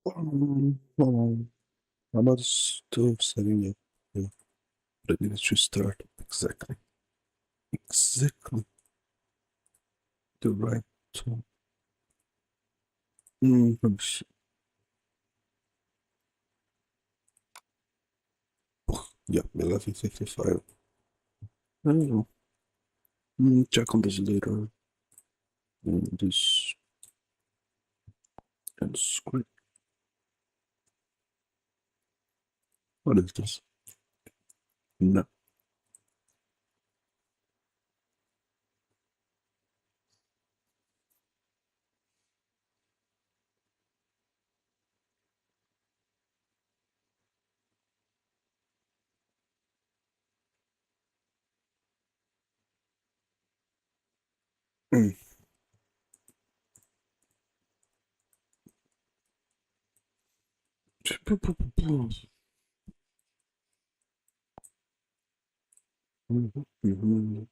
How about the stove setting it? Yeah, ready to start. Exactly. Exactly the right time. Let Yeah, 11:55. I don't know. Check on this later. This and script. What is this? No. Mm. Mhm.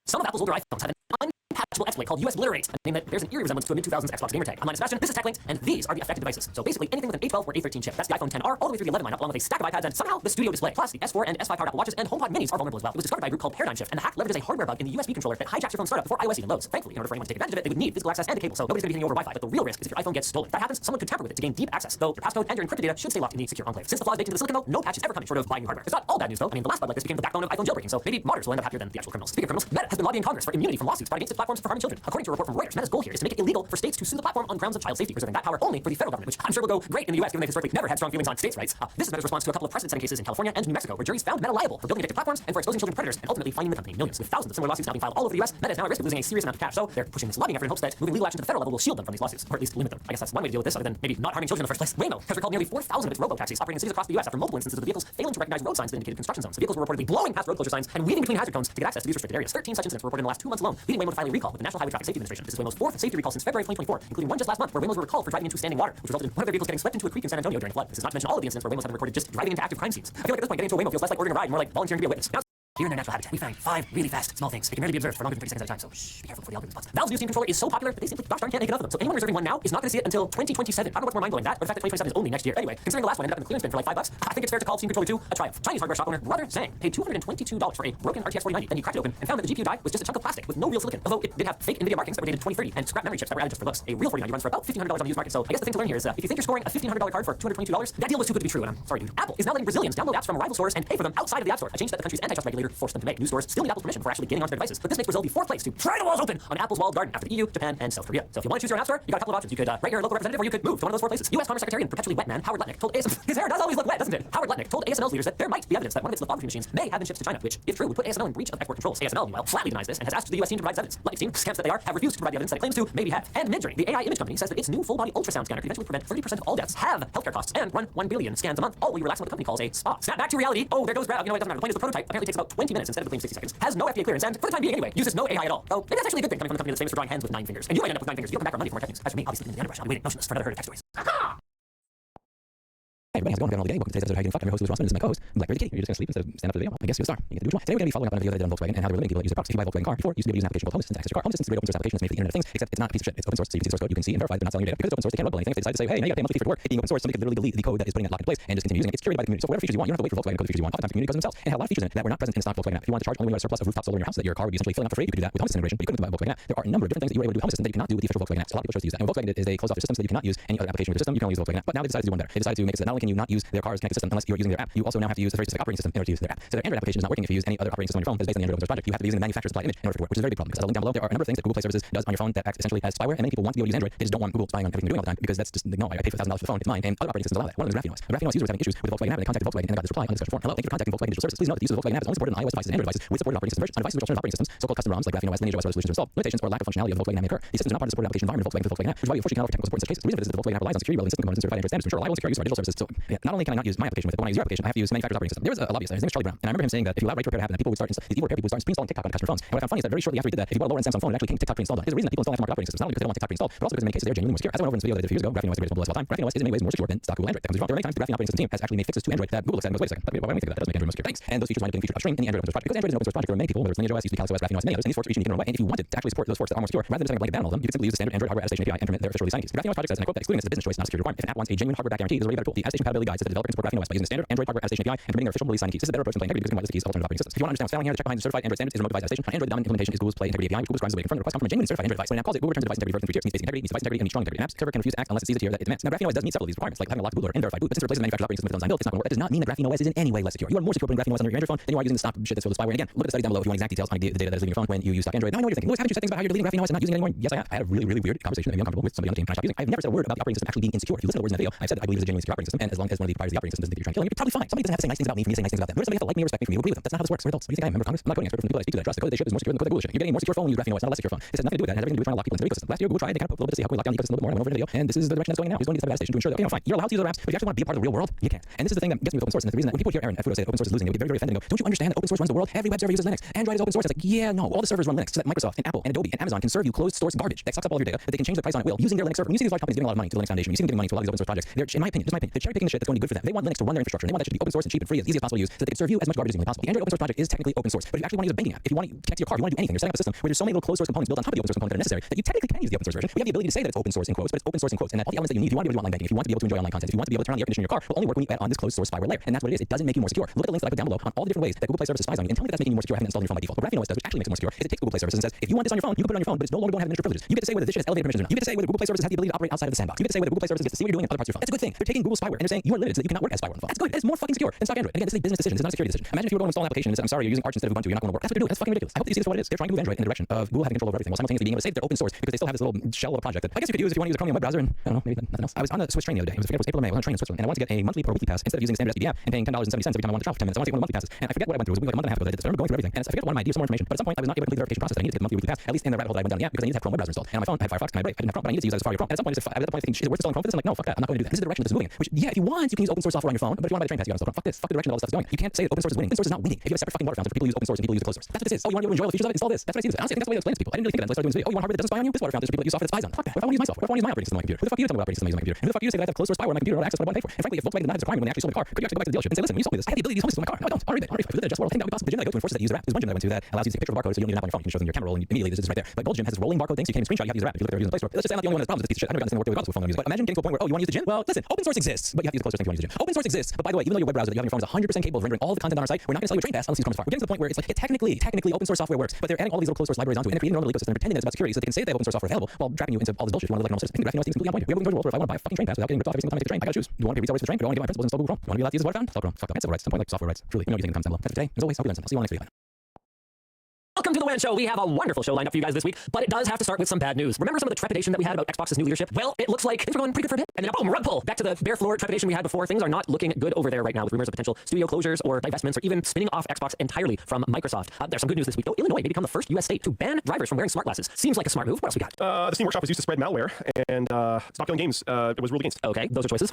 Some of Apple's older iPhones have an unpatchable exploit called US Obliterate, a name that bears an eerie resemblance to a mid-2000s Xbox gamertag. I'm Sebastian, this is TechLinked, and these are the affected devices. So basically, anything with an A12 or A13 chip. That's the iPhone XR all the way through the 11 lineup, along with a stack of iPads and somehow the Studio Display. Plus, the S4 and S5 powered Apple Watches and HomePod Minis are vulnerable as well. It was discovered by a group called Paradigm Shift, and the hack leverages a hardware bug in the USB controller that hijacks your phone's startup before iOS even loads. Thankfully, in order for anyone to take advantage of it, they would need physical access and a cable, so nobody's going to be handing over Wi-Fi. But the real risk is if your iPhone gets stolen. If that happens, someone could tamper with it to gain deep access, though your passcode and your encrypted data should stay locked in the secure enclave. Since the flaw is baked into the silicon, though, no patch is ever coming short of buying new hardware. It's not all bad news, though. I mean, the last bug like this became the backbone of iPhone jailbreaking, so maybe martyrs will end up happier than the actual criminals. Speaking of criminals, Meta has been lobbying Congress for immunity from lawsuits brought against its platforms for harming children. According to a report from Reuters, Meta's goal here is to make it illegal for states to sue the platform on grounds of child safety, reserving that power only for the federal government, which I'm sure will go great in the US, given they've historically never had strong feelings on states' rights. This is Meta's response to a couple of precedent-setting cases in California and New Mexico, where juries found Meta liable for building addictive platforms and for exposing children to predators and ultimately fining the company millions. With thousands of similar lawsuits now being filed all over the US, Meta is now at risk of losing a serious amount of cash, so they're pushing this lobbying effort in hopes that moving legal action to the federal level will shield them from these lawsuits, or at least limit them. I guess that's one way to deal with this, other than maybe not harming children in the first place. Waymo has recalled nearly 4,000 of its robo-taxis operating in cities across the US after multiple instances of the vehicles failing to recognize road signs that indicated construction zones. The vehicles were reportedly blowing past road closure signs and weaving between hazard cones to get access to these restricted areas. 13 such incidents were reported in the last 2 months alone, leading Waymo to file a recall with the National Highway Traffic Safety Administration. This is Waymo's 4th safety recall since February 2024, including one just last month, where Waymos were recalled for driving into standing water, which resulted in one of their vehicles getting swept into a creek in San Antonio during a flood. This is not to mention all of the incidents where Waymos have been recorded just driving into active crime scenes. I feel like at this point, getting into a Waymo feels less like ordering a ride, more like volunteering to be a witness. Now, here in their natural habitat, we find 5 really fast, small things. They can rarely be observed for longer than 30 seconds at a time, so shh, be careful before the algorithm spots. Valve's new Steam controller is so popular that they simply gosh darn can't make enough of them. So anyone reserving one now is not going to see it until 2027. I don't know what's more mind-blowing, that or the fact that 2027 is only next year. Anyway, considering the last one ended up in the clearance bin for like $5, I think it's fair to call Steam Controller 2 a triumph. Chinese hardware shop owner Brother Zhang paid $222 for a broken RTX 4090, and he cracked it open and found that the GPU die was just a chunk of plastic with no real silicon, although it did have fake NVIDIA markings that were dated 2030 and scrap memory chips that were added just for looks. A real 4090 runs for about $1,500 on the used market, so I guess the thing to learn here is if you think you're scoring a $1,500 card for $222, that deal was too good to be true, and I'm sorry, dude. Apple is now letting Brazilians download apps from rival stores and pay for them outside of the App Store, a change that the country's antitrust regulator forced them to make. New stores still need Apple's permission before actually getting onto their devices, but this makes Brazil the 4th place to pry the walls open on Apple's walled garden after the EU, Japan, and South Korea. So if you want to choose your own app store, you got a couple of options. You could write your local representative, or you could move to one of those 4 places. U.S. Commerce Secretary and perpetually wet man Howard Lutnick told ASML his hair does always look wet, doesn't it? Howard Lutnick told ASML's leaders that there might be evidence that one of its lithography machines may have been shipped to China, which, if true, would put ASML in breach of export controls. ASML, meanwhile, flatly denies this and has asked the U.S. team to provide evidence. Lutnick's team, scamps that they are, have refused to provide the evidence that it claims to maybe have. And Midjourney, the AI image company, says that its new full-body ultrasound scanner could eventually prevent 30% of all deaths, have healthcare costs, and run 1 billion scans a month, all while you relax on what the company calls a spa. Snap back to reality. Oh, there goes Grav. You know, it doesn't matter. The point is the prototype apparently takes about 20 minutes instead of the claimed 60 seconds, has no FDA clearance, and for the time being anyway, uses no AI at all. Oh, maybe that's actually a good thing coming from a company that's famous for drawing hands with 9 fingers. And you might end up with 9 fingers. You'll come back for money for more tech news. As for me, obviously, in the underbrush, I'll be waiting motionless for another herd of tech stories. Hey everybody, how's it going? All day. Welcome to today's episode of How You Getting Fucked. I'm your host, Louis Rossman. This is my co-host, Blackberry Kitty. You're just gonna sleep instead of stand up for the video. I guess you're a star. You get to do what you want. Today we're gonna be following up on a video that I did on Volkswagen and how they were limiting people that use their products. If you buy a Volkswagen car before, you used to be able to use an application called HomeAssistant to access your car. HomeAssistant is a great open source application that's made for the Internet of Things, except it's not a piece of shit. It's open source, so you can see source code, you can see and verify they're not selling your data. Because it's open source, they can't run anything. If they decide to say, hey, now you gotta pay a monthly fee for it to work, it being open source, somebody can literally delete the code that is putting that lock into place and just continue using it. It's curated by the community. So whatever features you want, you don't have to wait for Volkswagen to code the features you want. Oftentimes the community does it themselves and have a lot of features in it that were not present in the stock Volkswagen app. If you want to charge only when you have a surplus of rooftop solar in your house that your car would be essentially filling up for free, you could do that with HomeAssistant integration, but you couldn't with the Volkswagen app. There are a number of different things that you were able to do with HomeAssistant that you cannot do with the official Volkswagen app. So a lot of people chose to use that. And what Volkswagen is they closed off their system so that you cannot use any other application with your system. You can only use the Volkswagen app. But now they decided to do one better. They decided to make it so that not only can you not use their car's connected system unless you're using their app, you also now have to use a very specific operating system in order to use their app. So their Android application is not working if you use any other operating system on your phone that is based on the Android open source project. You have to be using the manufacturer's supplied image in order for it to work, which is a very big problem because as a link down below, there are a number of things that Google Play Services does on your phone that acts essentially as spyware, and many people want to be able to use Android. They just don't want Google spying on everything you're doing all the time because that's just like, no, I paid $1,000 for the phone, it's mine, and other operating systems allow that. One of them is Graphene OS. A Graphene OS user was having issues with the Volkswagen app, and they contacted Volkswagen and they got this reply on this special form. Hello, thank you for contacting Volkswagen Digital Services. Please note that the use of the Volkswagen app is only supported on iOS devices and Android devices with supported operating system versions. On devices with alternative operating systems, so-called custom ROMs like Graphene OS, Lineage OS, other solutions installed. Limitations or lack of functionality of the Volkswagen app may occur. These systems are not part of the supported application environment of Volkswagen for the Volkswagen app, which is why we unfortunately cannot offer technical support in such cases. The reason for this is that the Volkswagen app relies on security relevant system components to verify Android standards to ensure reliable secure use of our digital services. So not only can I not use my application with it, but when I use your application, I have to use manufacturer's operating system. There was a lobbyist, his name was Charlie Brown, and I remember him saying that if you allow right to repair to happen, that people would start, these evil repair people would start installing TikTok on customer phones. And what I found funny is that very shortly after he did that, if you bought a lower-end Samsung phone, it actually came TikTok pre-installed on it. There's a reason that people install aftermarket operating systems, not only because they don't want TikTok pre-installed, but also because in many cases they're genuinely more secure. As I went over in this video that I did a few years ago, Graphene OS is the greatest mobile OS of all time. Graphene OS is in many ways more secure than stock Google Android. That comes wrong. There are many times the Graphene operating system team has actually made fixes to Android that Google looks at and goes, wait a second, why don't we think of that? That doesn't make Android more secure. Thanks. And those features wind up being featured upstream in the Android open source project. Because Android is an open source project, there are many people, whether it's Lineage OS, used to be Calyx OS, Graphene OS, many others, and these forks are each unique in their own way. And if you wanted to actually support those forks that are more secure, rather than setting a blanket ban on all of them, you could simply use the standard Android hardware attestation API and permit their official release signings. The Graphene OS project says, and I quote, that excluding this is a business choice, not a security requirement. If an app wants a genuine hardware back guarantee, there's a way better tool. The attestation compatibility guide says that the developer can support Graphene OS by using the standard Android hardware attestation API and permitting their official release signing keys. This is a better approach than playing integrity because wireless keys of alternative operating systems. If you want to understand what's failing here, the check behind the certified Android standards is remote device attestation. On Android, the dominant implementation is Google's Play Integrity API, which Google describes as a way to confirm the request comes from a genuinely certified Android device. When an app calls it, Google returns the device integrity version 3 tiers, means basic integrity, means device integrity, and means strong integrity. An app's server can refuse to act unless it sees a tier that it demands. Now, Graphene OS does meet several of these requirements, like having a locked bootloader and verified boot, but since it replaces the manufacturer's operating system with its own design build, it's not going to work. That does not mean that Graphene OS is in any way less secure. You are more secure putting Graphene OS on your Android phone than you are using the stock shit that's filled with spyware. And again, look at the study down below if you want exact details on the data that is leaving your phone when you use stock Android. Now I know what you're thinking. Louis, haven't you said things about how you're deleting Graphene OS and not using it anymore? Yes, I have. I had a really weird conversation that made me uncomfortable with somebody on the team. Can I stop using? I've never said a word about the operating system actually being insecure. If you listen to the words in the video, I've said that I believe it's a genuinely secure operating system, and as long as one of the proprietors of the operating system doesn't think that you're trying to kill him, you're probably fine. Somebody doesn't have to say nice things about me for me saying nice things about them. Notice somebody has to like me or respect me for me. We'll agree with them. That's not how this works. We're adults. What do you think I am? Member of Congress? I'm not a coding expert, but from the people I speak to that trust, the code they ship is more secure than the code that Google shipped. You're getting a more secure phone when you use Graphene OS, not a less secure phone. It has nothing to do with that. It has everything to do with trying to lock people into their ecosystem. Last year, Google tried. They kind of put a little bit to see how we lock down the ecosystem a little bit more. I went over in the video, and this is the direction that's going in now. He's going to get some station to ensure that, okay, no, fine, you're allowed to use other apps, but if you actually want to be a part of the real world, you can. And this is the thing that gets me with open source. And the reason that when people hear Aaron at Fudo say that open source is losing, they get very offended and go, don't you understand that open source runs the world? Every web server uses Linux. Android is open source. It's like, yeah, no, all the servers run Linux, so that Microsoft and Apple and Adobe and Amazon can serve you closed source garbage that sucks up all of your data, that they can change the price on at will using their Linux server. When you see these large companies giving a lot of money to the Linux Foundation, you see them giving money to a lot of these open source projects, they're, in my opinion, they're cherry picking the shit that's going to be good for them. They want Linux to run their infrastructure, and they want that shit to be open source and cheap and free as easy as possible to use, so that they can serve you as much garbage as humanly possible. The Android open source project is technically open source, but if you actually want to use a banking app, if you want to connect to your car, you want to do anything, you're setting up a system where there's so many little closed source components built on top of the open source component that are necessary that you technically can use the open source version. We have the ability to say that it's open source in quotes, but it's open source in quotes, and that all the elements that you need if you want to be able to do online banking, if you want to be able to enjoy online content, if you want to be able to turn on the air conditioner in your car, will only work when you add on this closed source spyware layer. And that's what it is. It doesn't make you more secure. Look at the links that I put down below on all the different ways that Google Play Services spies on you, and tell me that that's making you more secure having it installed on your phone by default. What Graphene OS does, which actually makes it more secure, is it takes Google Play Services and says, if you want this on your phone, you can put it on your phone, but it's no longer going to have administrative privileges. You get to say whether this shit has elevated permissions or not. You get to say whether Google Play Services has the ability to operate outside of the sandbox. You get to say whether Google Play Services gets to see what you're doing in other parts of your phone. That's a good thing. They're taking Google spyware and they're saying you are limited so that you cannot work as spyware on the phone. That's good. That's more fucking secure than stock Android. Again, this is a business decision. This is not a security decision. Imagine if you were going to install an application and said, I'm sorry, you're using Arch instead of Ubuntu, you're not going to work. That's what they're doing. That's fucking ridiculous. I hope that you see this for what it is. They're trying to move Android in the direction of Google having control over everything while simultaneously being able to say they're open source because they still have this little shell of a project that I guess you could use if you want to use a Chromium web browser and I don't know, maybe nothing else. I was on a Swiss train the other day. It was April or May. I was on a train in Switzerland and I wanted to get a monthly or weekly pass instead of using the standard SBB app and paying $10.70 every time I wanted to travel for 10 minutes. I wanted to take one of the monthly passes. And I forget what I went through. It was like a month and a half ago that I did this. I remember going through everything. And I forget what I did some more information. But at some point I was not able to complete the verification process that I needed to get the monthly or weekly pass, at least in the rabbit hole that I went down the app because I needed to have Chrome web browser installed. And on my phone I had Firefox and I Brave. I didn't have Chrome, but I needed to use that as Safari or Chrome. And at some point I was at that point thinking, is it worth installing Chrome for this? I'm like, no, fuck that. I'm not going to do that. This is the direction this is moving. Which, yeah, if you want, you can use open source software on your phone, but if you want to buy the train pass, you got to install Chrome. Fuck this. Fuck the direction that all this stuff is going. You can't say that open source is winning. Open source is not winning. If you have separate fucking water fountains where people use open source and people use the closed source. That's what this is. Oh, you want to be able to enjoy all the features of it? Install this. That's what I see this. Honestly, I think that's the way to explain to people. I didn't really think of that until I started doing this video. Oh, you want hardware that doesn't spy on you? This water fountain is for people that use software that spies on. Fuck that. What if I want to use my software? What if I want to use my operating system on my computer? Who the fuck are you to tell me what operating system I use on my computer? And who the fuck are you to say that I have closed source spyware on my computer and access to what I want to pay for? And frankly, if Volkswagen did not have this requirement when they actually sold my car, could you actually go back to the dealership and say, listen, when you sold me this, I had the ability to tell me this was my car. No, I don't. I'll read it. I'll read it. If I live in a just world, think that would be possible. The gym that I go to enforces that you use their app. There's one gym that I went to that allows you to take a picture of a barcode so you don't need an app on your phone. You can show them your camera roll and immediately this is right there. But Gold's Gym has this rolling barcode thing so you can't even screenshot. You have to use their app. If you look there using the Play Store. Let's just say I'm not the only one that has problems with this piece of shit. I never got this thing to work really well with phone using. But imagine getting to a point where, oh, you want to use the gym? Well, listen, open source exists, but you have to use the closest thing if you want to use the gym. Open source exists, but by the way, even though your web browser that you have on your phone is 100% capable of rendering all of the content on our site, we're not going to sell you a train pass unless you use Chrome Safari. We're getting to the point where it's like technically open source software works, but they're adding all these little closed source libraries onto it and they're creating their own little ecosystem, pretending that it's about security so they can say they have open source software available while trapping you into all this bullshit. You want to live like a normal citizen. I think Graphene OS is completely on point here. We have a world where if I want to buy a fucking train pass without getting ripped off every single time I take the train, I gotta choose. Do you want to pay retail rates for the train, or do I want to get my principals and install Google Chrome? Do you want to be allowed to use the water fountain? Install Chrome. Fuck them. It's civil rights. Some point like software rights. Truly, you know what you think in the comments down below. That's for today. As always, hope you learned something. See you on the next video. Welcome to the WAN Show. We have a wonderful show lined up for you guys this week, but it does have to start with some bad news. Remember some of the trepidation that we had about Xbox's new leadership? Well, it looks like things are going pretty good for a bit. And then boom, rug pull. Back to the bare floor trepidation we had before. Things are not looking good over there right now with rumors of potential studio closures or divestments or even spinning off Xbox entirely from Microsoft. There's some good news this week though. Illinois may become the first U.S. state to ban drivers from wearing smart glasses. Seems like a smart move. What else we got? The Steam Workshop was used to spread malware, and Stop Killing Games it was ruled against. Okay, those are choices.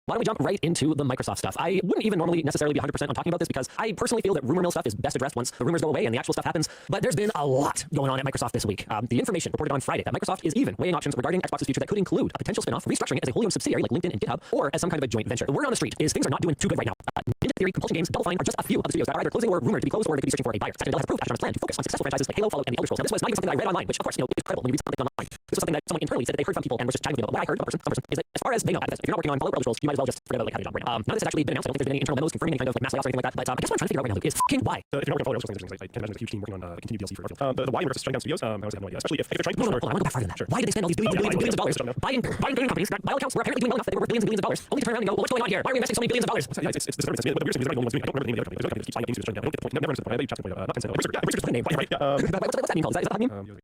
Why don't we jump right into the Microsoft stuff? I wouldn't even normally necessarily be 100% on talking about this because I personally feel that rumor mill stuff is best addressed once the rumors go away and the actual stuff happens. But there's been a lot going on at Microsoft this week. The information reported on Friday that Microsoft is even weighing options regarding Xbox's future that could include a potential spinoff, restructuring it as a wholly owned subsidiary like LinkedIn and GitHub, or as some kind of a joint venture. The word on the street is things are not doing too good right now. Ninja Theory, Compulsion Games, Double Fine are just a few of the studios that are either closing or rumored to be closed, or they could be searching for a buyer. Saturdale has approved Astronom's plan to focus on successful franchises like Halo, Fallout, and the Elder Scrolls. Now, this was not even something that I read online, which of course, is credible when you read something online. This was something that someone internally said that they heard from people and was just chatting with me about. What I heard from some person is that as far as they know, if you're not working on Fallout or Elder Scrolls, you might as well just forget about like having a job right now. None of this has actually been announced. I don't think there's been any internal memos confirming any kind of like mass layoffs or anything like that. But I guess what I'm trying to figure out right now, Luke, is fucking why. If you're not working on Fallout or Elder Scrolls, I can imagine a huge team working on a continued DLC for Starfield. The why in reference to shutting down studios, I honestly have no idea. Especially if they're trying to push I want to go back farther than that. Sure. Why did they spend all these billions of dollars buying gaming companies that by all accounts were apparently doing well enough that they were worth billions and billions of dollars, only to turn around and go, well, what's going on here? Why are we investing so many billions of dollars? Yeah, it's disturbing. But the weird thing is they're not the only ones doing it. I don't remember the name of the other company. They keep buying games to shutting down. I don't get the point. Never understood the point. I bet you chat's the point. Not Tencent. What's the name? Right. What's that mean called? Is that what that mean?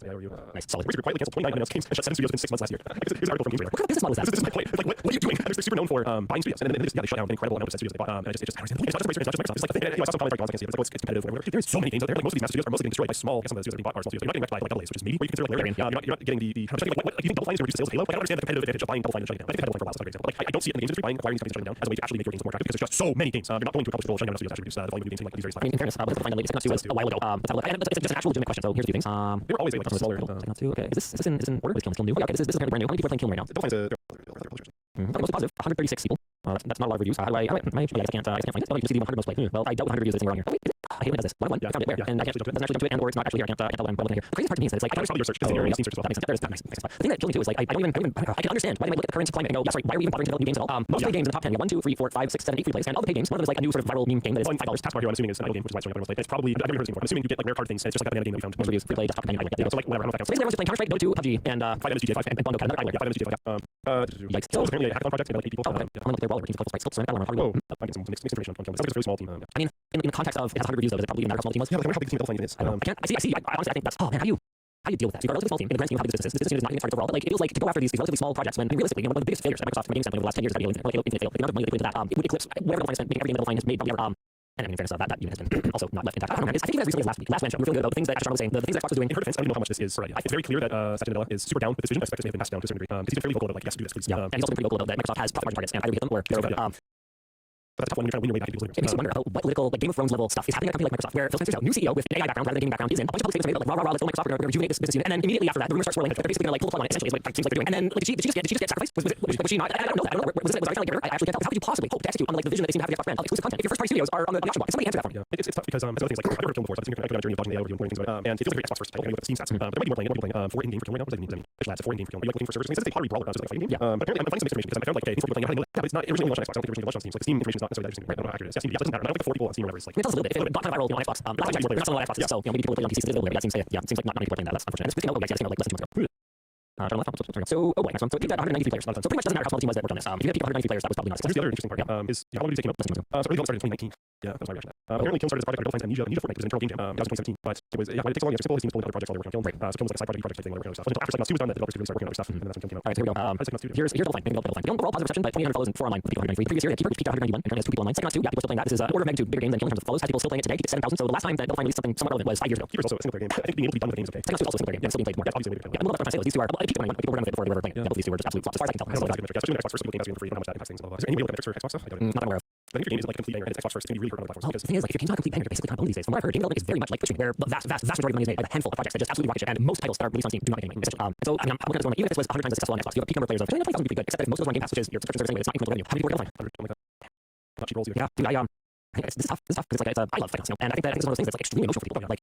AI review. Nice, solid. Razer quietly canceled 29 unannounced games and shut 7 studios within 6 months last year. Here's an article from GameSpot. What kind of business model is that? This is my point. Like, what are you doing? They're super known for buying studios, and then they shut down an incredible amount of studios they bought. And it just it's not just Razer, it's not just Microsoft. It's like I saw some comments like, I can't see it. It's like, it's competitive. Whatever. There's so many games out there. Like most of these massive studios are mostly getting destroyed by small. Some of the studios that are being bought are small studios. You're not getting wrecked by like AA, which is maybe what you consider like Larian. You're not getting the I'm just thinking, like, what do you think Double Fine is going to reduce sales of Halo? Like, I don't understand the competitive advantage of buying Double Fine and shutting down. But I think Double Fine for a while is not a great example. Like, I don't see it in the games industry buying acquiring these companies shutting down as a way to actually make your games more attractive because there's just so many games. You're not going to accomplish the goal of shutting down studios to reduce the volume of games in like these various I mean, in fairness, but Double Fine latest got to us a while ago. Let's have a look. And it's just an actual legitimate question. So here's a few things. they were always like smaller. Okay, is this in order? Is Kiln new? Okay, this is apparently brand new. How many people are playing Kiln right now? Double Fine's Mostly positive. 136 people. That's not a lot of reviews. How do I can't find it. Oh, you can see the 100 most played. Well, I doubt 100 reviews is anywhere on here. Oh, wait, I hate when it does this. One. I found it. Where? And I can't doesn't actually jump to it, and or it's not actually here. I can't tell what I'm looking at here. The crazy part to me is that it's like I probably your search because your Steam search as well. That makes sense. There's that makes sense. The thing that kills me too is like I can understand why they might look at the current climate and go, yeah, sorry, why are we even bothering to develop new games at all? Most of the games in the top 10, you have 1, 2, 3, 4, 5, 6, 7, 8 free plays, and all the paid games, one of them is like a new sort of viral meme game that is $5. Taskbar here, I'm assuming is an idle game, which is why it's showing up. It's probably I've never heard of it before. I'm assuming you get like rare card things. And it's just like that banana game that we found. Most reviews free play desktop companion. Yeah, so like whatever. I don't know if that So basically everyone's just playing Counter-Strike, Dota 2, PUBG, and 5 minutes GTA 5 and Bongo Cat, another idler. 5 minutes GTA 5. Yikes. So apparently a hackathon project, about 8 people. I'm gonna look at their wallet. Teams close so I'm gonna Whoa, I'm getting some mixed information on Kiln. It's a really small team. I mean, in the context of it has 100 reviews though, does it probably even matter how small the team was? Yeah, like how big the team Double Fine is. I see. I honestly, I think that's, oh man, how do you deal with that? So you've got a relatively small team in the grand scheme of how big this business is. This business is not even targets overall. But like, it feels like to go after these relatively small projects when realistically, one of the biggest failures at Microsoft from a game standpoint over the last 10 years is that Halo Infinite failed. The amount of money they put into that, it would eclipse whatever Double Fine has spent making every game Double Fine has made probably ever. And in fairness, that unit has been also not left intact. I don't know, man. I think you guys recently last man show, we were feeling good about the things that Astron was saying, the things that Xbox was doing. In her defense, I don't even know how much this is. Right. It's very clear that Satya Nadella is super down with this vision. I expect this may have been passed down to a certain degree. He's been fairly vocal about like, yes, do this, please. Yeah, and he's also been pretty vocal about that Microsoft has profit margin targets, and either we hit them or they're over. But that's tough when you're trying to win your way back to people's it makes you wonder what political, like Game of Thrones level stuff is happening at a company like Microsoft, where Phil Spencer's out, new CEO with an AI background rather than a gaming background. He's in a bunch of public statements made about like rah, let's go Microsoft, we're gonna rejuvenate this business unit, and then immediately after that, the rumors start swirling that they're basically gonna like pull the plug on it. Essentially, is what it seems like they're doing. And then like, did she just get sacrificed? Was she not? I don't know that. Was I trying to get her? I actually can't tell. How could you possibly hope to execute on like the vision that they seem to have for the Xbox brand? Exclusive content. If your first party studios are on the auction block, can somebody answer that for me? Yeah, it's tough because there's other things like I've never heard of Kiln before, so I've been on a journey of dodging the overview and pointing things about it. And it feels like a Xbox first title. With Steam stats. There might be more playing. What are you playing? 4 in game for Kiln right now. What does that mean? Official ads, 4 in game for Kiln. Are you like looking for servers? It says it's a pottery brawler, not just like a fighting game. Yeah. But apparently I'm finding some information because I found like people playing. How do they know that? But it's not originally launched on Xbox. I don't think originally launched on Steam. So like Steam information is not necessarily that interesting. Right? I don't know how accurate it is. Yeah, Steam, yeah, it doesn't matter. I don't think the 4 people on Steam or whatever is like. It tells us a little bit. If it got kind of viral on Xbox, last time there's not a lot of Xboxes, so you know maybe people play on PC. It's a little bit. That seems like not many people are playing that. That's unfortunate. And speaking of like less than 2 months ago. So, oh boy, next one. So it peaked at 193 players. So pretty much doesn't matter how small the team was that worked on this. If you had peaked at 193 players, that was probably not a success. Here's the other interesting part. Is how long did it take him up? So it really started in 2019. Yeah, that was my reaction. Apparently, Kiln started this project under Double Fine's Amnesia Fortnite, was an internal game jam. That was in 2017, but it was it takes a long time. Simple as teams pulling other projects while they're working on Kiln. Right. So Kiln was like a side project type thing, working on other stuff. Until after Psychonauts 2 was done, that developers could really start working on other stuff, and then that's when Kiln came out. All right, so here we go. Here's Double Fine. Maybe Double Fine. Overall positive reception, but 2,800 follows and 4 online. People 193. The previous year, the Keeper peaked at 191, and currently has 2 people online. Psychonauts 2, yeah, people still playing that. This is an order of magnitude bigger game than Kiln in terms of follows. Has people still playing it today? Keep it 7,000. So the last time that Double Fine released something somewhat relevant was 5 years ago. Keeper's also a single player game. I think being able to be done with games is okay. Psychonauts 2 is also a single player game. Yeah, still being played more. That's obviously yeah, and what I'm trying to say is these two are people were done with it before they were playing it. Yeah, both these two were just absolute flops as far as I can tell. I don't know if that's a good metric. Especially when Xbox first people game has been free. I don't know how much that impacts things. Is there any way to look at metrics for Xbox stuff? I don't know. Not aware of. I think your game isn't like a complete banger, and it's Xbox first. It's going to be really hard on other platforms. The thing is, like, if your game's not a complete banger, you're basically kind of boned these days. From what I've heard, game development is very much like pushing, where the vast majority of money is made by the handful of projects that just absolutely rocket ship, and most titles that are released on Steam do not make any money. So I mean, I'm looking at this one, like, even if this was 100 times as successful on Xbox, you have a peak number of players of 20,000 would be pretty good, except that if most of those are on Game Pass, which is your subscription service anyway, it's not incremental revenue. How many people are Double Fine? 100, not cheap rolls either. Yeah, dude, this is tough, because it's like, I love Psychonauts, and I think it's one of those things that's like extremely emotional for people. Like,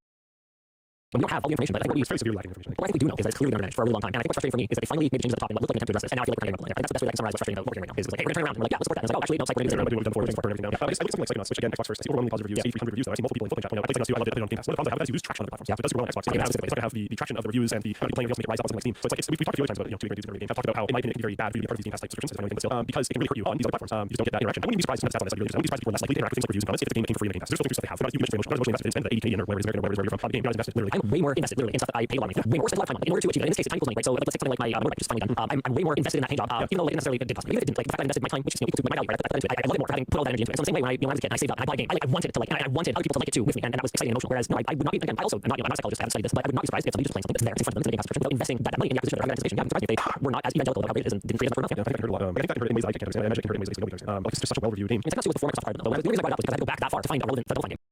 we don't have all the information, but I think it's very severely lacking information. what I think we do know is that it's clearly been managed for a really long time. And I think what's frustrating for me is that they finally made changes at the top and looked like an attempt to address this. And now I feel like we're kind of I think that's the best way I can summarize what's frustrating about what we're doing right now. Is like, hey, we're gonna turn around and we're like, yeah, let's support that. And it's like, oh, actually, no, Psych, we're gonna do what we've done before, burn everything down. I look at something like Psychonauts, which again, Xbox first, I see overwhelmingly positive reviews, 8,300 reviews though. I see multiple people in chat point out. I played Psychonauts 2, I loved it, I put it on Game Pass. One of the problems I have is you lose traction on other platforms. Yeah, it does super well on Xbox. It's hard to have the traction of the reviews and the people playing, it make it rise up on something like Steam. So it's like we've talked a few other times about 2 great reviews in every game. I've talked about how, in my opinion, it can be very bad for you to be part of these Game Pass type subscriptions because it can really hurt you on these other platforms. You just don't get that interaction. I wouldn't be surprised if that's on this. I wouldn't be surprised if people are less likely to interact with things like reviews and comments if the game came for free in Game Pass. There's still things that they have. They're not as emotionally invested. They spend the 80K in or whatever it is American or wherever you're from on the game. You're not as invested literally. I'm way more invested literally in stuff that I pay a lot of money. Way more spend a lot of time on in order to achieve it. In this case, it's time equals money, right? So let's take something like my motorbike just finally done. I'm way more invested in that paint job, even though like, it necessarily didn't cost me. Even if it didn't, like the fact that I invested my time, which is equal to my value, right? I put that into it. I love it more for having put all that energy into it. So the same way when I was a kid, I saved up and I bought a game. I wanted it to like, I wanted other people to like it too with me, and that was exciting and emotional. Whereas no, I would not be. Again, I also I'm not a psychologist, I haven't studied this, but I would not be surprised if somebody just playing something that's there, it's in front of them, it's a Game Pass subscription, without investing that money in the acquisition or that anticipation. Yeah, I'm surprised if they were not as evangelical about how great it is and didn't create enough for enough. Yeah, I think I heard a lot. I think that hurt in ways I can't understand. I imagine it can hurt in ways that nobody understands. Like it's just such a well-reviewed game. It's like with the Microsoft card, though. The reason I brought it up was because I had to go back that far to find a relevant Double Fine game.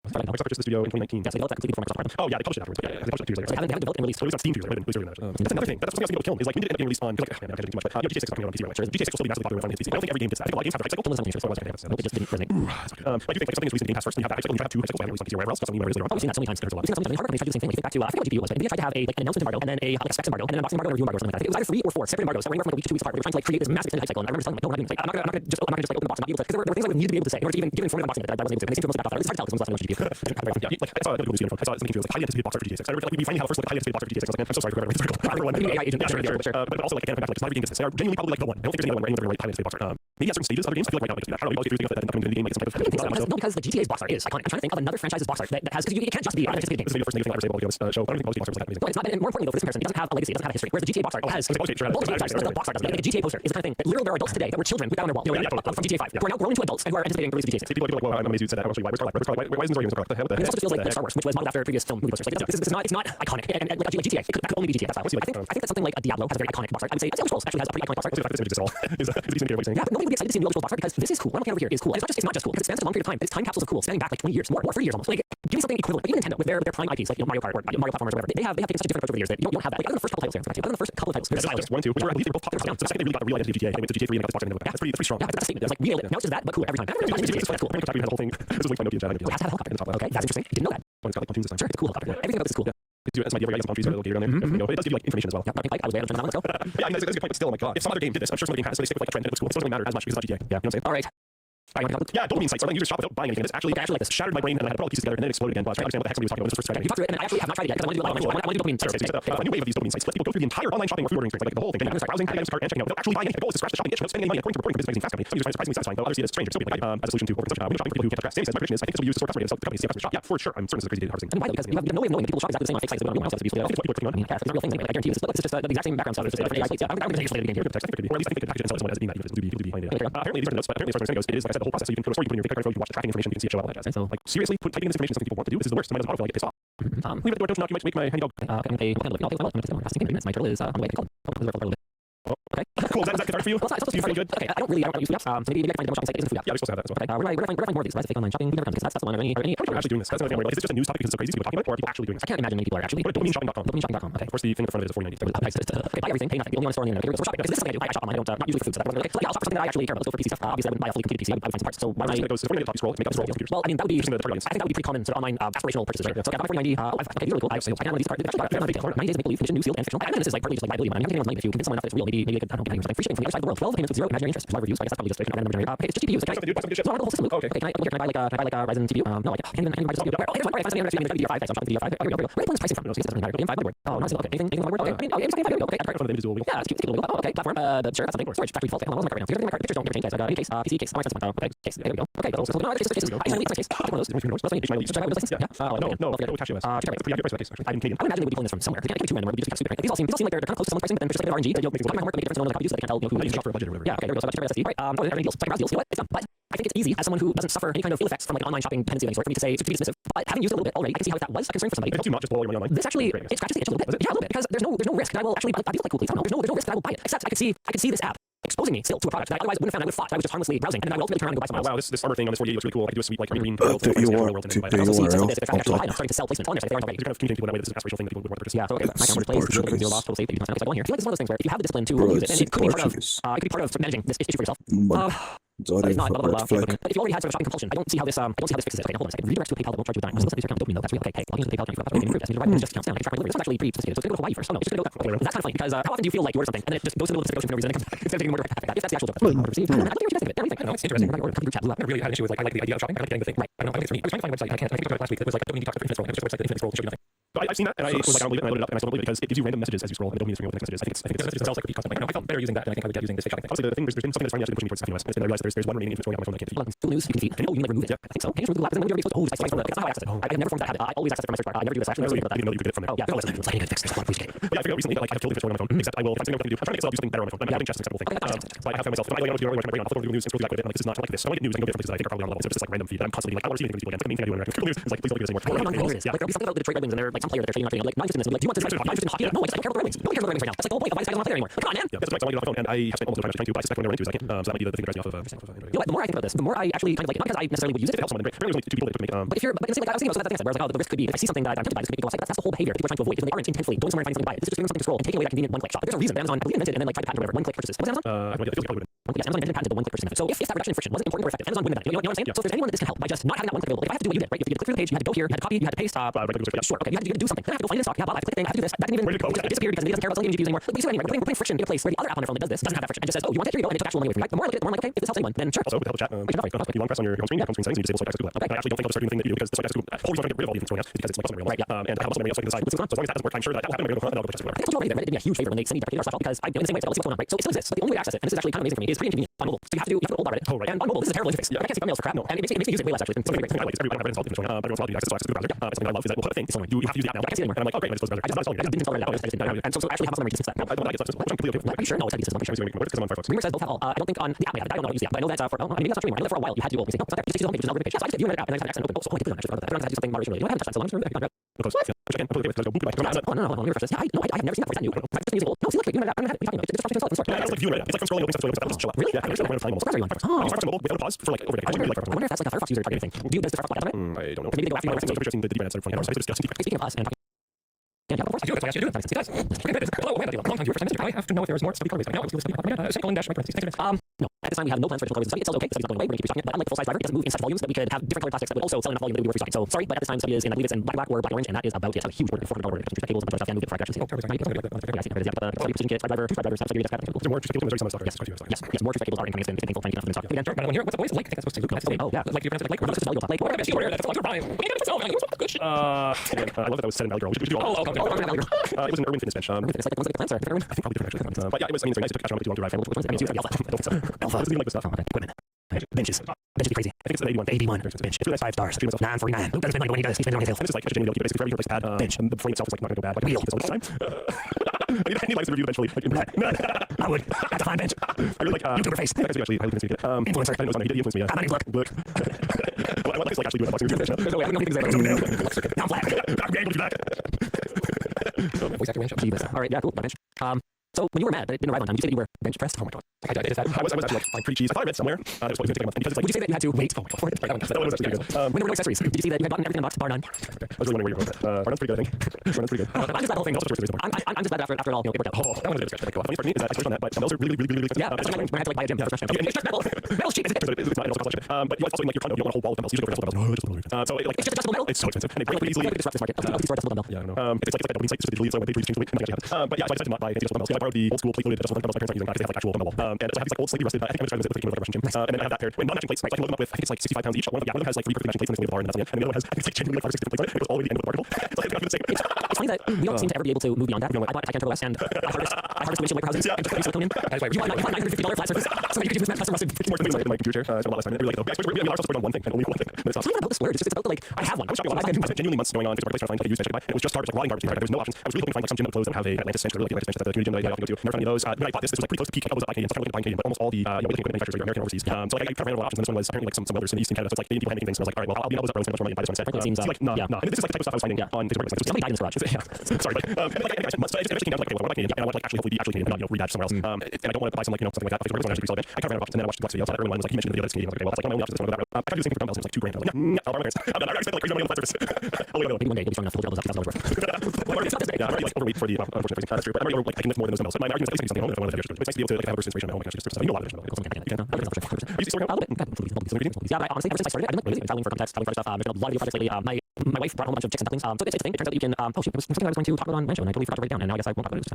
Microsoft purchased this studio in 2019. Yeah, so they developed that completely before Microsoft card. Oh yeah, they published it afterwards. Yeah, they published it 2 years later. So they haven't developed and released. So it was on Steam 2 years later. It was earlier than that. That's another thing. That's something else people kill. Is like when did it end up getting released on? Because like, man, I'm getting too much. But GTA 6 is coming out on PC right now. GTA 6 will still be massively popular on PC. I don't think every game gets that. I think a lot of games have hype cycle. Kiln was something interesting. It just didn't resonate. I do think like if something is released in Game Pass first, and you have that hype cycle, you have to have 2 hype cycles, you have to have 2 wherever else. That's something where later on. I've seen that so many times. There's a lot. Hardware companies try to do the same thing. Like, think back to I forget what GPU was, but NVIDIA tried to have an announcement embargo and then a specs embargo and then an unboxing embargo and a review embargo or something like that. It was either 3 or 4 separate embargoes that were anywhere from like a week to 2 weeks apart. They were trying to like create this massive extended hype cycle. And I remember telling them, like, no, we're not doing this. Like, I'm not gonna just like open the box and not be able to, because there were things I would need to be able to say in order to even give informative unboxing that I wasn't able to. And they seem to most of that stuff. It's hard to tell because it was last GPU. Yeah, like I saw something I saw something like highly anticipated box art for GTA 6. I remember like we finally have a first like highly anticipated box art for GTA 6. I was like, man, I'm so sorry for whoever wrote this article. AI agent. But also like again, back to like not every game gets this. They are genuinely probably like the one. I don't think there's anyone where anyone really like highly anticipated box art. maybe at certain stages of other games. I feel like right now it makes me that. I don't know. You go through that upcoming game, like some type of No, because the GTA's box art is iconic. I'm trying to think of another franchise's box art that has, because it can't just be anticipated games. This is maybe the first negative thing I ever say about this show. I don't think most box art was that amazing. No, it's not. And more importantly, though, for this comparison, it doesn't have a legacy. It doesn't have a history. Whereas the GTA box art has both the box art does. Like a GTA poster is the kind of thing that literally there are adults today that were children without on their wall. From GTA 5 who are now grown into adults and who are anticipating the release of GTA 6. People are like, whoa, I'm amazed you said that. Actually, why isn't there Scarlet? What the hell? It also feels like Star Wars, which was modeled after previous film movie posters. Like, it's not iconic. And like a GTA, that could only be GTA. That's why. I think that something like a Diablo has a very iconic box art. I would say Elder Scrolls actually has a pretty iconic box art. The fact that this exists at all is a decent indicator of what you're saying. Yeah, but nobody would be excited to see a new Elder Scrolls box art because this is cool. What I'm looking at over here is cool. And it's not just cool because it spans such a long period of time. It's time capsules of cool, spanning back like 20 years, more 30 years almost. Like, give me something equivalent. Like, even Nintendo with their prime IPs, like Mario Kart or Mario platformers or whatever, they have taken such a different approach over the years that you don't have that. Like, other than the first couple titles here, other than the first couple of titles, there's just 1 and 2, which are I believe they're both popular. So the second they really got the real identity of GTA, they went to GTA 3 and got this box art. Yeah, that's pretty strong. Yeah, that's a statement. It's like we nailed it. Now it's just that, but cooler every time. That's cool. We had the whole thing. This was like Nokia chat. It has to have a helicopter. Okay, that's interesting. Didn't know that. It's got like pontoons this time. Sure, it's a cool helicopter. Everything about this is cool. It's my idea. I guess palm trees are a little gator on there. But it does give you like information as well. Yeah, I was way out of let's go. Yeah, I mean, that's a good point. But still, oh my god, if some other game did this, I'm sure some other game has. So they stick with like a trend and it looks cool. It doesn't really matter as much because it's not GTA. Yeah, you know what I'm saying? All right. Yeah, dopamine sites are letting users shop without buying anything. It's actually like this. shattered my brain and I had to put all the pieces together and then it exploded again. But I was trying to understand what the heck somebody was talking about when this first started. You talked through it, and I actually have not tried it yet because I want to do a lot of dopamine sites. A new wave of these dopamine sites let people go through the entire online shopping or food ordering experience, like the whole thing. Then you start browsing, adding items to cart, and checking out without actually buying anything. The goal is to scratch the shopping itch without spending any money, according to reporting from Business Magazine Fast Company. Some users find it surprisingly satisfying, while others see it as strange or stupid. As a solution to overconsumption, window shopping for people who can't stress. Sammy says, my prediction is I think this will be used to store customer data so companies see how customers shop. Yeah, for sure. I'm certain this is a crazy data harvesting. And why? Because you have no way of knowing that people shop exactly the same on fake sites that we don't know. I think it's what people are clicking on. I mean, it's not real things anyway. I guarantee you this is just the exact same background stuff. It's just different AI plates. Yeah, I don't think it's related to the game here. Or at least I think they package it and sell it to someone as being that even if it's to be behind it. Apparently these are the notes, but apparently as far as it goes, it is like I said, the whole process. So you can go to a store, you put in your credit card info, you watch the tracking information, you can see it show all that jazz. So like seriously, typing in this information is something people want to do. This is the worst. Somebody doesn't autofill, I get pissed off. Leave it at the door, don't knock, you might wake my handy dog. Can pay what kind of I'll pay minutes. My turtle is on the way to club. Okay. Cool. Is that cathartic for you? Well, it's not supposed to be good. Okay, I don't use food apps. So maybe I can find a demo shopping site that isn't food app. Yeah, we're supposed to have that as well. Okay, where do I find more of these? Where do I find more of these? Why is it fake online shopping? Because that's the one. Any How are actually doing this? That's another thing. Is it just a news topic because it's so crazy people talking about it, or are people actually doing this? I can't imagine many people are actually. What is dopamineshop.com? Dopamineshop.com. Okay. Of course, the thing in the front of it is a $4.90. Okay, buy everything, pay nothing. The only on store on the internet. Okay, so shopping. Because this is something I do. I shop online. I don't not usually for food. So that's okay. So yeah, I'll shop for something that I actually care about. Let's go for PC stuff. Obviously, I wouldn't buy a fully completed PC. I would find some parts. So why don't I? It goes to $4.90 scroll. Make up scroll. Well, I mean, that would be interesting to the target audience. I think that would be pretty common sort of online aspirational purchases, right? So I got my $4.90. Okay, these are really cool. I can these cards. Actually, 90 days to make believe, fiction, news, field, and fictional. I imagine this is like partly just like liability, man. I'm getting money if you convince someone enough that it's real. Maybe I could, I don't know, something free shipping from the other side of the world. 12 payments with 0 imaginary interest. There's a lot of reviews. So I guess that's probably just a random number generator. Okay, it's just GPUs. Can I the whole system? Okay, can I buy like a Ryzen CPU? No, I can't even buy just CPU. Oh, here's one. Alright, I find something interesting in the DDR5. So I'm shopping DDR5. Where is pricing from? Yes, that's game 5 motherboard. Oh, no, okay. Anything motherboard? Okay. I mean, game 5 okay. Yeah, it's cute. Oh, okay. Platform. Sure, that's something. Storage factory default. Hold on, right now. So my card pictures don't change, guys. Any case, PC case. Oh, okay. Case. There we go. Okay. So no, this case. I need case. One of those. Yeah. No. Cash US. I didn't Canadian. I would imagine they would be pulling this from somewhere. They can't be too random. It would be just super. These all seem like they're kind of close to someone's pricing, but then there's just like R&D. They'll make homework, make a difference in the copy, so they can't tell who shop for a budget or whatever. Yeah. Okay. There we go. So I SSD. Right. Everything deals. So I can browse deals. You know what? It's not. But I think it's easy as someone who doesn't suffer any kind of ill effects from like online shopping dependency of any sort for me to say to be dismissive. But having used it a little bit already, I can see how that was a concern for somebody. It's too much just blow your money online. This actually it scratches the itch a little bit. Yeah, a little bit because there's no risk that I will actually buy like cool please. No, there's no risk that I will buy it. Except I could see this app exposing me still to a product that I otherwise wouldn't have found. I would have thought I was just harmlessly browsing, and then I will ultimately turn around and go buy something else. Wow, this armor thing on this 48 looks really cool. I could do a sweet like green. I'm starting to sell placements on there, so they aren't already. You're kind of communicating people that way. This is an aspirational thing that people would want to purchase. Yeah, so okay, my camera displays zero loss, total safety. I feel like this is one of those things where if you have the discipline to use it, and it could be part of managing this issue for yourself. But it's not. But if you already had sort of shopping compulsion, I don't see how this fixes it. Okay, hold on a second. Redirects to a PayPal that won't charge you a dime. Listen to your account dopamine though. That's real. Okay, logging into the PayPal account. Okay, improved. As you just counts down. I can track my delivery. This is actually pretty sophisticated. So it's gonna go to Hawaii first. Oh no, it's just gonna go. Okay, that's kind of funny because how often do you feel like you order something and then it just goes to the Pacific Ocean for no reason and it comes back instead of taking more direct traffic? If that's the actual difference. I think what you guys think of it. I know it's interesting. I really had an issue with like I like the idea of shopping. I like getting the thing. Right. I don't know. I was trying to find a website. I can't talk about last week. It was like don't need to talk to Infinite Scroll. It was just a website that Infinite Scroll will show you nothing. So I've seen that and I was like I don't believe it and I loaded it up and I still don't believe it because it gives you random messages as you scroll and the dopamine is bringing up next messages. I think it sells like repeat constantly. I felt better using that and I think I would get using this fake shopping thing. Honestly, the thing there's been something that's finally actually pushing me towards something else. And I realized there's one remaining Infinite Scroll on my phone that I can't delete. Still news you can see. Oh, you can like remove it. I think so. Can you just remove the app and then you're able to hold it. That's not how I access it. I have never formed that habit. I always access it from my search bar. I never do this. Actually, I didn't know you could get it from there. Oh yeah, I need to fix this one. Please get it. Yeah, I figured out recently that like I have totally Infinite Scroll on my phone. Except I will if I'm sitting there, I'm trying to get myself do something better on my phone. I'm having just an acceptable thing. So I have found myself. I want to do my brain off. I'll news and scroll back with it. And like this is not like this. So I get news and go different places. I think are probably on level. So it's just like random feed. And I'm constantly like I want to see anything people again. It's like the main thing I do when I news. It's like please don't do this anymore. Yeah, like there'll be something about the Detroit Red Wings and they're like some player that they're trading. Like not interested in this. Like do you want this? Not interested in hockey? No, I just don't care about the Red Wings. No one cares about the Red Wings right now. That's like the whole point. Why is not there anymore? Come on, man. Yeah, that's right. So I want to get off my phone and I have spent almost no time trying to. I suspect when I run into is I can't. So that might be the thing that drives me off of. You know what? The more I think about this, the more I actually kind of like it. Not because I necessarily would use it. It helps someone. There was only 2 people that took me. But if you're, but like I was thinking about some of that things where I was like, oh, the risk could be if I see something that I'm tempted by, this could make me go off. Like, that's the whole behavior people are trying to avoid because they aren't intentfully going somewhere and finding something to buy. This is just giving something to scroll and taking away that convenient one-click shop. But there's a reason that Amazon, I believe, invented and then like tried to patent or whatever one-click purchases. Was Amazon? I don't know. It feels like probably yes, Amazon invented and patented the one-click purchasing method. So if that reduction in friction wasn't important or effective, Amazon wouldn't have done it. You know what I'm saying? Yeah. So if there's anyone that this can help by just not having that one-click available, if I have to do what you did, right? If you had to click through the page, you had to go here, you had to copy, you had to paste. Sure. Okay, you had to do you to do something. I have to go find it in stock. Yeah, Bob, I have to click the thing. I have to do this. That didn't even it disappeared because it doesn't care about selling GPUs anymore. But we see it anyway. We're putting friction in a place where the other app on their phone that does this doesn't have that friction and just says, oh, you want it? Here you go. And it took actual money away from you. Like, the more I look at it, the more I'm like, okay, if this helps anyone, then sure. Also, with the help of chat, you long press on your home screen, home screen settings, and you disable swipe text Google. I actually don't think I'll start doing anything that you do because the swipe text Google always trying to get rid of all the scrolling out because it's like muscle memory. Right, yeah. And I have muscle memory, so I can decide. So as long as that doesn't work, I'm sure that will happen. And I'll go to Reddit. I told you already that Reddit did me a huge favor when they sent me directly to our stuff because I in the same way, let's see what's going on, right? So it still exists, but the only way to access it, and this is actually kind of amazing for me, is pretty inconvenient on mobile. So you have to go old Reddit. Oh, right. And on mobile, this is a terrible interface. Yeah. I can't see thumbnails for crap. No. And it makes me use it way less actually. Every I have Reddit installed, it's showing up. Everyone's allowed to use access to browser. Something I love is that we'll put a thing. You have to use the app now. I can't see it anymore. And I'm like, oh great, I just close the browser. I just didn't install Reddit. I just didn't have it. And so I actually have muscle memory to fix that. No, I don't like it. I'm completely okay with it. Are you sure? No, it's IB system. I'm sure because I'm on Firefox. Reamer says both have all. I don't think on the app I don't know how to use the app, but I know that for maybe that's not true anymore. I know that for a while you had to do both. No, it's not there. Just use the home page. Just not the page. So I just did view an app and I just had access and open. Oh, I did put it on actually. Everyone has to do something moderation related. I haven't touched that, so I'm sure Close. Yeah, check in. I'm completely okay with it. Let's go. Oh, no, let me refresh this. Yeah, I have never seen that before. It's new. I've just been using old. No, see, look, you know that. I don't have it. What are you talking about? It's just yeah, it's like viewing Reddit. It's like from scrolling open stuff to show up. Really? Yeah, I don't know what time almost. What are you on? Oh, Firefox mobile without a pause for like over a decade. I wonder if that's like a Firefox user target thing. Does the Firefox like that on it? I don't know. Maybe they go after you. I'm interested in the deep answer from Speaking of us and yeah, of course. I do it. I asked you to do it. It does. Hello, Amanda. Long time viewer, first time. I have to know if there is more study color. Now, no. At this time, we have no plans for additional colors. It sells okay. The study's not going away. We're going to keep stocking it. But unlike the full-size driver, it doesn't move in such volumes that we could have different colored plastics that would also sell enough volume that we were free stocking. So sorry, but at this time, study is in. I believe it's in black or black orange, and that is about it. It's a huge order, $400 order. It comes with cables, a bunch of stuff, and move it for fractions. Yeah, I see. The precision kit, driver, two drivers, stuff. More cables and some stuff. Yes, more cables are incoming. It's been painful finding enough in stock. Again, sure. What's the voice? Like, I think that's supposed to. Oh yeah, like you pronounce it like. Like, I love that was said in Valgirl. It was an Irwin fitness bench. It's like the ones that get plants, I think probably different actually. But yeah, I mean, it's very nice. It took Astron too long to drive. Which ones? I mean, Alpha. I don't think so. Alpha. Doesn't even like this stuff. Equipment. Benches. Benches be crazy. I think it's an 81. 81. Bench. It's 5 stars. 949. Who doesn't spend money when he does? He's spending on his And this is like genuinely basically for every place to add bench. And the frame itself is like not going to go bad. Like wheel. This all the time. I need likes to review eventually. I would. That's a fine bench. I really like YouTuber face. I actually how you can see it. Influencer. I know something. He influenced me. How many look? Look. What like is like actually doing unboxing review. There's no way. I don't think he's down flat. I'm able to do that. Voice actor bench. All right. Yeah. Cool. Bench. So when you were mad that it didn't arrive on time, you said you were bench pressed. Oh my god. I was actually like pretty cheese. I thought I read somewhere. It was going to take a month. Because it's like, would you say that you had to wait? Oh my god. that was actually good. When there were no accessories, did you see that you had gotten everything unboxed bar none? I was really wondering where you were going with that. Barnum's pretty good, I think. Barnum's pretty good. I'm just glad the whole thing. I'm just glad after it all, it worked out. Oh, that one is a bit good. Funny part to me is that I searched on that, but those are really expensive. Yeah, that's when I had to like buy a gym for fresh metal. It's just metal. Metal's cheap, isn't it? It's not. It also costs shit. But you also in like your condo, you don't want a whole wall of dumbbells. You just go for adjustable dumbbells. So like it's just adjustable metal. It's so expensive and it breaks easily. Disrupt this market. Adjustable dumbbell. Yeah, I don't know. It's like a double site just digitally, so they change the weight. But yeah, so I decided to not buy fancy adjustable dumbbells. I borrowed the old school plate loaded adjustable dumbbells my parents are using because they have like actual dumbbell. And so I have these like old slightly rusted. I think I'm describing this with the Russian gym. And then I have that paired with non-matching plates. I can load them up with I think it's like 65 pounds each. One of them has like 3 perfect matching plates in the bar and that's it. And the other one has I think it's like genuinely like 5 or 6 different plates on it. It goes all the way to the end of the particle. So it's kind of insane. It's funny that we don't seem to ever be able to move beyond that. I bought Icon West and I harvest windshield wiper houses and put silicone in. That's why you bought $950 flat surface so you could use this custom rusted. More than my computer chair. I spent a lot of time. I really like it. We are supposed to on one thing and only one thing. But it's not. It's not about the splurge. It's about the like I have one. I spent genuinely months going on Facebook Marketplace trying to find a used bench I could buy. It was just garbage, like rotting garbage. There was no options. I was really hoping to find like some gym that closed and have a Atlantis bench. I really like the Atlantis bench. That's the community gym that I often go to. Never found any of those. When I bought this was like pretty close to peak. I was at Canadian, so I looked at Canadian, but almost all the weightlifting equipment manufacturers are American overseas. So like I kind of ran out of options. And this one was apparently like some others in the East in Canada. So it's like they didn't making things. So I was like, all right, well I'll be able to buy this one and buy this one instead. It seems like no. And this is like the type of stuff I was finding on Facebook Marketplace. Somebody died in this garage. Yeah. Sorry, but and I spent months. So it just came down to like, okay, well, what about Canadian? And I want like actually hopefully be actually Canadian, not rebadge somewhere else. And I don't want to buy some like something like that. Facebook Marketplace actually resell a bench. I kind of ran out of options, and then I watched Black's video. So everyone was like, he mentioned the video that's Canadian. I was like, okay, well, it's like my only options. This one, I tried to do the same for dumbbells. It was like $2,000. I was like, I'll borrow my parents. I spent like crazy money on the flat surface. Maybe one day you'll be strong enough to hold dumbbells up $2,000 worth. It's not this big. Yeah, I'm already like overweight for the unfortunate reason. That's true, but I'm already like I can lift more than those dumbbells. So my argument is at least I can do something at home if I want to do extra. It's nice to be able to like have a burst inspiration at home. Actually, just you know a lot of it. You see, a little bit. Yeah, honestly, ever since I started, I've been like traveling for context, traveling for stuff. There's been a lot of video projects lately. My wife brought home a bunch of chicks and ducklings. So it's a thing. It turns out you can. Oh shoot, it was something I was going to talk about on my show, and I totally forgot to write it down. And now I guess I won't talk about it.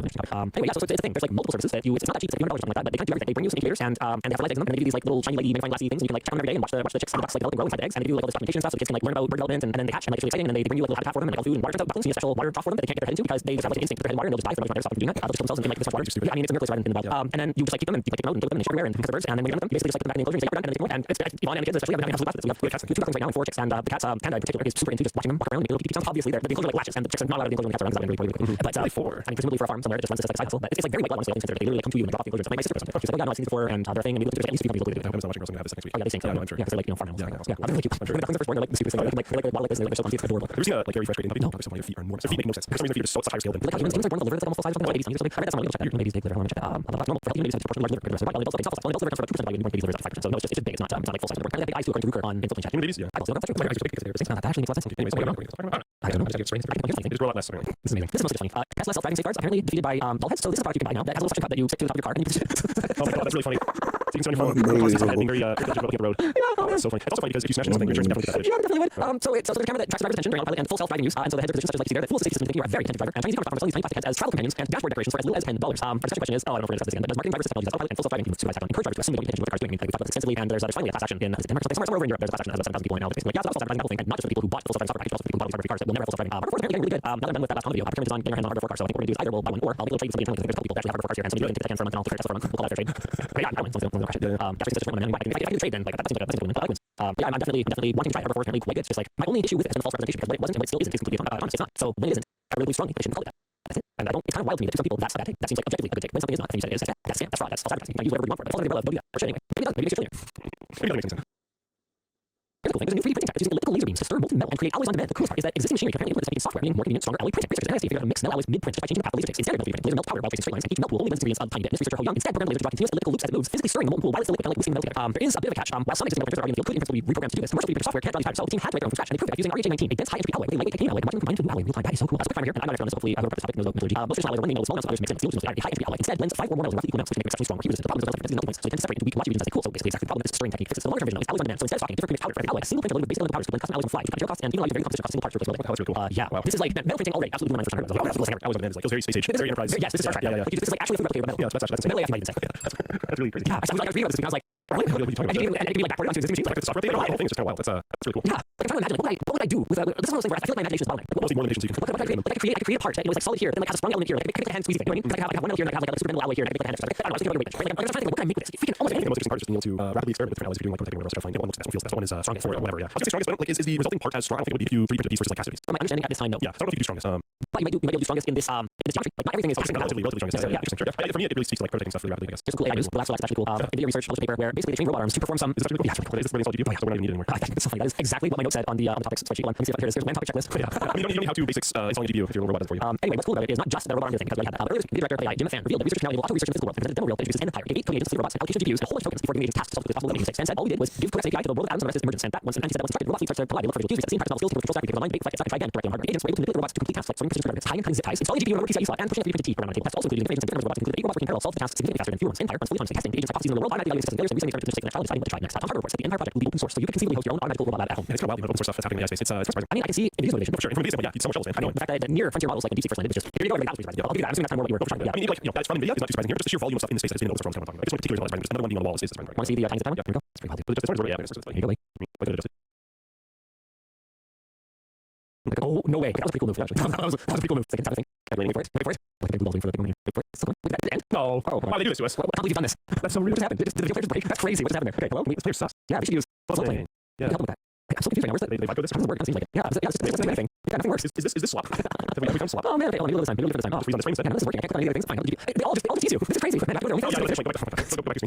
Anyway, yeah, so it's a thing. There's like multiple services that you. It's not that cheap. It's like $200 or something like that. But they kind of do everything. They bring you some incubators and they have lights in them, and they give you these like little shiny, magnifying glassy things, and you can like check them every day and watch the chicks and the ducks like develop and grow inside the eggs. And they do like all this documentation stuff, so the kids can like learn about bird development, and then they hatch and like it's really exciting. And then they bring you like a little habitat for them and like all food and water. Turns out ducklings need a special water trough for them that they can't get their head into because they just have like an instinct for their head in water and they'll just die from their stuff doing that. They'll just put themselves in like this much water. Yeah, I mean it's a miracle right in the wild. And then you just like keep them and you like take them out and play with them and share everywhere and pick the birds. And then when you're done with them, you basically just like put them back in the enclosure and say you're done, and then they take them away. And it's Yvonne and the kids especially have absolute classes. We have 2 ducklings right now and 4 chicks, and the cat's Panda in particular is super into just watching them walk around and make little sounds. Obviously the enclosure like latches and the chicks are not allowed in the enclosure when the cats are around because that would be really But I mean presumably for a farm somewhere that just runs this like a side hustle. But it's like very white glove honestly. They literally like come to you and drop off the enclosure. My sister she's like, oh yeah, no, I've seen this before and their thing and maybe there's like used to be companies looking to do it. I'm so much girls gonna have this next week. Oh yeah, they sing. Yeah, I'm sure. Yeah, because they're like, you know, farm animals. Yeah, they're really cute. When the ducklings are first born, they're like the stupidest thing. They're like waddle like this and they're so cute. It's adorable. Have you seen a like very frustrating puppy? No, there's some like feet are enormous. Their feet make no sense. For some reason, feet are so higher scale than like how humans are born with a liver that's almost full size or something. Babies, I read that somewhere. Check that. Babies big liver. Let me check. That's normal. For healthy babies, it's proportionally larger liver. So white belly also big. Self belly also comes from 2% value. Newborn babies' liver is 5%. So no, it's just big. It's not like full size liver. Kind of big eyes too, according to Ruker on Infant Chat. human babies. Yeah. I don't know. That actually makes a lot of sense. Anyways, I don't know. Just a lot less. This is amazing. This is mostly funny. Tesla self-driving safeguards apparently defeated by bulkheads. So this is a product you can buy now that has a little suction cup that you stick to the top of your car and you can Oh my god, that's really funny. you can see on your phone. Being very looking at the road. It's so funny. It's also funny because if you smash this thing, your insurance definitely gets that. Yeah, definitely would. So it's a camera that tracks driver's attention during autopilot and full self-driving use. And so the heads of position such as like you see there, that fools the safety system thinking you're a very attentive driver. And Chinese e-commerce platforms selling these tiny plastic heads as travel companions and dashboard decorations for as little as $10. Our discussion question is, I don't know if we're going to discuss this again, but does marketing drivers technologies as autopilot and full self-driving supervise tactile encourage drivers to assume they don't pay attention to what the car is doing? And we talked about this extensively, and there's finally a class action in somewhere over in Europe. There's a class action that has about 7,000 people in now. Basically, yeah, so that's self-driving thing, and not just for people who bought full self-driving software package, but also for people who bought these cars that will never have full self-driving. Hardware apparently getting really good. Now that I'm done with that last comment video, procurement is on getting your hand on hardware for cars. So I think what we're going to do is either we'll buy one or I'll be able to trade somebody internally because there's a couple people that actually have hardware for cars here, and somebody do it and take the hands for a month, and I'll trade Tesla for a month. We'll call that fair trade. But yeah, I don't know. Crash it. That's such a fun. If I do trade, then like that seems like a win. But yeah, I'm definitely wanting to try hardware for apparently quite good. It's just like my only issue with it has been the false representation because when it wasn't and when it still isn't, it's completely honest. It's not. So when it isn't, I really believe strongly they shouldn't call it that. That's it. And I don't. It's kind of wild to me that to some people that's a bad thing. That seems like objectively a good thing. When something is not, then you said it is. That's scam. That's fraud. That's false advertising. You can use whatever you want for it. But false advertising, don't do that. Or shit anyway. Maybe it does. Maybe it's just Maybe that makes sense. Here's a cool thing. There's a new 3D printing tech using elliptical laser beams to stir molten metal and create alloys on demand. The coolest part is that existing machinery can apparently implement this making software, meaning more convenient, stronger alloy printing. Researchers at NSC figured out how to mix metal alloys mid-print just by changing the path of laser tips. Instead of melting laser melt powder while tracing straight lines, and each melt pool only lends ingredients a tiny bit. This researcher Ho Young instead programmed the laser to draw continuous elliptical loops as it moves, physically stirring the molten pool while it's still liquid, like whisking the metal together. There is a bit of a catch. While some existing metal printers are already in the field, could in principle be reprogrammed to do this. Commercial 3D printer software can't draw these patterns, so the team had to make their own from scratch, and they proved that using RHA-19, a dense high-entropy alloy, really lightweight titanium alloy, combining them combined into a new alloy in real time. That is so cool. That's a quick primer here, and I'm not an expert on this. Hopefully, whoever put this topic knows about metallurgy. Most traditional alloys are running small amounts of others mixed in. Steel usually a high-entropy alloy. Instead, blends 5 or more metals in roughly equal amounts, which can make it exceptionally strong. He uses the problem is the melting points, so they tend to separate into weak watch regions as they cool. So basically, exactly the problem with this stirring technique fixes. So the long-term vision is always on demand. So instead of stocking different premix powder for every alloy, a single printer loaded with basic element powders could blend custom alloys on the fly, which cut material costs and even allow you to very composition across single parts to replace welding. That's really cool. Yeah. Wow. This is like metal printing already. Absolutely my first time. I was on it. It feels very space age. Very Enterprise. Yes, this is Star Trek. Yeah. Like, this is like actually a replicator of metal. Yeah, that's metal AF, you might even say. That's really crazy. Yeah, I was reading about this because I was like, What are you talking about? and it could be like backported onto existing machines. Like the software update, the whole thing is just kind of wild. That's really cool. Yeah, like I'm trying to imagine like what would I do with this is one of those things where I feel like my imagination is bottleneck. Like, Mostly more limitations you can. what could I create? Like I could create a part that it was like solid here, then like has a strong element here. Like I could make the hand squeeze it. You know what I mean? Like I have one element here, and I have like a super metal alloy here, and I could make the hand. I don't know. I was thinking about it. Like I'm trying to think, what can I make with this? Freaking almost I think the anything. most interesting part is just being able to rapidly experiment with different alloys if you're doing like prototyping or whatever else, try to find one looks best, one feels best, one is strongest or whatever. Yeah, I was gonna say strongest, but like is the resulting part as strong? I don't think it would be if you 3D printed these versus like cast From my understanding at this time, no. Yeah, so I don't know if you do strongest. But you might be able to do strongest in this geometry. Like not everything is Relatively strongest. Yeah, interesting. Sure. For me, it really speaks to like prototyping stuff really rapidly, I guess. Just cool AI news. That's actually cool. NVIDIA research published a paper where basically they train robot arms to perform some. Is that really cool? Yeah, it's really cool. Is this really all you do? Yeah, so we're not even needed anymore. That's so funny. That is exactly what my note said on the topics spreadsheet one. Let me see if I can hear this. Here's my topic checklist. Yeah. I mean, you don't need how to basics installing a GPU if your robot does it for you. Anyway, what's cool about it is not just that robot arm thing because we had that. Earlier, the director of AI, Jim Fan, revealed that researchers now enable auto research in the physical world and presented a demo reel that introduces an empire. It gave coding agents to robots and allocation GPUs and a whole bunch of tokens before giving agents tasks to solve the possible limiting mistakes. And said all we did was give Codex API to the world of atoms and the rest is emergence. And that once the 19 said that once instructed, robot fleet starts to collide. They look for visual cues. We've seen practical skills, control stack, we can online, big flex, try again, directly on hardware. Agents were able to manipulate robots to complete tasks like sorting precision targets, high and cutting zip ties, installing GPU in a PCIe slot, and pushing a 350T program on a table. Tests also included innovations and different robots included 8 robots working in parallel, solve the tasks significantly faster than fewer ones. Empire runs fully on testing the agents' hypotheses in the world, automatically evaluating systems layers and reasoning characters and trial, deciding what to try next. Hardware reports that the entire project will be open source, so you can conceivably host your own automatic robot lab at home. And it's kind of wild, open source stuff that's happening in the AI space. It's surprising. I mean, I can see NVIDIA's motivation. For sure. And from NVIDIA, yeah, it's so much else, man. I know. The fact that near frontier models like in DeepSeek first landed, it's just here you go, everybody. I'll give you that. I'm assuming that's kind of what you were trying to do. I mean, like, that's from NVIDIA. It's not too surprising here. Just the sheer volume of stuff in the space that's been open source for a long time. I guess one particular is just another one being on the wall is surprising. Want to see the tiny zip timer? Here we go. That's pretty cool. But it's just yeah, Here you go, buddy. Oh, no way. That was a pretty cool move, actually. That was a pretty cool move. Second time thing. Wait for it. Like, blue balls waiting for the thing. Wait for it. Still going. Look at that. End. No. Oh, Why they do this to us? I can't believe you've done this. That's so rude. What just happened? Did the players break? That's crazy. What just happened there? Okay, hello? This player sucks. Yeah, we should use slow playing. Yeah. Help with that. I'm so confused right now. Where's that? They vibe this. How does it work? It seems like it. Yeah, it's just anything. Yeah, nothing works. Is this swap? Have we done swap? Oh man, okay, let me do this time. Let me do this time. Freeze on the screen. Yeah, no, this is working. I can't click on any other things. Fine. They all just tease you. This is crazy. Man, I feel like Oh, yeah, go back to me. Right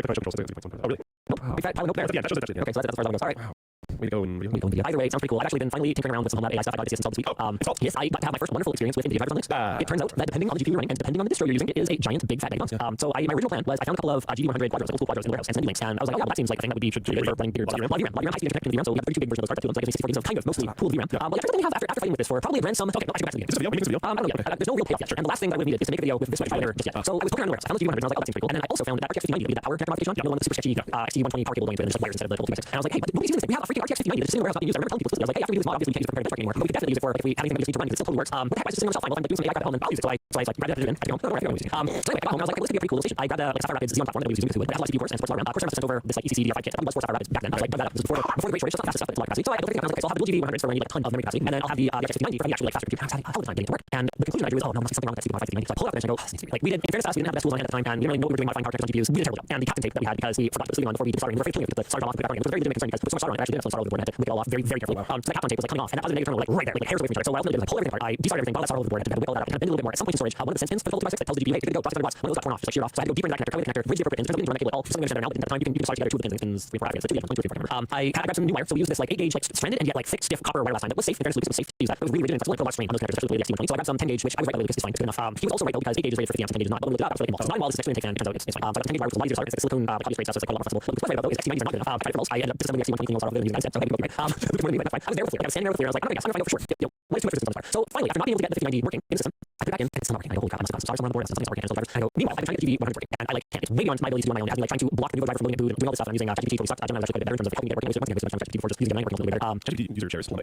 the controls. Oh, really? nope. In fact, nope there. Yeah, that shows it. Okay, so that's as far as I'm going. All right. Wow. Way to go and We go into either way, it sounds pretty cool. I've actually been finally tinkering around with some of that AI stuff. I got to see it installed this week. Yes, I got to have my first wonderful experience with NVIDIA drivers on Linux. It turns out that depending on the GPU you're running and depending on the distro you're using, it is a giant, big, fat Megaton. So my original plan was I found a couple of GD100 quadros, old school quadros in the warehouse, and sending links. And I was like, oh yeah, well, that seems like a thing that would be pretty good for running bigger VRAM. Well, VRAM high speed interconnect in the VRAM, so we have 32 gig version of those startup tools, like 64 gigs of kind of mostly pooled VRAM. Well, after we have after fighting with this for probably a ransom. Okay, no, actually go back to the game. Is this a video? I don't know yet. There's no real payoff yet, sure. And the last thing that I would need is to make a video with this much power just yet. So I was poking around the warehouse. I found the GD100 and I was like, oh, that seems pretty cool. And then I also found that RTX 5090 that power connector modification, the one with the super sketchy XT120 power cable going to it, and just like wires instead of the multi-message. And I was like, hey, but nobody's using this. We have a freaking RTX 5090 that's just sitting in the warehouse not being used. I remember telling people, I was like, hey, after we do this mod, obviously we can't use it for comparative trucking anymore. But we could definitely use it for if we have anything that we just need to run because it still totally works. What the heck, why is it just sitting on the shelf? Well, I'm like doing some AI crap at home and I'll use it. So I like grabbed it and I don't know where I use it. So anyway, I got home and I was like, this could be a pretty cool station. I grabbed like Sapphire Rapids Xeon platform that we was using to it. It has a lot of CPU cores and supports a lot of RAM. Of course, I sent over this like ECC DDR5 kit. That was for Sapphire Rapids back then. I was like, that was before the great shortage of fast stuff, but it's a lot of capacity. So I looked at it and I was like, okay, so I'll have the dual GD100s for running like a ton of memory capacity, and then I'll have the RTX 5090 for the actually like faster compute. And I was having a hell of a time getting it to work. And the conclusion I drew is, oh no, must be something wrong with that CPU 5090. So I pulled up and I go, oh, this needs to be like we did. In fairness to us, we didn't have the best tools on hand at the time, and we didn't really know what we were doing modifying architectures on GPUs. We did a terrible job. And the captain tape that we had because we forgot to put sleeping on before we did soldering. We were afraid to put the solder off, put it back on. It was a very legitimate concern because we put so much solder on it. I actually didn't have solder over the board. I had to make it all off very, very carefully. So that captain tape was like coming off, and that positive negative terminal like right there, like hairs away from each other. So what I was going to do is I pull everything apart. I desoldered everything, brought that solder over the board, I had to whip all that up, and bend it a little bit more. At some point in storage, one of the sense pins for the Voltage 6 that tells the GPU, hey, you're good to go, process 100 watts. One of those got torn off, just like sheared off. So I had to go deeper into that connector, cut away the connector, bridge the appropriate pins, turn the cable at all. For something I understand now, but at the time you can solder together two of the pins, 3 4 so 2 different 2 3 4 I grabbed some new wire, so we used this like 8 gauge like stranded and yet like thick stiff copper wire last time. That was safe. In fairness, it was safe to use that. It was really rigid and it's like a large strain on those connectors, especially the XT120. So I grabbed some 10 gauge, which I was right by the way because it's fine, it's good enough. He was also right though because 8 gauge is rated for 50 amps and 10 gauge is not. But when we looked it up, I was like, well, it's 9 walls, it's next to an intake fan, it turns out it's fine. So I got 10 gauge wire, which is a lot easier to solder. It's like silicone, like obviously straight stuff, so it's like a lot more flexible. But the question about those XT90s are not good enough. I tried for those. I ended up disassembling the XT120 thing, all soldered and using said, so I had to go right. That's fine. I was there with Fleer. I was standing there with Fleer. I was like, I'm gonna know for sure. What is too much resistance on this car? So finally, after not being able to get the 5090 working in the system, I put it back in and it's not working. I go, holy crap, I'm somewhere on the board. Something's not working. I go, meanwhile, I'm trying to get TV 100 working, and I like can't. It's way beyond my ability to do on my own. I've been like trying to block the Vivo driver from loading and boot and doing all this stuff. And I'm using ChatGPT for stuff. Gemini was actually quite a bit better in terms of helping me get it working. Once again, so ChatGPT for just using Gemini working a little bit better. ChatGPT user shares. So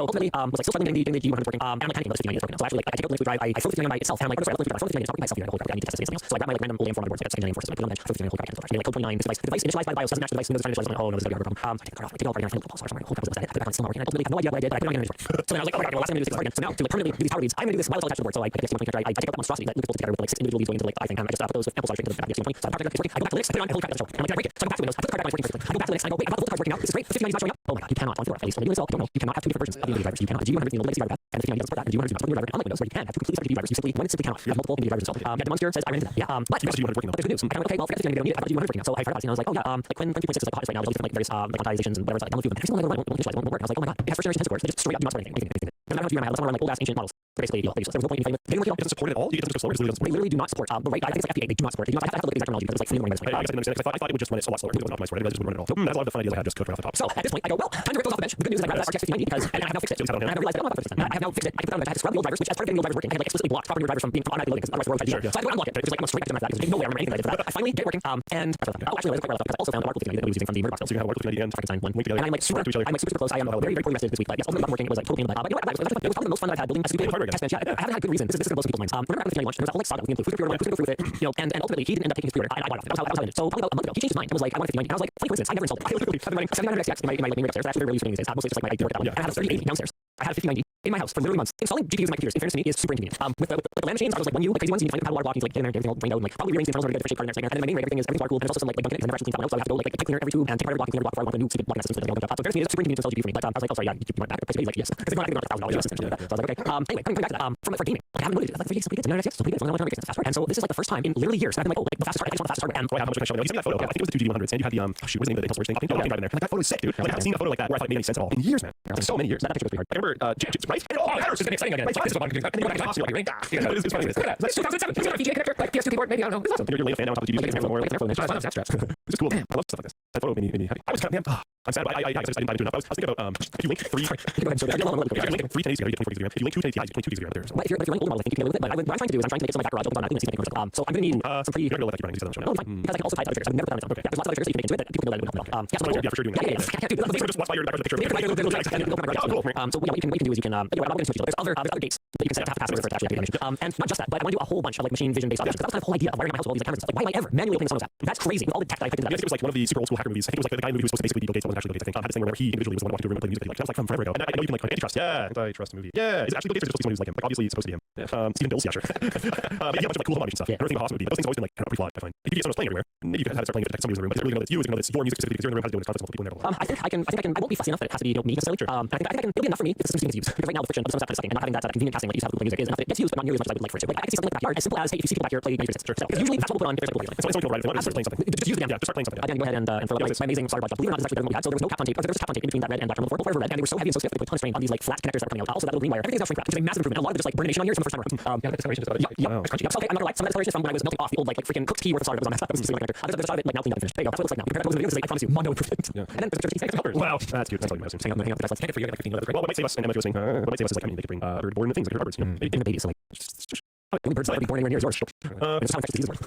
ultimately, was like still struggling getting the G100 working. And I'm like panicking about this 5090 is working. So actually, like I take out the Liquid drive, I throw the 5090 by itself, and I'm like, what do I look through? I throw the 5090 it's not working by itself. Holy crap, I need to test this something else. So I grab my like random Boolean form on the board, so I get second name for system. I put it on the bench, throw the 5090 holy crap, I can't like code 29. This device initialized by the BIOS doesn't match the device. Windows trying to initialize. I'm like, oh no, this is gonna be a hard problem. I take the car off, I take it all right now, I find a little pulse somewhere. Holy crap, was that it? I put it back on, it's still not working. I ultimately have no idea what I did, but I put it on the internet. So then I was like, oh my god, the last thing I'm gonna do is take this again. So now to like permanently do these power leads, I'm gonna do this while it's all attached to the board. So I put the XT1 connector, I take out that monstrosity that Lucas pulled together with like 6 individual leads going into like the iThing. I just put those ample straight into the XT1. So I'm parked there, it's working. I go back to Linux, I put it on, holy crap, that's and I'm like, did I break it? So I go back to Windows, I put the card back on, it's working perfectly. I go back to Linux, and I go, wait, I got the Volta card working now. This is great. The 5090 is not showing up. Oh my god, you cannot on Fedora, at least when you're doing this, don't know. You cannot have two different versions of the NVIDIA drivers. You cannot. The G100 being the legacy driver path, and the 5090 doesn't support that. And the G100 is not supporting the driver. Unlike Windows, where you can have two completely separate drivers, you simply cannot. You have multiple NVIDIA drivers installed. Yeah, the monster says I ran into that. Yeah, but You got the G100 working though. there's good news. And I'm like, okay, well, forget the 5090, we don't need it. I've got the G100 working now. So I tried out, and I was like, oh yeah, like when 3.6 is like the hottest right now, there's all different like various like quantizations and whatever. So I download a few of them. Every single one won't initialize, won't work. I was like, oh my god, it has first generation tensor cores. They just straight up do not support anything. No matter how much VRAM I have, let's run like old ass ancient models. They're basically useless. There was no point in fighting. They didn't It doesn't support it at all. It doesn't just slower. It they literally do not support the rate. I think it's like FP8. They do not support. They do not. I have to look at the exact terminology because it's like free warning. I guess I didn't understand. I thought it would just run it a lot slower. It wasn't optimized for it. It just wouldn't run it at all. That's a lot of the fun ideas I had just code right off the top. So at this point, I go, well, time to rip those off the bench. The good news is I grabbed that RTX 5090 because and I have now fixed it. And I have realized that, oh, I'm not fixed it. I have now fixed it. I can put it on the bench. I had to scrub the old drivers, which as part of getting the old drivers working, I had like explicitly blocked property drivers from being automatically loading because otherwise we're always Sure, yeah. So I had to go unblock it. It was like I'm straight back to my that because there's no way I remember anything that I did for that. I finally get it working. And actually, I was quite well because I also found the Mark 5090 that we was using from the Murdoch box. So you have worked with and Frankenstein one. link together. And I'm like super close. I am very invested this week. But yes, ultimately not working. It was like totally in the butt. But you know what? It was probably the most fun that I've had building a stupid test bench. Yeah, I haven't had good reason. This is the most people's minds. Remember back in 2021, there was that whole like saga with the food pre-order, who's gonna go through with it, you know, and ultimately he didn't end up taking his pre-order. I bought it. That was how it ended. So probably about a month ago, he changed his mind and was like, I want a 5090. And I was like, funny coincidence, I never installed it. I literally have been running 700 XTX in my like main upstairs. That's actually very useful these days. Mostly just like my work that one. And I had a 3080 downstairs. I had a 5090 in my house for literally months. Installing GPUs in my computers, in fairness to me, is super inconvenient. With the LAN machines, I was like, one U, the crazy ones, you need to find the water block, you need to like get in there, everything all drained out, and like probably rearrange the internals are good for shape card and everything. And then my main rig, everything's water cooled, and there's also some like bunking it, and I never actually cleaned that one out, so I have to go like pipe cleaner every tube and take my block and clear the block before I want the new stupid blocking systems that they all up. So fairness to me, it's super inconvenient to install GPU for me. But I was like, oh sorry, yeah, you want back? He's like, yes, because they're not $1,000 US essentially. So I was like, okay. Anyway, coming back to that, for gaming, like I haven't noticed it. Like 386 pretty good, 996 pretty good, 196 fast. And so this is like the first time in literally years that I've been like, oh, like the fastest hardware, I just want the fastest hardware. And how much I show you? You sent me that photo. I think it was the 2G100s, and you had the shoot, what's the name of the Intel storage thing? I think right in there. Like that photo is sick, dude. Like I haven't seen a photo like that where I thought it made any sense at all in years, man. So many years. That picture was pretty hard. I remember, right? Oh, that was exciting again. Right, it's funny. It's funny. Like 2007, it's got a VGA connector, like PS2 keyboard, maybe I don't know. It's awesome. You're laying a fan down on top of the TV. This is cool. I love stuff like this. That photo made me happy. I was kind of damn. I'm sad. I didn't dive into enough. I was thinking about if you link three. If you link 3 1080s, you get 24 gigs of RAM. If you link 2 1080 you get 22 gigs of RAM there. Well, if you're running older model, I think you can get away with it. But what I'm trying to do is I'm trying to make it so my back garage open on that so I'm going to need some pretty. You're not going to let that keep running these other No, fine. Because I can also tie other triggers. I've never done it. Okay. There's lots of other triggers that you can make into it that people know that it wouldn't help. Yeah, for sure doing that. Yeah, I can't do that. Just watch by your picture. So yeah, what you can do is you can. Anyway, I'm not going to switch. There's other gates that you can set up to have passwords for it to actually activate the and not just that, but I want to do a whole bunch of like machine vision based objects. Because that was kind of the whole idea of wiring my house with all these cameras and stuff. Like, why am I ever manually opening Sonos app? That's crazy. With all the tech that I picked into I think it was like one of the super old school hacker movies. I think it was like the guy in the movie was supposed to basically be Bill Gates. It wasn't actually Bill Gates. I think had this thing where he individually was the one walking through a room and playing music. Like that was like from forever ago. And I know you can like antitrust. Yeah, antitrust movie. Yeah, is it actually Bill Gates or just someone who's like him? Like obviously it's supposed to be him. Stephen Bills, yeah, sure. But you have a bunch of like cool homage and stuff. Yeah, everything in the Hoss movie. But those things always been like kind of pretty flawed. I find. If you get someone playing everywhere, maybe you can have it start playing it to somebody who's in the room. But it's really know that it's you. It's know that it's your music specifically because you're in the room. Has to do with multiple people in there. I think I won't be fussy enough that it has to be me necessarily. I think I can. It'll be enough for me if the system's being used. Because right now the friction of the Sonos app is sucking, and not having that convenient casting like you have with music is enough that it gets used, but not nearly as much as I would like for it to. Like I can see something like backyard as simple as hey, if you see people back here play Major Six. Sure. Because usually that's what we'll put on if there's like a it's always right. If you start playing something, just use it again. Yeah, just start playing something. Again, go ahead and for my amazing solder body. Believe it or not, this is actually better than what we had. So there was no cap on tape. There was tap on tape in between that red and black terminal before red, and they were so heavy and so stiff they put a ton of strain on these like flat connectors that are coming out. Also that little green wire, everything's now shrink wrap, which is a massive improvement. And a lot of it just like burnation on here, some of the first time around. Yeah, the acceleration is crunchy. So okay, I'm not gonna lie, some of the acceleration is from when I was melting off the old like freaking cooked tea worth of solder that was on that. That was just like connector. There's a lot of it like now cleaned up and finished. There you go. That's what it looks like now. Compare that to those videos, I promise you, no improvement. And then there's wow, that's cute. That's all you imagine. Hang on, Take it for you. Well, what might save us, and Emma was saying, what might save us is like, I mean, they could bring bird born things like birds, you know. Even the babies, so like the only birds that would be born anywhere near is yours. It's how infectious diseases work.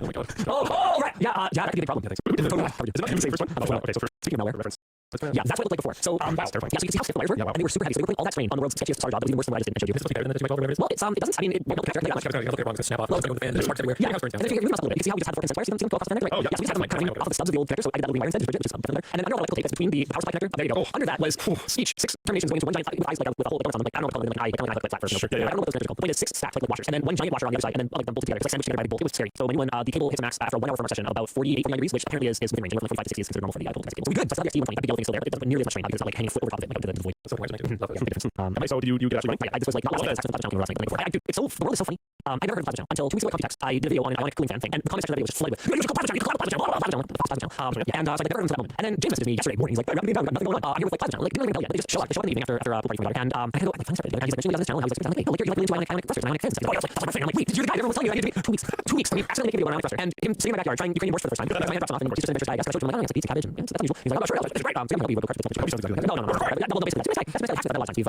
Oh my god. Oh, right. Yeah, that could be a big problem. Is it not the first one? Okay, so first speaking of malware reference. Yeah, that's what it looked like before. So, wow, terrifying. Yeah, so you can see how stiff the wires were, and they were super heavy. So they were putting all that strain on the world's sketchiest solder job. That was even worse than what I just did and showed you. This is better than the wires. Well, it doesn't. I mean, it won't connect directly. Snap off. There's parts everywhere. Yeah, and then if you mess up a little bit, you can see how we just had the 4 pin wires. You can see them go across the connector. Oh, yeah. So we just had them cutting off the stubs of the old connector. So I did that little wire instead, which is something there. And then under all the electrical tape that's between the power supply connector. There you go. Under that was each 6 terminations going into one giant with eyes like with a hole on them. Like I don't know what to call it. Like I flat version. I don't know what those connectors are called. The point is 6 stacked like wash and then one giant washer on the other side, and then like them bolted together. It's like sandwiched together by the bolt. It was scary. So when the cable hits a max after a 1 hour thermal session of about 48, 49 degrees, which apparently is within range, anywhere from 45 to 60 is considered normal for the cable. So we good. So I still got the XT120. That big yellow thing still there, but it doesn't nearly as much strain because it's not like hanging foot over top of it like the void. So do you get actually running? Yeah, this was like not last night. I just talked about the world is so funny. I never heard of Plasma Channel until 2 weeks ago at Computex. I did a video on an Ionic cooling fan thing, and the comment section of that video was just flooded with, you should go Plasma Channel, you should collab with Plasma Channel, Plasma Channel, Plasma Channel. Yeah, and so I never heard of that moment. And then James messaged me yesterday morning. He's like, I'm nothing going on. I'm here with like Plasma Channel. Like, didn't really know yet. They just show up in the evening after a party from my daughter. And I had to go, like, find stuff. He's like, mentioning me on this channel. And I was like, hey, look, you're like really into Ionic thrusters and Ionic fans. He's like, oh, yeah, that's my fan. I'm like, wait, you're the guy everyone was telling you I need to be 2 weeks. 2 weeks. And we accidentally make a video on Ionic thruster. And him sitting in my backyard trying Ukrainian borscht for the first time. And my hand drops off, and he's just sitting there, I guess I showed him like, oh, it's pizza cabbage. And that's unusual. He's like, oh, sure, it's great. So yeah, we would go craft it. No, basically that's basically a lot of times. We've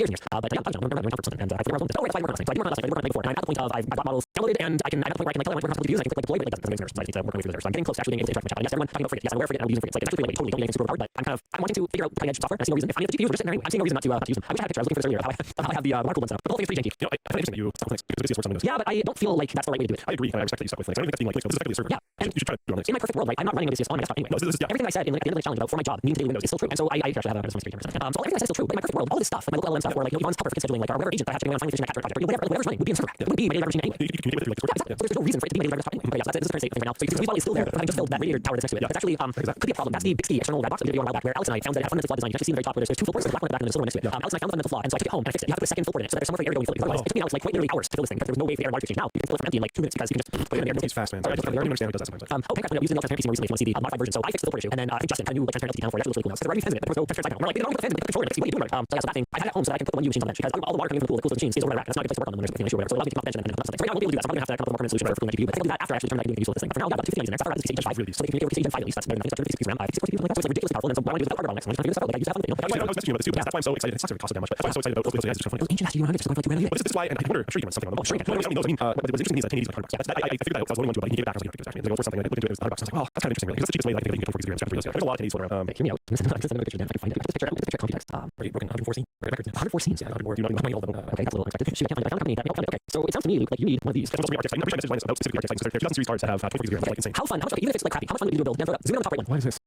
years and years. But yeah, Plasma Channel. And I forget where I was. Oh, wait, I work on this thing. So I do work on this thing. So I do work on it before. And I'm at the point of I've got models downloaded, and I'm at the point where I can tell them what to use. I can click like deploy, but it doesn't make sense. So I need to work my way through there. So I'm getting close to actually being able to interact with my chat. And yes, everyone talking about Frigate. Yes, I'm aware of Frigate and I'm using Frigate. It's like it's actually like totally getting super overpowered, but I'm wanting to figure out cutting edge software. I see no reason. If I need the GPUs, we're just sitting there. I'm seeing no reason not to use them. I wish I had a picture. I was looking for this earlier. I have the water cooled one stuff. But the whole thing is pretty janky. You know, I find it interesting that you Linux because it's works on Windows. Yeah, but I don't feel like that's the right way to do it. I agree, and I respect that you stuck with Linux. I don't think that's being like this is effectively a server. Yeah, and you should try to do it on Linux. in my perfect world, right, I'm not running OBS on my desktop anyway. No, this is Everything I said in like, the end of the challenge about for my job needing to do Windows is still true. And so I actually have a security camera. So everything I said is still true. But in my perfect world, all this stuff, like my local LLM stuff, or like Yvonne's Tupper for scheduling, like our whatever agent that I have to go on Final Fish and a capture project, or whatever's running would be in server. It wouldn't be my daily driver machine anyway. You communicate with it through like Discord. Yeah, exactly. So there's no reason for it to be my daily driver desktop anyway. But yeah, that's it. This is the current state of things right now. So you can see the is still there, but having just built that radiator tower that's next to it. That's actually could be a problem. That's the Bixby external red box that we did a while back, where Alex and I found that it had fundamental flaw design. You can actually see in the very top where there's 2 full ports, there's a black one at the back and there's a silver one next to it. Alex and I found the fundamental flaw, and so I took it home and I fixed it. You have to put a second full port in it, so that there's somewhere for the air to go and fill it. Otherwise, it took me Alex like quite literally hours to fill this thing because there was no way for the air and water to exchange. Now you can fill it from empty in like 2 minutes because you can just put it in the air. It's fast, man. I don't understand how it does that sometimes. Pancraft using the transparent PC more recently if you want to see the modified version. So I fixed the port issue, and then I think Justin kind of knew like transparent LTE down for it. That's really cool now. Because already fans in it, but there was no transparent side panel. We're like, we don't need the fans in it, controller. What are you doing right? So yeah, so that thing I had it at home so that I can put 1 U machines on the bench because all the water coming from the cools machines stays over my rack. That's not a good place to work on them when there's an issue or whatever. So it allows me to come off the bench and then something. So right now I won't be able to do that. So I'm gonna have to come up with a more permanent solution for my GPU. But I think I'll do that after I actually turn that into useful this thing. But for now, I've got 2 things in there. So I've got this 5 really, so they can communicate with 5 at least. That's better than I just 56 RAM. I have 64 CPU like that. So it's like ridiculously powerful. And so I want to do that hardware bottlenecks. I'm just trying to do this stuff. Like I use that on the That's why I was messaging you about this too. That's why I'm so excited. It's not going to cost that much, but that's why I'm so excited about those guys. those ancient SU100s just going for like 2 grand. This is why, and I wonder, I'm sure you can run something on them. Oh, sure you can. Nobody knows. I mean, what was interesting is that 1080 is like $100. Yeah, I figured that out. So I was only one to it, but he gave it back. I was like, okay, go for something. I looked into it. It was $100. I was like, well, that's kind of interesting, really. Because that's the cheapest way. Like, I think you can get 24 gigs of RAM. There's a lot of 1080s floating around. Hear me out. I'm just sending a picture. Then I can find it. This picture. This picture Computex. Right, broken 104 scenes. Right, records. 104 scenes. Yeah, 104. Do you know all of them? Okay, that's a little unexpected. Shoot, I can't find it. I found a company that okay. So it sounds to me, Luke, like you need one of these. There's also RTX. I'm pretty sure I messaged about specifically RTX. There's 2000 series cards that have 24 gigs of RAM. That's like insane. How fun? How much? Even if it's like crappy, how much fun would you build? Then throw it up. Zoom in on the top right one. What is this?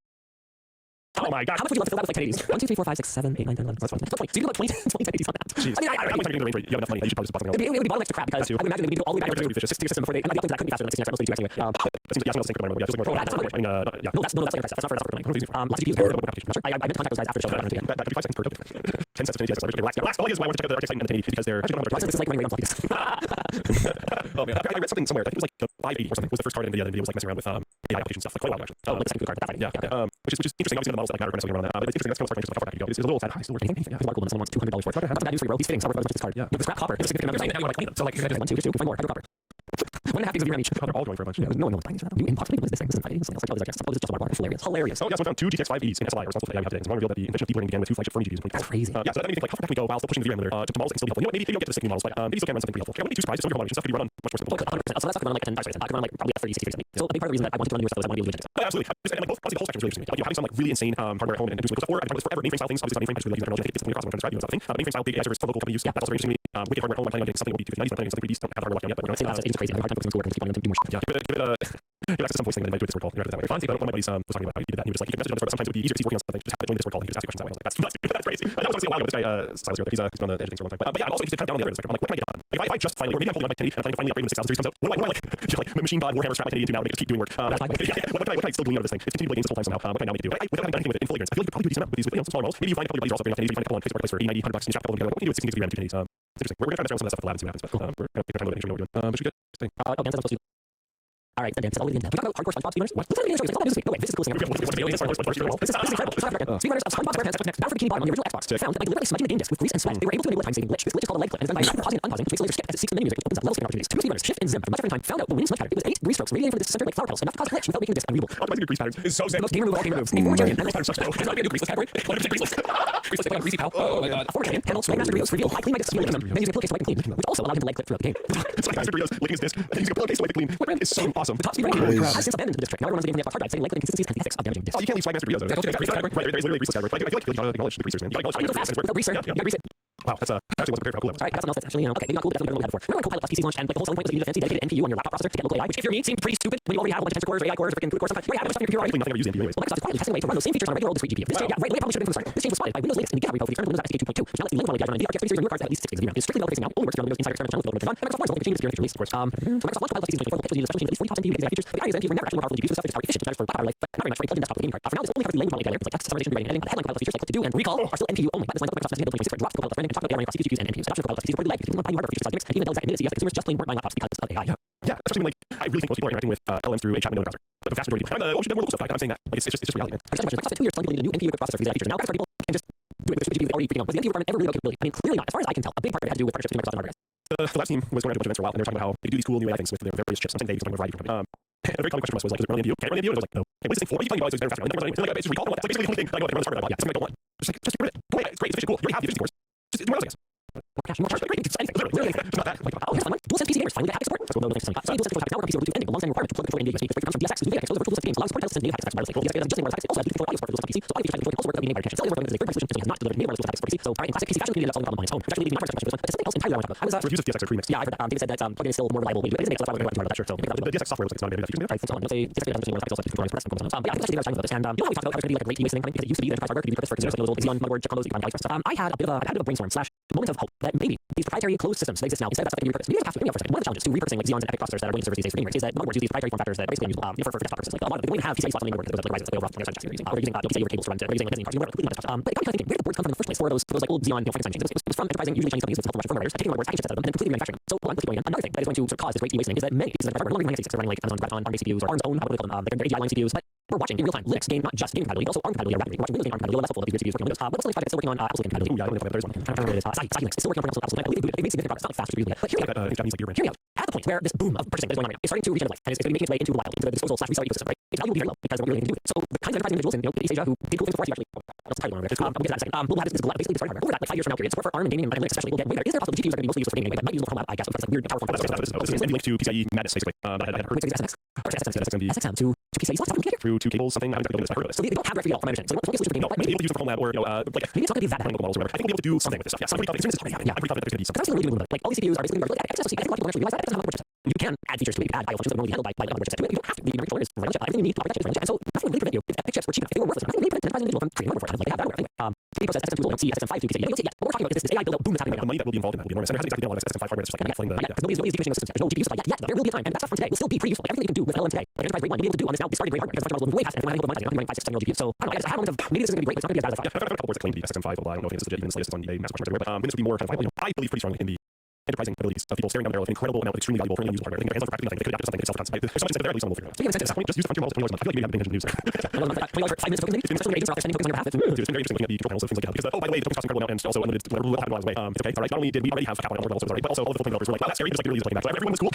Oh my god. How much would you love to fill that with like 1080s? 1, 2, 3, 4, 5, 6, 7, 8, 9, 10, 11. That's 20. So you can put 20 1080s on that. Jeez. I mean, I'm not getting the range rate. You have enough money. You should probably just buy something else. it would be bottlenecks to crap because I would imagine they would do all the way back to 60 system before they. And the updates that couldn't be faster than 60 mostly anyway. Yeah, that's like yeah, just like more. That's not I mean, yeah. No, that's like that's not for lots of GPUs. Lots of GPUs. I meant to contact those guys after the show. That could be 5 seconds per token. 10 cents to 10 cents. Relax. All is why I want to check out the RTX and the 1080 because they're actually not This is like running right on floppies. Oh man, I read something somewhere. I think it was like 580 or something. It was the first card in NVIDIA. NVIDIA was like messing around with AI application stuff like quite a while actually. Oh, like the second card. Yeah. Which is interesting. Obviously, the models that like matter when I'm around that. But it's interesting. That's kind of like how far back you go. It's a little sad. Still working. Anything. Mark Goldman, someone wants $200 for it. That's what I do for you, bro. He's fitting somewhere for this card. Yeah. With the scrap copper. It's a significant amount of time. Now you want to clean them. So like, there's 1, 2, 2. Find more. Hydro copper. 1.5 gigs of VRAM each. they're all going for a bunch. No one buying this. You inbox me. What is this thing? This isn't fighting. This is like, oh, this is just water. It's hilarious. Hilarious. Oh, yeah, so I found 2 GTX 580s in SLI responsible for AI we have today. And it's revealed that the invention of deep learning began with 2 flagship Fermi GPUs. That's crazy. Yeah, so that made me think, like, how far can we go while still pushing the VRAM limiter to models that can still be helpful? You know what, maybe you'll get to the 6 models, but maybe still can run something pretty helpful. Okay, I wouldn't be too surprised if some of your automation stuff could be run on much more simple. 100%. So that's not going to run like 10. Sorry, I can run like probably 30, 60, 70. So a big part of the reason that I wanted to run newer stuff is I want to be able to do it. Yeah, absolutely. And like both, honestly, the whole spectrum is really interesting to me. Like, you know, having some like really insane hardware at home and doing some cool stuff, or I forever mainframe style things. Obviously, not mainframe, just really like using technology. I think it's something across the board. I'm trying to describe you know, something. Mainframe style big answers for local company use. Yeah, that's also very interesting to me. Wicked hardware at home. I'm planning on getting something that will be 290s. I'm planning on something pretty decent. Don't have the hardware locked down yet, but we're gonna it's crazy. I have a hard time putting some work and keep on do more stuff. yeah, give it access to some voice thing that I might do a Discord call. That way. Fonzie, one of my buddies was talking about how he did that. And he was just like, you can message on Discord, but sometimes it would be easier to see working on something. Just have to join the Discord call and you can just ask your questions that way. I was like, that's crazy. That was obviously a while ago. This guy, Silas here, he's been on the editing for a long time. But yeah, I'm also interested kind of down on the other end of the spectrum. I'm like, what can I get done? Like, if I just finally, or maybe I'm holding on my 1080 and I'm planning to finally upgrade when the 6000 series comes out. What do I like? Just like machine god Warhammer strap my 1080 into now to make it just keep doing work. What can I still glean out of this thing? It's continued to play games this whole time somehow. What can I now make it do? Without having done anything with it in full ignorance. I feel like you could probably do decent with these with smaller models. Maybe you find a couple of buddies also upgrading on 1080. You find a couple on Facebook Marketplace for $80, $100 and you shop a couple of them together. What can you do with 16 gigs of RAM and 210s? It's interesting. We're gonna try to mess around with some of that stuff at the lab and see what happens. But we're gonna take our time to make sure we know what we're doing. But should we get this thing? Oh, Dan says I'm supposed to. All right, then. All the end. We talk about hardcore SpongeBob speedrunners. What? This is really interesting. No way. This is the coolest thing ever. This is incredible. Speedrunners of SpongeBob SquarePants next. Down for Bikini Bottom on the original Xbox. Found that by deliberately smudging the game disc with grease and sweat, they were able to enable a time-saving glitch. This glitch is called a leg clip and is done by pausing and unpausing to make the laser skip as it seeks the menu music, which opens up level skipping opportunities. Two speedrunners, Shift and Zim, after much of their time, found out the winning smudge pattern. It was 8 grease strokes radiating from the disc center like flower petals, enough to cause a glitch without making the disc unreadable. Optimizing your grease patterns is so sick. The most game removal all game moves. A former champion, Grease pattern sucks, bro. There's not gonna be a new greaseless category. What if it's greaseless? Greaseless, like greasy pal. Oh my god. A former champion, Kendall, Swagmaster Doritos revealed I clean my discs to them. Then using a pillowcase to wipe them clean, which also allowed him to leg clip throughout the game. It's like Master Doritos licking his disc and using a pillowcase to wipe it clean. What brand is so awesome? The top speedrunner game has since abandoned the disc trick. Now everyone runs the game from the Xbox hard drive, saying leg clip inconsistencies and the ethics of damaging discs. Oh, you can't leave Swagmaster Doritos though. Right, there's literally a greaseless category. I feel like you gotta acknowledge the greasers, man. You gotta acknowledge fast without greaser. You gotta grease it. Wow, that's actually wasn't prepared for how cool that was. Alright, that's something else that's actually, okay, maybe not cool, but definitely never had before. Remember when Copilot+ PCs launched and like the whole selling point was that you need a fancy dedicated NPU on your laptop processor to get local AI, which if you're me seemed pretty stupid when you already have a bunch of tensor cores or AI cores or freaking CUDA cores. You already have a bunch of stuff in your computer already. Nothing ever used NPU anyways. Well, Microsoft is quietly testing a way to run those same features on a regular old discrete GPU. This change, yeah, right, probably should have been from the start. This change was spotted by Windows latest in the GitHub repo for the external Windows SDK 2.2, which now lets you link one of the running RTX 30 series or newer cards that have at least 6 gigs of VRAM. It's strictly level facing now, only works around Windows inside external channels with development done. And Microsoft warns the changes to your future release, of course. So Microsoft launched Copilot+ PCs in 2024 with potential using a special machine at least 40 top 10 GPU executive features, but the ideas of NPU were never actually more powerful than GPUs, so stuff is power efficient, which matters for power life, but not very much for a plug-in desktop gaming card. For now, this only covers the language model API layer, like text, summarization, rewriting, editing. The headline Copilot features like what to do and recall are still NPU only. But this lines up with Microsoft's enabling 2026 drops Copilot branding talk about AI running across CPUs and NPUs. Adoption of cloud CPUs reportedly lagged because people buying hardware features like even though Zach admitted CES that consumers just plain weren't buying laptops because of AI. Yeah, especially when, like, I really think most people are interacting with LLMs through a chat window in a browser. But the vast majority of people, we should have more local stuff. I'm saying that. Like, it's just reality, man. Microsoft spent 2 years telling people to need a new NPU processor for these AI features. Now people can just do it with the GPU they already freaking own. Was the NPU requirement ever really about capability? I mean, clearly not. As far as I can tell, a big part of it had to do with partnerships between Microsoft and hardware. The last team was going to a bunch of events for a while, and they were talking about how they could do these cool new AI things with their various chips. Something they use on a variety of companies. And a very common question was like, is it running NPU? Can it run NPU? And I was like, no. Hey, what is this thing for? What are you telling me about? It's better faster. It's like, it's just recall. It's like basically the only thing that I know that runs hardware that I bought. Yeah, something I don't want. Just get rid of it. Go away. It's great. It's efficient. Cool. You already have the efficiency cores. Just do more else, I guess. Gosh, more charge. Great. Literally. It's not that. Like, oh, here's fun one. DualSense PC gamers finally get haptic support. That's cool. No, thanks to Sony. Sony DualSense controller PC over Bluetooth ending. The long-standing requirement to plug the NVIDIA USB. The breakthrough comes from DSX. Whose NVIDIA controller virtual DualSense games allows support native haptics wirelessly. DSX doesn't just enable haptics. It also has Bluetooth audio support for DualSense PC. So all the features also work without needing wired connection. Cellular is a third-party solution. Disney has not delivered native wireless haptics support PC. So, all right, in classic PC fashion, community solving the problem on its own. Especially leading the but something else entirely I want to talk about. I was reviews of DSX are pretty mixed. yeah, I heard that. David said that plugin is still more reliable. It is enabled, so I was going to that. Sure. So the DSX software looks like it's not a big I think so. Say DSX doesn't really also different press from but yeah, I think actually they were talking about this. And you know how we talked about how there's going to be like a great TV thing coming because it used to be that enterprise hardware could be repurposed for consumers, so those old Xeon motherboard combos that you can buy for stuff. I had a bit of a brainstorm / moment of hope that maybe these proprietary closed systems that exist now instead of that stuff that can be repurposed. Maybe I have to for a second. One of the challenges to repurposing like Xeons and EPYC processors that are going to serve these days for gamers is that motherboards use these proprietary form factors that basically use for desktop purposes. Like a lot of the way to have PCIe slots on the motherboard, those like Ryzen, they're using PCIe cables to run. We're using like Disney cards, completely different stuff. But it got me thinking, where did the boards come from in the first place for those like old Xeon Frankenstein machines? It was from enterprising, usually Chinese companies with help from Russian firmwares, taking motherboards, packaging chips out of them, and then completely manufacturing them. So one quickly going in, another thing that is going to sort of cause this great e-wasting is that many pieces of hardware no longer running x86. They're running like Amazon Graviton, ARM-based CPUs, or ARM's own, how do they call them? They're AGI line CPUs, but we're watching in real time Linux gain not just gaming compatibility, but also ARM compatibility rapidly. We're watching Windows gain ARM compatibility, less helpful of these CPUs working on Windows. But what's like still working on Apple Silicon compatibility. Ooh, yeah, I don't know if there's one. I don't know what it is. Xilinx is still working on Apple Silicon. I believe they made significant progress. It's not like fast as yet. But hear me out. Japanese like Hear me out. At the point where this boom of purchasing that is going on right now is starting to reach end of life and is going to be making its way into the wild, into the disposal / resale ecosystem, right? Its value will be very low because of what we're going to do with it. So the kinds of enterprise individuals in East Asia who did cool things before us actually, what's the title on it? We'll get that in a second. We'll have this basically starting hardware. Over that, like 5 years from now period, support for ARM and gaming and Linux especially will get way better. Is there a possibility GPUs are going to be mostly used for gaming, but might use more from I guess because it's like weird powerful this is link to PCIe madness basically. I had heard SXM to PCIe slots through 2 cables something. I haven't heard of this. So they don't have directly all from my understanding. So what's the solution for gaming? Maybe able to use it for home lab or like maybe it's not going to be that models or whatever. I think we'll be able to do something with this stuff. Yeah, I'm pretty confident. Yeah, I'm pretty confident there's going to be something. That's really doing like all these CPUs are basically like I think a lot of people actually realize that doesn't have much. You can add features to it, add IO functions that are normally handled by motherboard chips. You don't have to. The controller is running chip. Everything you need to operate that chip is running chip. And so nothing really prevent you if EPYC chips were cheap, if they were worthless, nothing really prevent an enterprise individual from creating a motherboard for it. Like they have that anyway. The process SXM2 will see SXM5 to PCIe. You don't see it yet. But what we're talking about is this AI build-out boom that's happening right now. The money that will be involved in that will be enormous. And there hasn't exactly been a lot of SXM5 hardware that's just like filling the nobody's decommissioning those systems. There's no GPU supply yet. There will be a time, and that stuff from today will still be pretty useful. Like everything you can do with LLM today, like enterprise grade 1, you'll be able to do on this now discarded grade hardware because the functional models will move way past it. And when I go to my I'm running 5, 6, 7 year old GPU. So I don't know. I guess I have a moment of maybe this is going to be great, but it's not going to be as bad as I thought. Yeah, I've got a couple boards that claim to be SXM5, although I don't know if it's legit even this latest on eBay mass production everywhere. But this would be more kind of viable. I believe pretty strongly in the enterprising abilities of people staring down the barrel of an incredible amount of extremely valuable, currently unusable hardware. I think their hands on practically nothing. They could adapt to something that self-concept. There's so much that someone will figure it out. So yeah, just use the frontier models 20 $20 a month. I feel like maybe I haven't been interested in news. For 5 minutes of focus, maybe especially agents are out there sending focus on your behalf. It's been very interesting looking at the control panels of things like that because oh by the way the tokens cost incredible amount and also unlimited will happen along the way. It's okay. All right. Not only did we already have cap on all levels, but also all of the full developers were like, wow, that's scary. Just like really just looking back. So everyone was cool.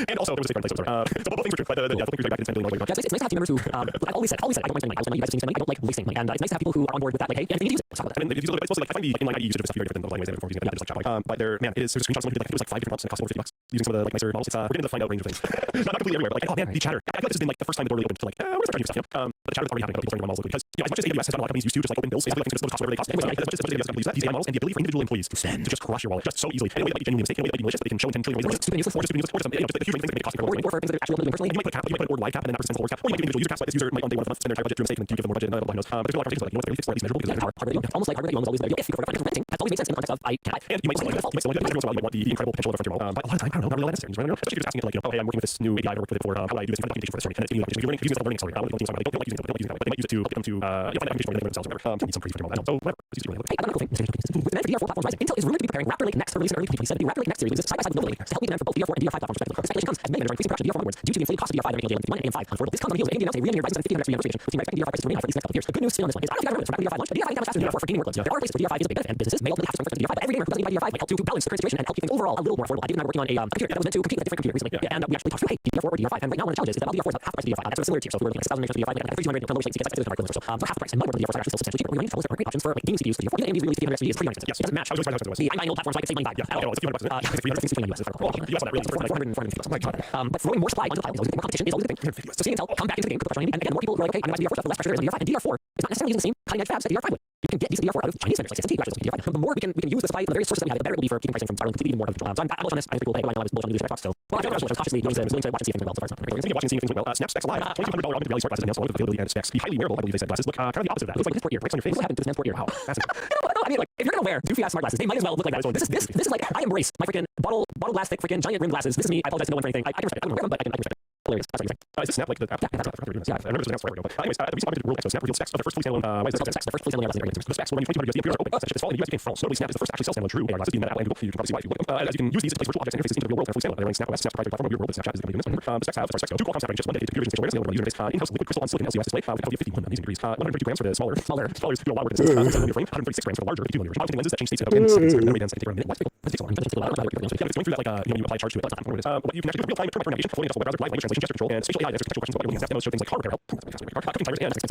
And also there was a different place. So both things were true. But yeah, the full back to $10 billion. Yeah, it's nice to have team members who I've always said I don't mind spending money. I know you guys have seen money. I don't like wasting money, and it's nice to have people who are on board with that. Like hey, and they need to use it. I mean, it's mostly like I find the inline ID usage of this stuff very different than the language they're using. But yeah, just like chat. But there, man, there's screenshots of like it was like 5 different months and it cost over $50 using some of the like nicer models. It's we're getting to find out a range of things. not completely everywhere, but like oh man, the chatter. I feel like this has been like the first time the door really opened to like what is the stuff, you know? But the chatter that's already happening about people starting models locally because you know as much as AWS has done a lot of companies used to just like open bills, basically like things just cost whatever they cost. Anyways, as much as AWS companies use that, these AI models and the ability for individual employees to spend to just crush your wallet just so easily in a way that might be genuinely mistaken, in a way that might be malicious, that they can show in 10 trillion ways. Stupid useless, or just you know, just the huge things that make it cost incredible. Or for things that are actually personally, you might put a cap, you might put an order live cap, and then that person sends the order cap. Or you might do individual user caps, like this user might on day 1 of the month spend their entire budget to a mistake, and then you give them more budget, and nobody knows. But there's a lot of conversations like you know what's very fixed, or at least measurable, because hardware that you own, almost like hardware that you own is always available. If you prefer to renting, that's always made sense in the context of I can. And you might still like default, you might still like every once in a while you might want the incredible potential of a frontier model. But a lot of time, I don't know, not really necessary. Especially if you're just asking it like, you know, oh hey, I'm working with this new API I've worked with it for how do I do this kind of documentation for this, right? And it's using the learning accelerator. They don't like using it, they don't like using it, but they might use it to help them to find application where they themselves or whatever. Need some pretty frontier model. So whatever. It's used to really. Hey, another cool thing. With the DDR4 platforms rising, Intel is rumored to be preparing Raptor Lake Next for release in early 2027. The Raptor Lake Next series exists side by side with Nova Lake to help meet demand for both DDR4 and DDR5 platforms respectively. The speculation comes as many vendors are increasing production of DDR4 motherboards due to the inflated cost of DDR5 that are making JLM 51 and AM5 unaffordable. This comes on the heels of AMD announcing a re-engineered Ryzen 7 50 next generation, which seems expecting DDR5 prices to remain high for at least the next couple of years. The good news on this one is I don't know if you guys remember this from DDR5 launch, but DDR5 is now faster than DDR4 for gaming workloads. There are places where DDR5 is a big benefit, and businesses may ultimately have to swing for DDR5. But every gamer who doesn't need DDR5 might help to balance the current situation and help keep things overall a little more affordable. I did not working on a computer that was meant to compete with a different computer recently, and we actually talked through hey, DDR4 or DDR5, and right now one of the challenges is that while DDR4 is about half the price of DDR5, that's a similar tier. So if we were looking at 6,000 megahertz DDR5, like at 3200 for lower latency, gets like 6,000 so for half the price. And motherboard DDR4s are actually still substantially cheaper. But we running troubles are great options for like gaming CPUs for DDR4. Even AMD's released 300 XP is pretty expensive. Yes, it doesn't match. I was surprised the i9 old platform, so I could save money back. Yeah, it's a few $100. It's 300 things between the US is for US on that really 400 $450. Oh my god. But throwing more supply onto the cloud is always a good thing. More competition is always a good thing. So seeing Intel come back into the game, put the pressure on AMD, and again, the more people who are like, okay, I'm going to DDR4 stuff, the less pressure there is on DDR5. And DDR4 is not necessarily using the same cutting edge fabs that DDR5 would. You can get decent DDR4 out of Chinese vendors like TSMC, who actually DDR5. The more we can use the supply from the various sources that we have, the better it will be for keeping pricing from spiraling completely even more. So I'm bullish on this. I think people I was bullish on the leadership Xbox. So well, I'm cautiously willing to watch and see if things well. So it's not very watching seeing things well. Snap specs live. $2,200 augmented reality smart glasses announced along with availability and specs. The highly wearable, I believe they said glasses look kind of the opposite of that. It looks like a sport ear, breaks on your face. What happened to the sport ear? Wow, that's no, I mean like if you're gonna wear doofy ass smart glasses, they might as well look like that. This is like I embrace my freaking bottle glass thick freaking giant rim glasses. This is me. I apologize to no one for anything. I can respect it. I don't wear them, but I can respect it. hilarious. That's what you're saying. Is it Snap like the app? Yeah, that's I remember this was announced forever ago. But anyways, the recent market World Expo Snap revealed specs of their first fully standalone. Why is it called the first fully standalone AR glasses. the specs were running 20 USD appears open. Such this fall in the US became France. Notably, Snap is the first actually self-standalone true AR glasses, being that Apple and Google. You can probably see why if you look. As you can use these to place virtual objects and interfaces into the real world and fully standalone. They're running Snap OS, Snap proprietary platform of your world, and Snapchat is the company doing this. The specs have, as far as specs go, 2 Qualcomm Snapdragon chips, 1 dedicated computer vision spatial awareness, user interface, in-house liquid crystal on silicon LCOS display, with a capability of 51 amazing degrees, 132 grams for the smaller, you know, wider distance, 7 frame, 136 grams for the larger, 2 millimeter lenses that change states in seconds, then can take around a minute. What's it takes a lot. It's going through that, like, you know, when you apply charge to it, but it's not what you can actually do real-time turn navigation, floating into web browser, live language translation, gesture control, and spatial AI to answer contextual questions about building demos show things like hardware help, cooking timers, and it's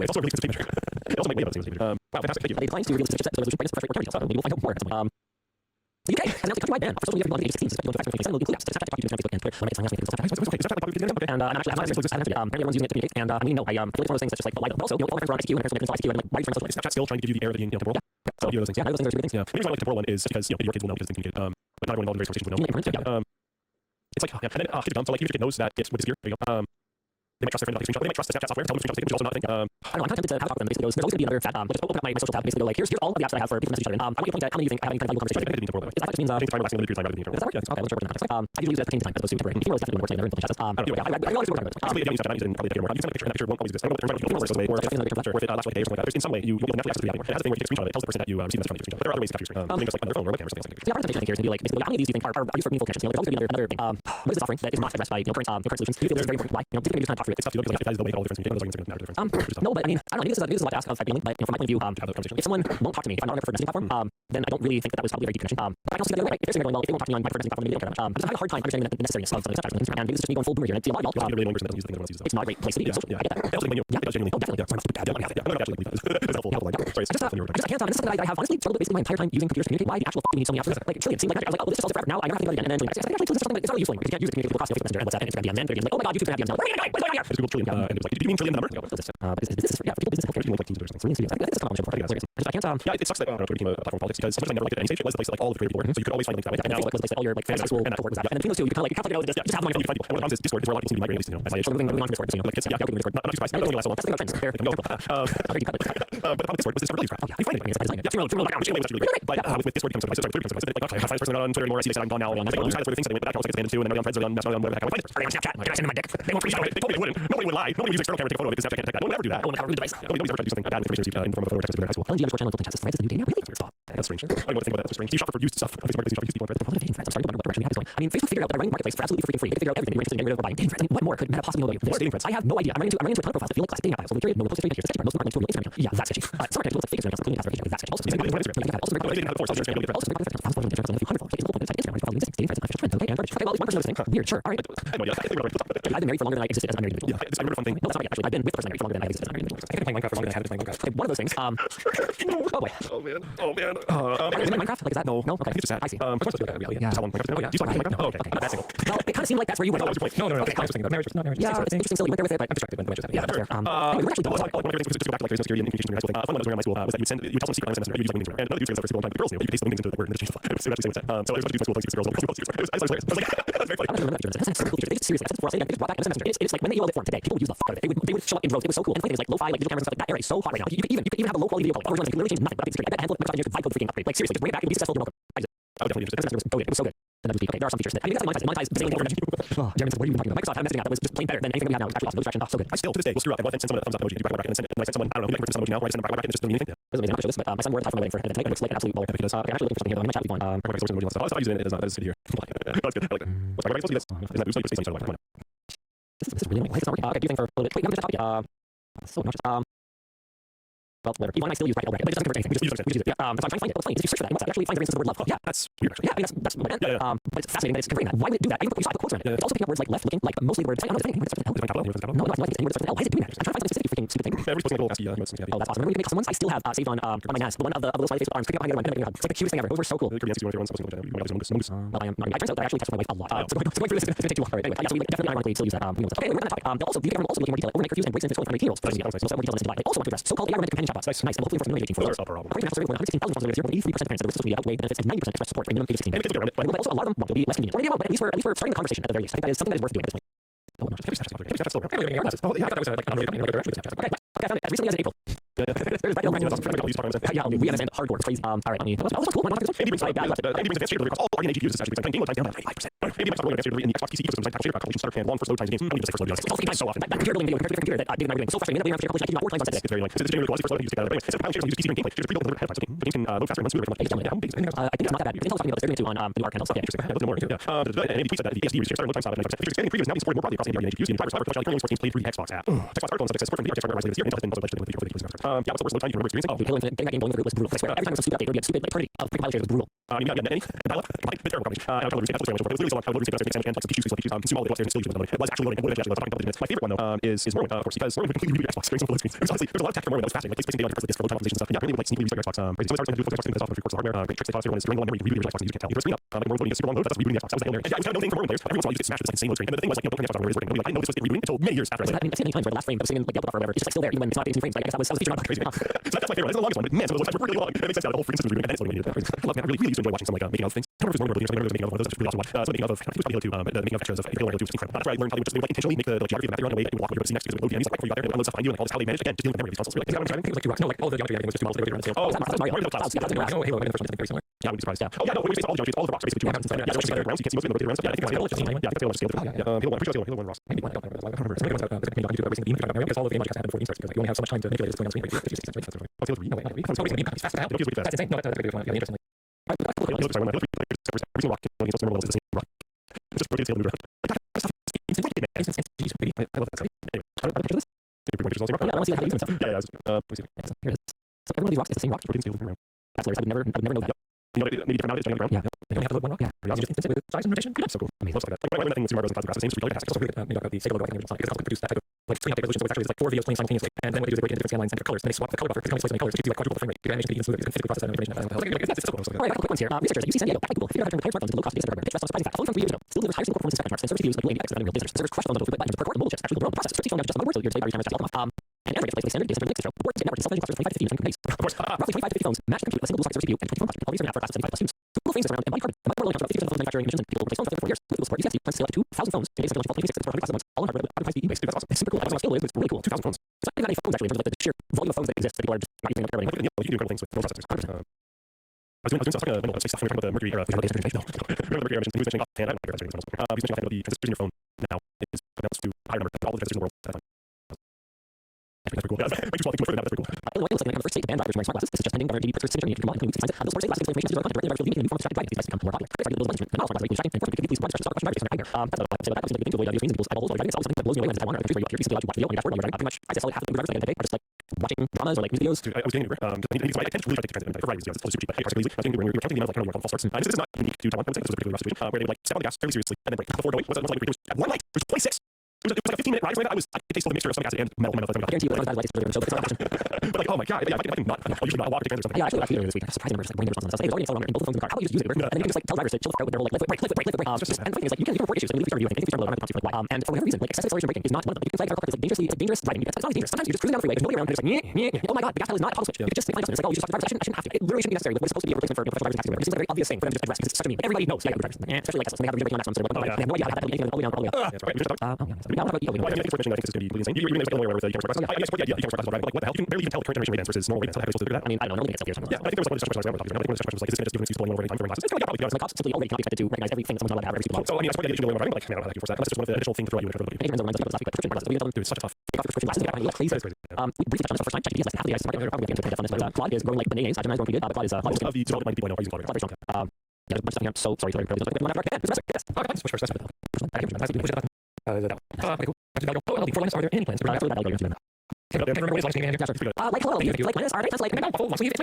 also really good to it also makes way better. Wow, fantastic, thank you. They declined to reveal the chipset resolution brightness, refresh rate, or details. Maybe we'll find out more at some point. The UK has announced a countrywide ban for social media from 2016, suspected to affect including apps, Snapchat, TikTok, YouTube, Facebook, and Twitter. When it's time, and actually, I'm not actually apparently everyone's using it to communicate, and I mean, no, I feel like one of those things that's just like, but also, you know, all my friends are on ICQ, and ICQ, and like, why are you friends with Snapchat's still trying to give you the air of the temporal world. So, you know, those things. Yeah, those things are really things. Yeah. The reason I like the temporal one is because, you know, your kids will know because they communicate. But not everyone involved in various conversations would know. It's like, yeah, and then kids are dumb. So like, even if your kid knows that it would disappear, there you go. They might trust their friend about the screenshot. They might trust the Snapchat software, tell them the screenshot, which is also not a thing. I don't know, I'm kind of tempted to have a talk with them. Basically, there's always going to be another chat. We'll just open up my social tab, basically go like, here's all of the apps that I have for people to message each other in. I want you to point at how many you think I have any kind of valuable conversation. Is that just means I think the time lasting a limited period of time rather than the does that work? Yeah, okay, let's work with that. I usually use it as pertaining time as opposed to temporary. Email is definitely works like another chats. I don't know. I realize we're talking about it. Basically, again, you can probably take more. You can send a picture, and that picture won't always exist. I don't know what it turns out, you goes away, or if it lasts like a day or something like that. There's in some way you will naturally access the app. It has a thing where you take a screenshot of it, tells the person that you received the message from the screenshot. But there are other ways to capture your screen. Just like on their phone or webcam or something. The argumentation here is going to be like, basically, how many of these do you think are used for meaningful connections? You know, there's always going to be another thing. What is this offering that is not addressed by, you know, current solutions? Do you feel this is very important? Why? You know, do you think maybe just kind of talk through it? It's tough to do because like, that is the way all the difference. Those arguments are going to matter difference. No, but I mean, I don't know. Maybe this is a lot to ask of feeling, but you know, from my point of view, if someone won't talk to me, if I'm not on their preferred messaging platform, then I don't really think that was probably a very deep connection. But I can also see that if they're going well, if they won't talk to me on my preferred messaging platform, maybe they don't care that much. I just have a hard time understanding the necessariness of something such as Snapchat. And maybe this is just me going full boomer here. And it's a lot of y'all. Really one person that doesn't use the thing that wants to use it. It's not a great place to be. Yeah, I get that. Also, when you, yeah, genuinely. Oh, definitely. I'm not stupid bad. It's helpful. Sorry, I can't. This is something that I have honestly struggled with basically my entire time using computers to communicate. Why the actual fuck do we need so many apps? Like, truly, it seemed like I was like, oh, this is all forever. Now I never have to do it again. And then I actually this is something that's not really useful anymore. You can't use it to communicate across Facebook Messenger and WhatsApp and Instagram DMs. And they're like, oh my god, YouTube's gonna have DMs now. What are you doing? What's going on here? It's Google Trillion, and it was like, do you mean Trillion the number? But this is yeah, for people business healthcare. Like teams or something. This is a common shit. I can't. Yeah, it sucks that Twitter became a platform of politics because much as I never liked it at any stage, it was the place that like all of the creative people were. So you could always find links that way. And now Facebook was the place that all your like fans school and work was at. And between those two, you kind of like just have money. And when it comes to Discord, it's where a lot of people seem to be migrating, at least, you know, as I age. Moving on from Discord, you know, Like kids, yeah, Discord. Not too surprised. It only lasts so long. that's the trends. They're But the problem with Discord was this release crap. you find it. I mean, it's Really great. But with Discord becomes so like okay, I find this person on Twitter anymore. I see they said I'm gone now. I lose sides of things that they went back. I was expanded to, and then my friends are on whatever the heck. I find it. on Snapchat. Like, I send them my dick. They won't screenshot it. They told me they wouldn't. Nobody would lie. Nobody would use external camera to take a photo because Snapchat can't take that. No one would ever do that. I want to cover the device. Nobody's ever tried to do something bad information received in the form of a photo or text message in high school. LNG underscore channel filter tests. France is the new day now. Really? Stop. That's strange. I don't know what to think about that. That's strange. Do you shop for used stuff? Facebook marketplace, you shop for used people on Reddit. Dating friends. I'm starting to wonder what direction we have this going. I mean, Facebook figured out that I run marketplace for absolutely freaking free. They figure out everything. We're interested in getting rid of or buying dating friends. I mean, what more could Meta possibly know about you? What are dating friends? I have no idea. I'm running into a ton of profiles that feel like classic dating profiles. So we create no post history pictures. Most of them are linked to Instagram. Yeah, that's sketchy. Some are connected with fake Instagram accounts, including that's sketchy. That's sketchy. Also, also very also very weird. Sure. All right. I've been married for longer than I existed as a married individual. Yeah, I remember one thing. No, that's not right, actually. I've been with the person married for longer than I existed as a married individual. I think Minecraft for longer than I had to play Minecraft. One of those things. Oh boy. Oh man. Oh man. Is it Minecraft? Like, is that? No. Okay. It's just sad. I see. Of course, yeah. Tell one Minecraft. Oh yeah. Do you like Minecraft? Oh, okay. That's single. Well, it kind of seemed like that's where you went. That was your point. No. Okay. I was thinking about marriage. Not marriage. Yeah, it's interesting. Still, you went there with it, but I'm distracted when the marriage. yeah, that's fair. Anyway, we're actually done. One of my favorite things was just go back to like there's no security and communication during high school thing. One of those during my school was that you would tell some secret on Messenger. You use like LinkedIn, and another dude says every single time the girls knew. You could paste the LinkedIn into the word and it changed the file. So that's actually what it said. So there's a bunch of dudes in my school like secret girls and girls secret. It was hilarious. I was like, that's very funny. I don't remember that feature. That's so cool feature. They just seriously, that's before I say they just brought back MSN Messenger. It's like when they emailed it form today, people would use the fuck out of it. They would show up in droves. It was so cool. And the funny thing is like lo-fi, like digital cameras and stuff like that era is so hot right now. You could even have a low quality video call. Original, you can literally change nothing but update security. I bet a handful of Microsoft engineers could vibe code freaking upgrade. Like seriously, just bring it back. It would be successful. You're welcome. I would definitely use it. It was so good. Then that would be okay. There are some features that I mean that's like monetized basically over messaging. Jeremy said, what are you even talking about? Microsoft had messaging app that was just plain better than anything that we have now. Actually awesome. No distraction. Oh, so good. I still to this day will screw up and send someone a thumbs up emoji and you back and send it. And I send someone, I don't know, maybe I can send someone emoji now, or I send them back and just doesn't mean anything. It was amazing. I'm not sure this, but my son wore it for my wedding for an event tonight. It looks like an absolute baller. Epic it is. Okay, I'm actually looking for something here though. I'm gonna chat with you on. I stopped using it. It is not. That is here. That's good. I like that. What's my supposed to do this? Isn't that Bruce Lee? Come on. This is really annoying. Why is it not working? Okay, do you think for a little bit? Wait, I'm just talking. So obnoxious. Well, whatever. Even I still use bracket overhead, but it doesn't convert anything. We just use it. Yeah. So I'm trying to find it. What's funny is if you search for that in WhatsApp, it actually finds the instance of the word love. Yeah, that's weird. Actually. Yeah, I mean that's what I meant. But it's fascinating that it's converting that. Why would it do that? I even put quotes around it. It's also picking up words like left looking, like mostly the word. I don't know. It's anything. Where does it start with L? No, I think it's anywhere that starts with L. Why is it doing that? I'm trying to find something specific. Freaking stupid thing. Every posting like a little ASCII. Oh, that's awesome. Remember when you make custom ones? I still have saved on my NAS. The one of the little smiley Facebook arms picking up behind the other one. It's like the cutest thing ever. Those were so cool. Well, I turns out that I actually text my wife a lot. So going through this is going to take too long. Right, anyway, yeah, so we definitely ironically still use that. Okay, we're on that topic. Also, the government also looking more detail. Overnight curfews and breaks into controlling family roles. Most more detail on this in July. They also want to address so-called AI-related companion chatbots. Nice. And hopefully for 2018 for those. According to a survey of more than 116,000 users this year, 83% of parents said their social media outweigh benefits and 90% express support for minimum age 16. But also a lot of them want to be less convenient. Or maybe but at least we're starting the conversation at the very least. I think that is something that is worth doing at this point. Oh, no, okay, I found it as recently as in April. There's that yeah, we understand hardcore. It's crazy. All right, let me. Oh, that's cool. Why not? AMD brings advanced shaders across all RDNA GPUs, essentially saying game load times down by 95%. AMD makes advanced shaders in the Xbox PC ecosystem, like shader compilation, stutter, and long first load times in games. I don't need to say first load. It's so often. That computer building video compared to computer that big and everything. So frustrating. That compilation I keep 4 times on it's very like, it's genuinely first load, you just gotta, anyway, it's compilation shaders use PC and gameplay. Shaders pre-built and delivered ahead of time, so games can load faster and run smoother. I think it's not that bad. Intel's talking about this. They're doing it too on the ARC handles. Yeah, interesting. Yeah, more. Yeah. And AMD tweets that the ASD reduced load time stop at 90%. Features expanding previews now being supported more broadly across AMD RDNA GPUs. The drivers are currently sports games played through the Xbox app. Xbox article on subject support for NVIDIA hardware later this year. Intel has been also alleged to limit the feature for the yeah, what's the worst load time you can remember experiencing? Oh, Halo Infinite, getting that game going through it was brutal. I swear, every time there was some stupid update, there would be a stupid eternity of freaking compilation. It was brutal. Any dial-up, terrible combination. And I'm trying to lose it. It was really so long. I would lose it, and like some features, consume all the upstairs and still use it. It was actually loading. It was actually loading. My favorite one though is Morrowind, of course, because Morrowind completely reviewed Xbox experience on full screen. Honestly, there's a lot of tech for Morrowind that was fascinating, like placing data on the disk for load time optimization stuff. And yeah, really would like sneakily use Xbox. Crazy. Some of the hard to do Xbox because often 3/4 of the hardware. Great tricks they taught everyone is during the memory, really Xbox, and you can't tell. You screen up. Like Morrowind loading is super long load, but that's rebooting the Xbox. That was the hail there. And yeah, it was kind of no thing for Morrowind players. Every once in a while you get smashed with this insane load screen. And the thing was like, turning Xbox on where it is working. I didn't know this was rebooting until many years after. I've seen many times where the last frame of sitting like Delta or whatever, it's just like still there even when it's not 18 frames. Like, I guess that was featured on crazy. So that's my favorite. It's the longest one, but man, so those times were really long. It makes sense now. The whole free instance was rebooting, and then it's loading immediately. I love, man, I really used to enjoy watching some like making of things. I don't remember if it was Morrowind or making of one of those. It's really awesome to watch. So making of Halo 2, the making of extras of Halo 2 was incredible. That's where I learned how they would just like intentionally make the geography of the map run away and walk over to next to the load enemies like before you got there and load stuff behind you and all this how they managed again just dealing with memory of these consoles. Like, I think it was like 2 rocks. No, like all the geometry everything was just 2 models they were around the scale. Oh, that's Mario. No, Halo in the first one, I think very similar. Yeah, I would be surprised. Yeah. Oh yeah, no, when we say all the geometry, all the rocks are basically 2 rocks. Yeah, so together rounds you can see most of them rotated around stuff. Yeah, I think it's Halo. Yeah, I think Halo just scaled. Yeah, Halo 1, pretty sure Halo 1 rocks. Maybe one. I don't remember. Somebody was talking about every single game because all of the game logic has to happen before the game starts because like you only have so much time to manipulate this going on screen. What's Halo 3? No way. It's always going to be fast. That's insane. No, that's really fun. Yeah, interesting. Every single rock is the same rock. It's just rotated Halo. I love that. Anyway, I don't picture this. Yeah, I want to see how you do stuff. Yeah. Here it is. So every one of these rocks is the same rock. Rotating scale around. That's hilarious. I would never know that. You know, maybe different nowadays, around. Yeah. You only have to load one rock. Yeah. You're just instant with size and rotation. So cool. I mean, stuff like that. Like, when I learned that thing with Super Mario Bros. And Clouds and Grass, the same street fantastic. Also really good. Maybe about the Sega logo, I think, because it's also produce that type of like screen update resolution. So it's actually like 4 videos playing simultaneously, and then what they do is they break into different scan lines and different colors, and they swap the color buffer. Because how many colors, it gives you like quadruple the frame rate. Your animation can be even smoother. You can physically process that information. It's so cool. All right, a couple quick ones here. Researchers at UC San Diego, back to Google, figured out how to turn higher smartphones into low-cost data center hardware. It rests on surprising fact. Only from 3 years ago, still delivers higher single performance benchmarks and servers CPUs like AMD X than real data centers. Servers crush phones on the buttons per core and mobile chips. Actually, the world process. 50 phone just on my word, so your day-by-day timers just tell them off. And Android gets standard data center links to show. Boards get networked and self-managing clusters 25 to 50 using companies. Of course, roughly 25 to 50 phones match compute with a single dual-stack server CPU and 20 phone clusters. All these are now for a class of 75 plus students. Google thinks this around embodied carbon. The micro comes about 50% of phones manufacturing emissions and people replace phones after 4 years. Google support UCSD plans to scale up to 2,000 phones in data center launch 2026 for 100 classes a month, all on hardware with high-speed e-base. That's awesome. It's super cool. I don't know how scalable it is, but it's really cool. 2,000 phones. It's not even that many phones actually in terms of like the sheer volume of phones that exist that people are just not using up everything. You can do incredible things with phone processors. I was doing stuff like a stuff when we were talking about the Mercury era. Remember the Mercury era emissions? He was mentioning offhand. I don't know if he's mentioning offhand, but the transistors in your phone now is pronounced to a higher number than all the transistors in the world at that time. That's pretty cool. Yeah, makes you want to think about it. That's pretty cool. It looks like the first state of band drivers wearing smart glasses. This is just pending government DD pressures signature. You can combine and signs it. Those sources elastic information is directly into the new form of driving. These devices become more popular. They started to build management. The knowledge management and important because these broad discussions are questions drivers are nightmare. That's what I say. That seems like the thing to avoid obvious reasons. People's eyeballs while driving. It's always something that blows me away when it's Taiwan or countries where you recently allowed to watch video on your dashboard while you're driving. Pretty much, I say half the drivers I get today are just like watching dramas or like music videos. I was getting Uber. I tend to really try to take transit for variety of reasons. It's totally super cheap, but hey, particularly easy. I was getting Uber when you're counting the amount of like kind of false starts. And this is not unique to Taiwan. I would say this was a particularly rough situation where they would like step on the gas fairly seriously and then brake before going. Once like it was at one light, there's 26. It was like a 15-minute ride. So I could taste all the mixture of stomach acid and metal. I guarantee you, that light is better than so. But like, oh my god, yeah, if I can not, I'll usually not walk to transit or something. Yeah, actually, this week, I'm surprised numbers like brain response and stuff. It was already installed on both phones in the car. How about you just use it? And then you can just like tell drivers to chill the car with their like lift brake. And the thing is like you can report issues. I mean, we think I'm not like why. And for whatever reason, like excessive acceleration braking is not one of them. You can flag it's like dangerously, it's dangerous driving. It's not dangerous. Sometimes you're just cruising down the freeway, there's nobody around, and there's like, oh my god, the gas pedal is not toggle switch. You could just make fine adjustments. It's like, oh, you just talk to drivers. I shouldn't have to. It literally shouldn't be necessary. What is supposed to be a replacement for professional drivers and taxi drivers. It seems like a very obvious thing for them to just address because it's such a meme. Everybody knows. Yeah, drivers. Especially like us. They have braking on maximum. They have no idea how to anything all the way down, all the way up. That's right. Now what about you? I think it's mentioning I think this is going to be insane. You're like Illinois where the e-commerce I support the idea of e-commerce driving. Like what the hell? You can barely even tell current generation radans versus normal radans. How are you supposed to do that? I mean, I don't know. I think it's up here somewhere. Yeah, I think there was one discussion I was talking about. I think one discussion was like, is this going to just use pulling over any time for glasses? It's kind of like probably cops simply already cannot be expected to recognize everything someone's allowed to have every single. So I mean, I support the idea of going over driving, but like, man, I don't know how you force that. Unless it's just one of the additional things to throw you in trouble. It depends on the lens of people. But prescription glasses, we tell them, dude, it's such a tough. Take off your prescription glasses. You got to crazy. We briefly touched on this for the first time. ChatGPT is less than half the AI market. We're probably going to get into depth on this, but Claude is growing like bananas. Gemini is growing pretty good. Claude is of the development people I know are using Claude very strong. Yeah, there's a bunch of stuff here. I'm so sorry to everybody. Yes. Oh, I just push first. Push it up. Okay, cool. Oh, for Linus, are there any plans to bring back the battle? Like hello, like Linus, are there plans like it's my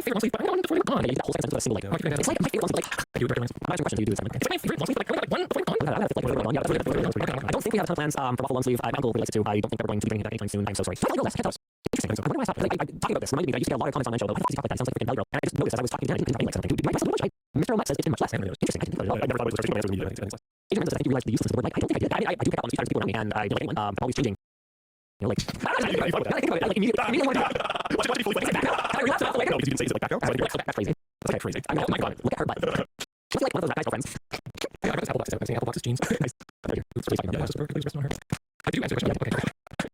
favorite monthly, but I don't know before gone. You get that whole sentence into a single like. It's like my favorite monthly, like. I do recommend. I'm asking question. Do you do this? It's my favorite monthly, but like one before gone. I don't think we have a ton of plans for Buffalo Long Sleeve. My uncle really likes it too. I don't think we're going to be bringing it back anytime soon. I'm so sorry. Interesting. Where do I stop? Like, I'm talking about this. Reminded me that I used to get a lot of comments on my show. But why does he talk like that? It sounds like freaking Valley Girl. And I just noticed as I was talking to him, I didn't think something. Dude, my price is much. Mr. O'Mac says it's been much less. Interesting. I didn't think about it. I never thought it was a question. My answer was immediate. Adrian says I think you realize the uselessness of the word like. I don't think I did. I do pick up on the speech people around me, and I don't like anyone. I'm always changing. You know, like, I think about it. Like, immediately want to watch it fully. I relax about the way. No, because you didn't say it like back out. That's crazy. That's like crazy. I mean, oh my god, look at her butt. She's like one of those nice girlfriends. Yeah, I got this Apple box. I'm saying Apple boxes jeans. Nice. Right here. I do answer the question. Okay.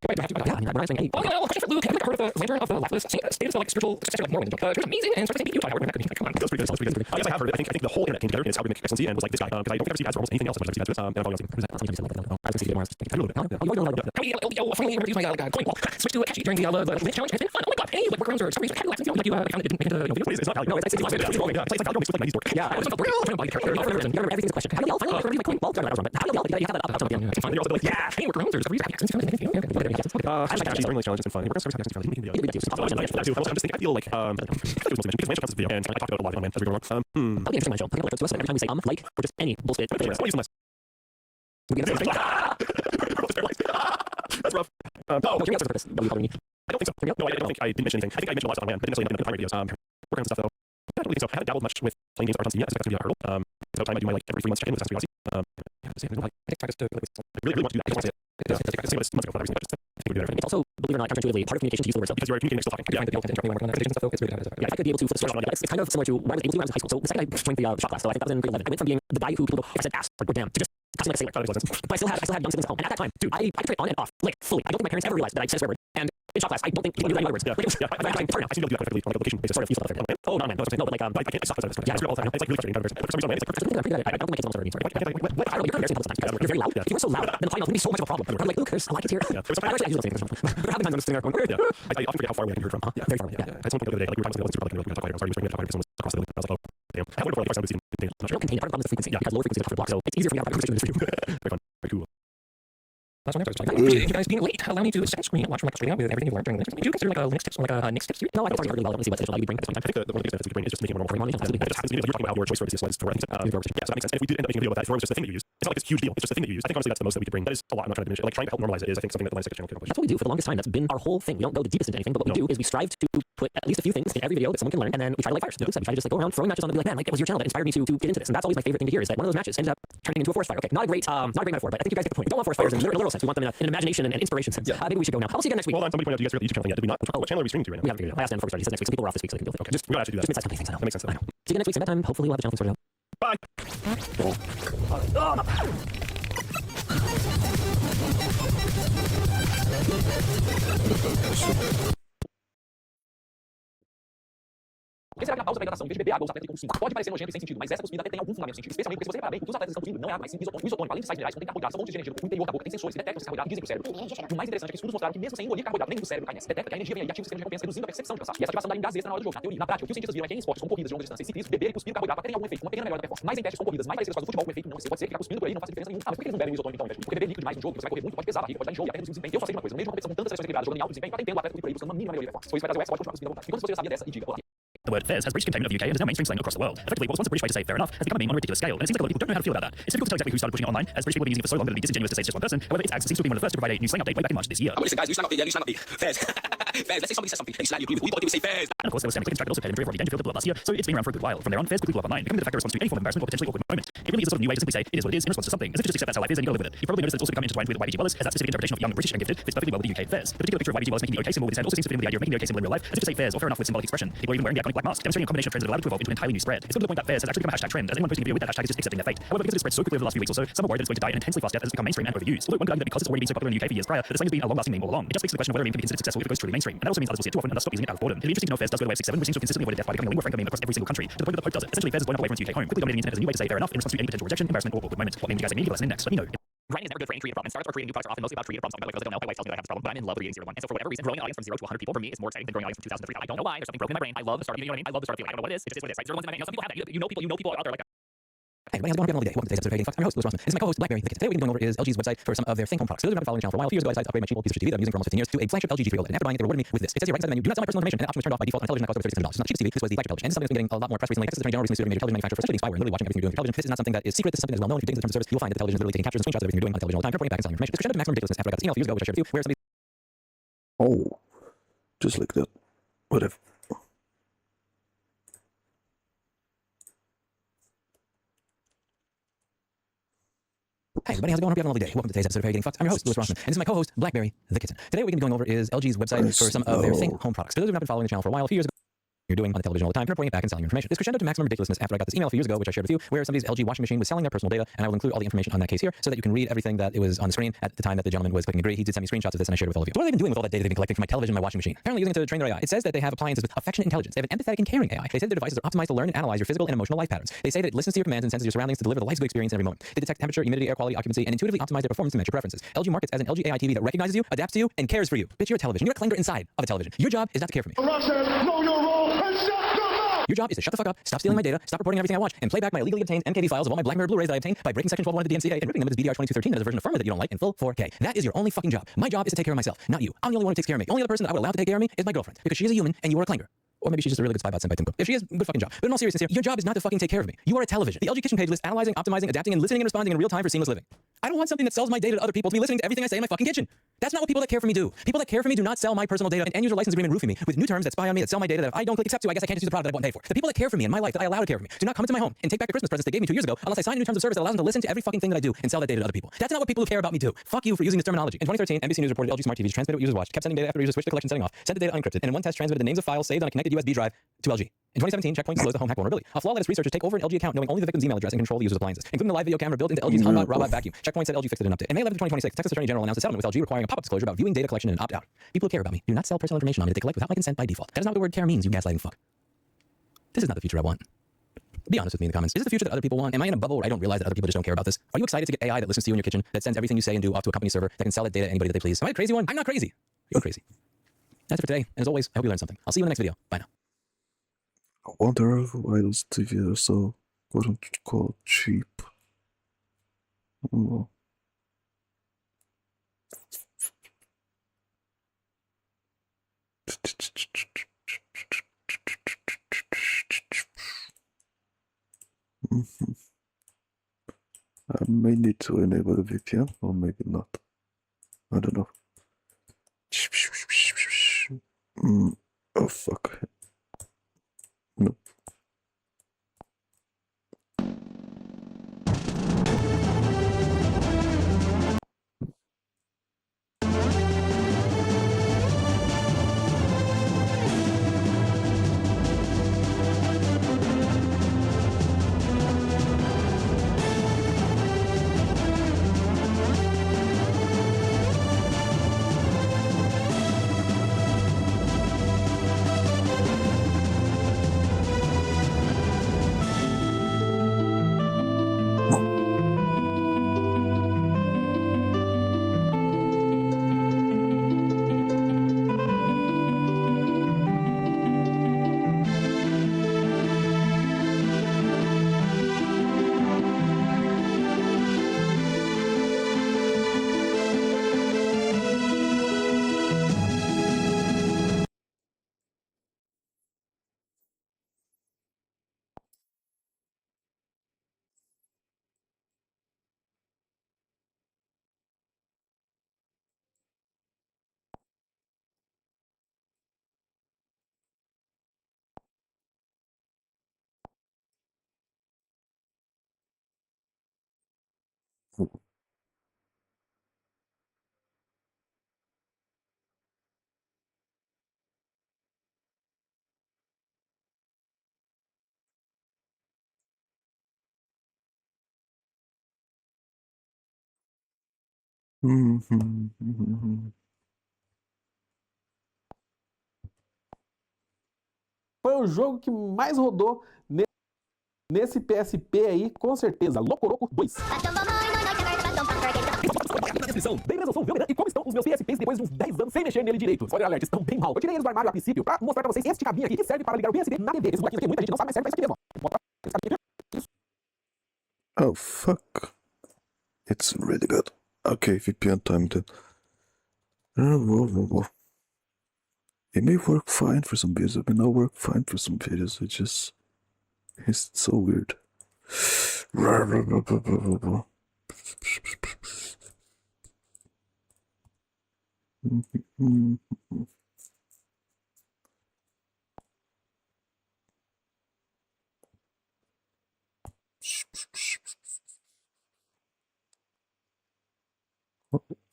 Yeah, I mean, when I was saying, hey, oh, question for Luke. Have you heard of the Lantern of the Lapis? status of like spiritual success, like Mormon. It's amazing and started saying Utah. However, come on. That's pretty good. Yes, I have heard of it. I think the whole internet came together in this algorithmic excellency and was like this guy, because I don't think I've ever seen ads for almost anything else. I've never seen ads for this. And I've always seen I was going to see Mars. I finally introduced my coin wall. Switched to Apache during the Linux challenge. It's been fun. Oh my god! Any like workarounds or some reason, like you found it didn't make it into it's not no, it's like it's like Valkyrie mixed with like 90s dork. yeah, it's like real trying to buy character. Everything's a question. How do y'all finally introduce my coin wall? I was wrong, but how do y'all you have that up until the end? And you're also like, Yeah, any workarounds or some reason. I like actually really challenges and fun. We're gonna start having some fun. I'm just thinking, I feel like I think it was mentioned because Mansion comes this video and I talked about it a lot on Man as we go along. That'll be interesting, my show. I think like every time we say like or just any bullshit. That's rough. Oh, what's your answer for this? What are you calling me? I don't think so. No, I don't think I didn't mention anything. I think I mentioned a lot of stuff on Man, but didn't necessarily in the pirate videos. Workaround stuff though. I don't really think so. I haven't dabbled much with playing games that aren't on Steam yet. I think that's gonna be a hurdle. So I might do my like every 3 months check-in with Assassin's Creed Odyssey. I really want to do that. I just want to say it. I think I said it months ago for that reason. I think we're doing everything. It's also, believe it or not, counterintuitively part of communication to use the word so. Because you're communicating still talking. Yeah, the people can interrupt me when I'm working on presentations and stuff. It's really yeah, if I could be able to flip the switch on, it's kind of similar to what I was able to when I was in high school. So the second I joined the shop class, so I think that was in grade 11. I went from being the guy who people go, if I said ass or damn, to just cussing like a sailor. But I still had young siblings at home, and at that time, dude, I could trade on and off, like fully. I don't think my parents ever realized that I said a swear word. And in shop class, I don't think people knew any other words. Yeah, I think you'll do that effectively on like location basis. Sort of useful stuff there. Oh no, man, no, but like I can't stop it. Yeah, it's all the time. It's like really frustrating kind of version. For some reason, it's like I don't think my kids already. Sorry. I don't know. You're embarrassing all the time. You're very loud. You're so loud. Then the final can be so much of a problem. I'm like, Lucas, I like it here. Yeah, I actually do something. But how many times I'm sitting there going, yeah. I often forget how far away I can hear it from. yeah, very far away. I had someone the other day, like we were talking about this, like, I'm sorry, you're trying to talk about across the link. I was like, oh, damn. I wonder if like, if I I don't contain part of the problem is the frequency. Yeah, because lower frequency is tougher to block, so it's easier for me to have a conversation with you. Very fun. Very cool. That's one I appreciate you guys being late. Allow me to set screen, watch from like Australia with everything you've learned during Linux. Do you consider like a Linux tips or like a Nix tips series? No, I don't really well. Let me see what session you bring. I think the one of the things that we bring is just making it more normal. It just happens to be that you're talking about your choice for this for yeah, so that makes sense. And if we did end up making a video about that, if it was just the thing that you use, it's not like it's a huge deal. It's just the thing that you use. I think honestly that's the most that we could bring. That is a lot. I'm not trying to diminish it. Like trying to help normalize it is, I think, something that the Linux channel can accomplish. That's what we do for the longest time. That's been our whole thing. We don't go the deepest into anything, but what we do is we strive to put at least a few things in every video that someone can learn, and then we try to light fires. We try to just like go around throwing matches on and be like, man, like it was your channel that inspired me to get into this. And that's always my favorite thing to hear is that one of those matches ended up turning into a forest fire. Okay, not a great metaphor, but I think you guys get the point. We don't want forest fires in a literal sense. We want them in an imagination and imagination sense. Yeah. Maybe we should go now. I'll see you again next week. Hold on, somebody pointed out you guys forgot the YouTube channel yet. Did we not? What channel are we streaming to right now? We haven't figured it out. I asked them before we started. He said next week. So people were off this week, so they can do it. Okay, just we gotta actually do that. Just mid-sized company things. I know. That makes sense. I know. See you next week. Same time. Hopefully we'll have the channel thing sorted out. Bye. Esse era a pausa para a hidratação. Em vez de beber água ou usar com suco. Pode parecer nojento e sem sentido, mas essa possibilidade tem algum fundamento científico, especialmente porque se você reparar bem, o que os atletas estão consumindo não é água, mas sim isotônico. Além de sais minerais, contém carboidratos, são fontes de energia no interior da boca, tem sensores que detectam esses carboidratos e dizem pro cérebro. E o mais interessante é que estudos mostraram que mesmo sem engolir carboidrato, nem o cérebro cai nessa. Detecta que a energia vem aí e ativa o sistema de recompensa, reduzindo a percepção de cansaço. E essa ativação dá em gás extra na hora do jogo. Na teoria, na prática, o que os cientistas viram é que em esportes como corridas de longa distância e ciclismo, beber e cuspir carboidrato terem algum efeito, uma pequena melhora da performance. Mas em testes com corridas mais parecidas com as do futebol, o efeito não pode ser que ficar cuspindo por aí não faça diferença nenhuma. Ah, mas por que eles não bebem isotônico então, porque beber líquido demais no jogo, você vai correr muito, pode pesar a barriga, pode dar enjoo e até reduzir o desempenho. Eu só sei de uma coisa, no meio de uma competição com tantas sessões equilibradas, jogando em alto desempenho, vai entender o atleta por aí buscando uma mínima melhoria da performance. Foi isso que vai trazer o X, pode continuar cuspindo à vontade. Enquanto você já sabia dessa, e diga, olá. The word fez has breached containment of the UK and is now mainstream slang across the world. Effectively, what was once a British way to say fair enough has become a meme on a ridiculous scale, and it seems like a lot of people don't know how to feel about that. It's difficult to tell exactly who started pushing it online, as British people have been using it for so long that it would be disingenuous to say it's just one person. However, its ads seems to have been one of the first to provide a new slang update way back in March this year. Oh, listen, guys, new slang update, new slang update. Fairs. Fairs, let's say somebody says something, and you slang, you agree with it. All you got to do is say fairs. And of course, there was semi-click track that also paired in 3 or 4 Dangerfield blew up last year, so it's been around for a good while. From there on, fairs quickly blew up online, becoming the de facto response to any form of embarrassment or potentially awkward moment. It really is a sort of new way to simply say it is what it is in response to something, as if you just accept that's how life is and you gotta live with it. You probably noticed that it's also become intertwined with YBG Wallace, as that specific interpretation of young, British and gifted fits perfectly well with the UK fairs. The particular picture of YBG Wallace making the OK symbol with his hand also seems to fit in with the idea of making the OK symbol in real life, as if to say fairs or fair enough with symbolic expression. People are even wearing the iconic black mask, demonstrating a combination of trends that allowed it to evolve into an entirely new spread. It's good to the point that fairs has actually become a hashtag trend, as anyone posting a video with that hashtag is just accepting their fate. However, because it spread so quickly over the last few weeks or so, some are worried that it's going to die an intensely fast death as it's become mainstream and overused. Although one could argue that because it's already been so popular in the UK for years prior, that the slang has been a long-lasting meme all along. It just begs the question of whether a meme can be considered successful if it goes truly mainstream. And that also means others will see it too often and thus stop using it out of boredom. It'll be interesting to know if fairs does go the way of 6-7, which seems to have consistently avoided death by becoming a lingua franca meme across every single country, to the point that the Pope does it. Essentially, fairs is blown up away from its UK home, quickly dominating the internet as a new way to say fair enough in response to any potential rejection, embarrassment, or awkward moment. What meme do you guys think? Leave a lesson in next. Let me know. Writing is never good for any creative problem. And startups or creating new products are often mostly about creative problem solving. Like, because I don't know, my wife tells me that I have this problem, but I'm in love with Reading 01. And so for whatever reason, growing an audience from 0 to 100 people for me is more exciting than growing an audience from 2,000 to 3,000. I don't know why. There's something broken in my brain. I love the startup. You know what I mean? I love the startup feeling. I don't know what it is. It just is what it is. Right? 0 1 in my, some people have that. You know people out there like that. Hey everybody, how's it going? Welcome to today's episode of Hating Fucked. I'm your host, Louis Rossman. This is my co-host, Blackberry the Kitten. Today what we're going to be going over is LG's website for some of their Think Home products. For those who have been following the channel for a while, a few years ago I decided to upgrade my cheap old piece of TV that I've been using for almost 15 years to a flagship LG G3 OLED. And after buying it, they rewarded me with this. It says here right inside the menu, do not sell my personal information, and that option was turned off by default on a television that cost over $37. It's not the cheapest TV. This was the flagship television. And this is something that's been getting a lot more press recently. Texas Attorney General recently sued a major television manufacturer for essentially being spyware and literally watching everything you're doing with your television. This is not something that is secret. This is something that is well known. If you dig into the terms of service, you'll find that the television is literally taking captures and screenshots of everything you're doing on television all the time, reporting it back and selling information. It's crescendo to maximum ridiculousness after I got this email a few years ago, which I shared with you, where somebody Oh, just like that. Whatever. Hey everybody, how's it going? Hope you're having a lovely day. Welcome to today's episode of How You're Getting Fucked. I'm your host, Louis Rossman, and this is my co-host, Blackberry the Kitten. Today what we're going to be going over is LG's website for some of their Think Home products. For those who have not been following the channel for a while, a few years ago you're doing on the television all the time, and reporting it back and selling your information. This crescendo to maximum ridiculousness after I got this email a few years ago, which I shared with you, where somebody's LG washing machine was selling their personal data, and I will include all the information on that case here so that you can read everything that it was on the screen at the time that the gentleman was clicking agree. He did send me screenshots of this, and I shared it with all of you. So what are they even doing with all that data they've been collecting from my television, my washing machine? Apparently using it to train their AI. It says that they have appliances with affectionate intelligence. They have an empathetic and caring AI. They say their devices are optimized to learn and analyze your physical and emotional life patterns. They say that it listens to your commands and senses your surroundings to deliver the life's good experience in every moment. They detect temperature, humidity, air quality, occupancy, and intuitively optimize their performance to match your preferences. LG markets as an LG AI TV that recognizes you, adapts to you, and cares for you. Bitch, you're a television. You're a clanger inside of a television. Your job is not to care for me. Know your role and shut your mouth! Your job is to shut the fuck up, stop stealing my data, stop reporting everything I watch, and play back my illegally obtained MKV files of all my Black Mirror Blu-rays that I obtained by breaking Section 12.1 of the DMCA and ripping them into this BDR 2213 that is a version of firmware that you don't like in full 4K. That is your only fucking job. My job is to take care of myself, not you. I'm the only one who takes care of me. The only other person that I would allow to take care of me is my girlfriend, because she is a human and you are a clanger. Or maybe she's just a really good spy bot sent by Tim Cook. If she is, good fucking job. But in all seriousness here, your job is not to fucking take care of me. You are a television. The LG Kitchen page lists analyzing, optimizing, adapting, and listening and responding in real time for seamless living. I don't want something that sells my data to other people to be listening to everything I say in my fucking kitchen. That's not what people that care for me do. People that care for me do not sell my personal data and end user license agreement roofing me with new terms that spy on me, that sell my data that if I don't click accept to, I guess I can't just use the product that I bought and paid for. The people that care for me in my life that I allow to care for me do not come into my home and take back the Christmas presents they gave me 2 years ago unless I sign new terms of service that allows them to listen to every fucking thing that I do and sell that data to other people. That's not what people who care about me do. Fuck you for using this terminology. In 2013, NBC News reported LG smart TVs transmitted what users watched, kept sending data after users switched the collection setting off, sent the data unencrypted, and in one test transmitted the names of files saved on a connected USB drive to LG. In 2017, Checkpoint disclosed the home hack vulnerability. A flaw let its researchers take over an LG account knowing only the victim's email address and control the user's appliances, including the live video camera built into LG's HubBot robot vacuum. Checkpoint said LG fixed it in an update. In May 11, 2026, Texas Attorney General announced a settlement with LG requiring a pop-up disclosure about viewing data collection and an opt-out. People who care about me do not sell personal information on me that they collect without my consent by default. That is not what the word care means, you gaslighting fuck. This is not the future I want. Be honest with me in the comments. Is this the future that other people want? Am I in a bubble where I don't realize that other people just don't care about this? Are you excited to get AI that listens to you in your kitchen, that sends everything you say and do off to a company server, that can sell that data to anybody that they please? Am I a crazy one? I'm not crazy. You're crazy. That's it for today. And as always, I hope you learned something. I'll see you in the next video. Bye now. I wonder why those TVs are so quote unquote cheap. I don't know. I may need to enable the VPN or maybe not. I don't know. Oh fuck. No. Foi o jogo que mais rodou nesse PSP aí, com certeza. Locoroco 2. Na descrição, beleza, eu sou o Velmeran e como estão os meus PSPs depois de uns 10 anos sem mexer nele direito? Spoiler alert, estão bem mal. Eu tirei eles do armário a princípio pra mostrar pra vocês este cabinho aqui que serve para ligar o PSP na TV. Esse molequinho aqui, muita gente não sabe, mas serve pra isso aqui mesmo. Bota esse cabinho aqui. Oh fuck. It's really good. Okay, VPN time then. It may work fine for some videos, it may not work fine for some videos. It's so weird.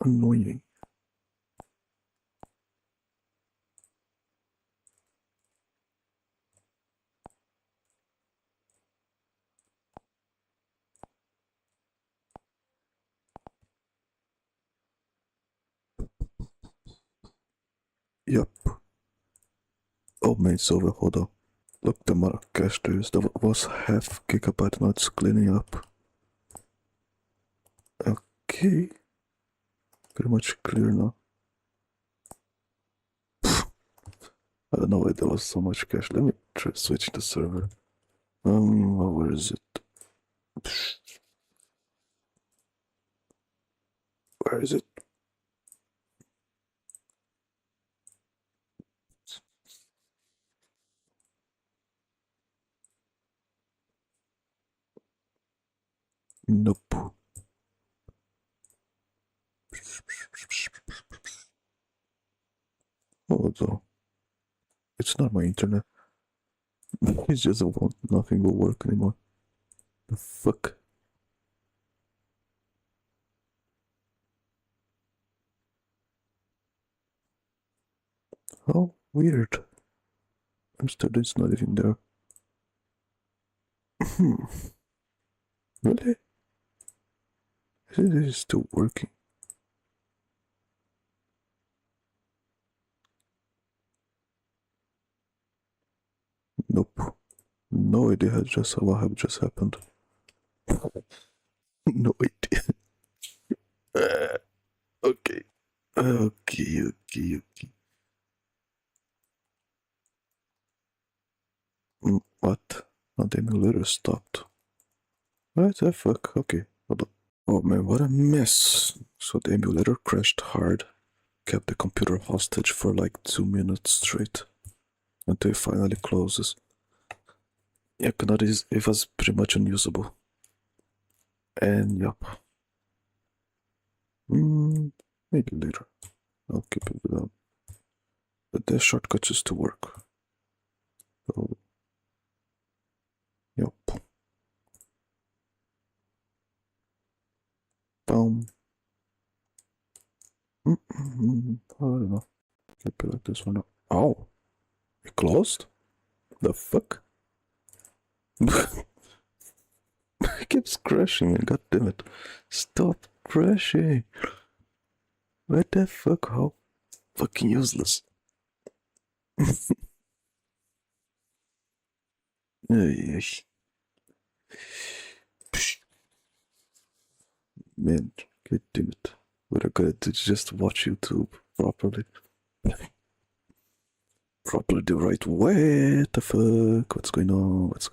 Annoying. Yup. Oh man, it's over, hold on. Look, the amount of cache there is. That was half gigabyte, now it's cleaning up. Okay. Pretty much clear now. I don't know why there was so much cache. Let me try switching the server. Where is it? Where is it? Nope. Oh, no. It's not my internet. It's just nothing will work anymore. The fuck? How weird. Amsterdam's not even there. Really? Is it still working? Nope. No idea what just happened. No idea. Okay. Okay. What? Oh, the emulator stopped. What the fuck? Okay, hold on. Oh man, what a mess. So the emulator crashed hard, kept the computer hostage for like 2 minutes straight, until it finally closes. Yeah, it was pretty much unusable. And yup. Maybe later. I'll keep it without. But the shortcut just to work. So, yup. Boom. I don't know. Keep it like this one. Oh, it closed? The fuck? It keeps crashing, god damn it. Stop crashing. What the fuck? How fucking useless. Man, god damn it. What I gotta do is just watch YouTube properly. Properly the right way. What the fuck? What's going on? What's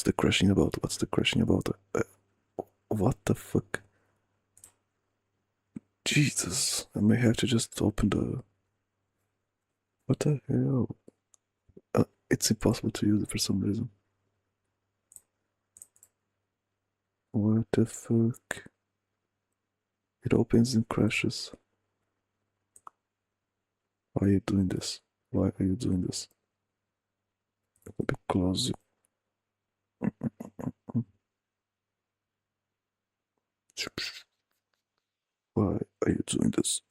the crashing about? What the fuck? Jesus, I may have to just open the... What the hell? It's impossible to use it for some reason. What the fuck? It opens and crashes. Why are you doing this? Let me close it. Why are you doing this?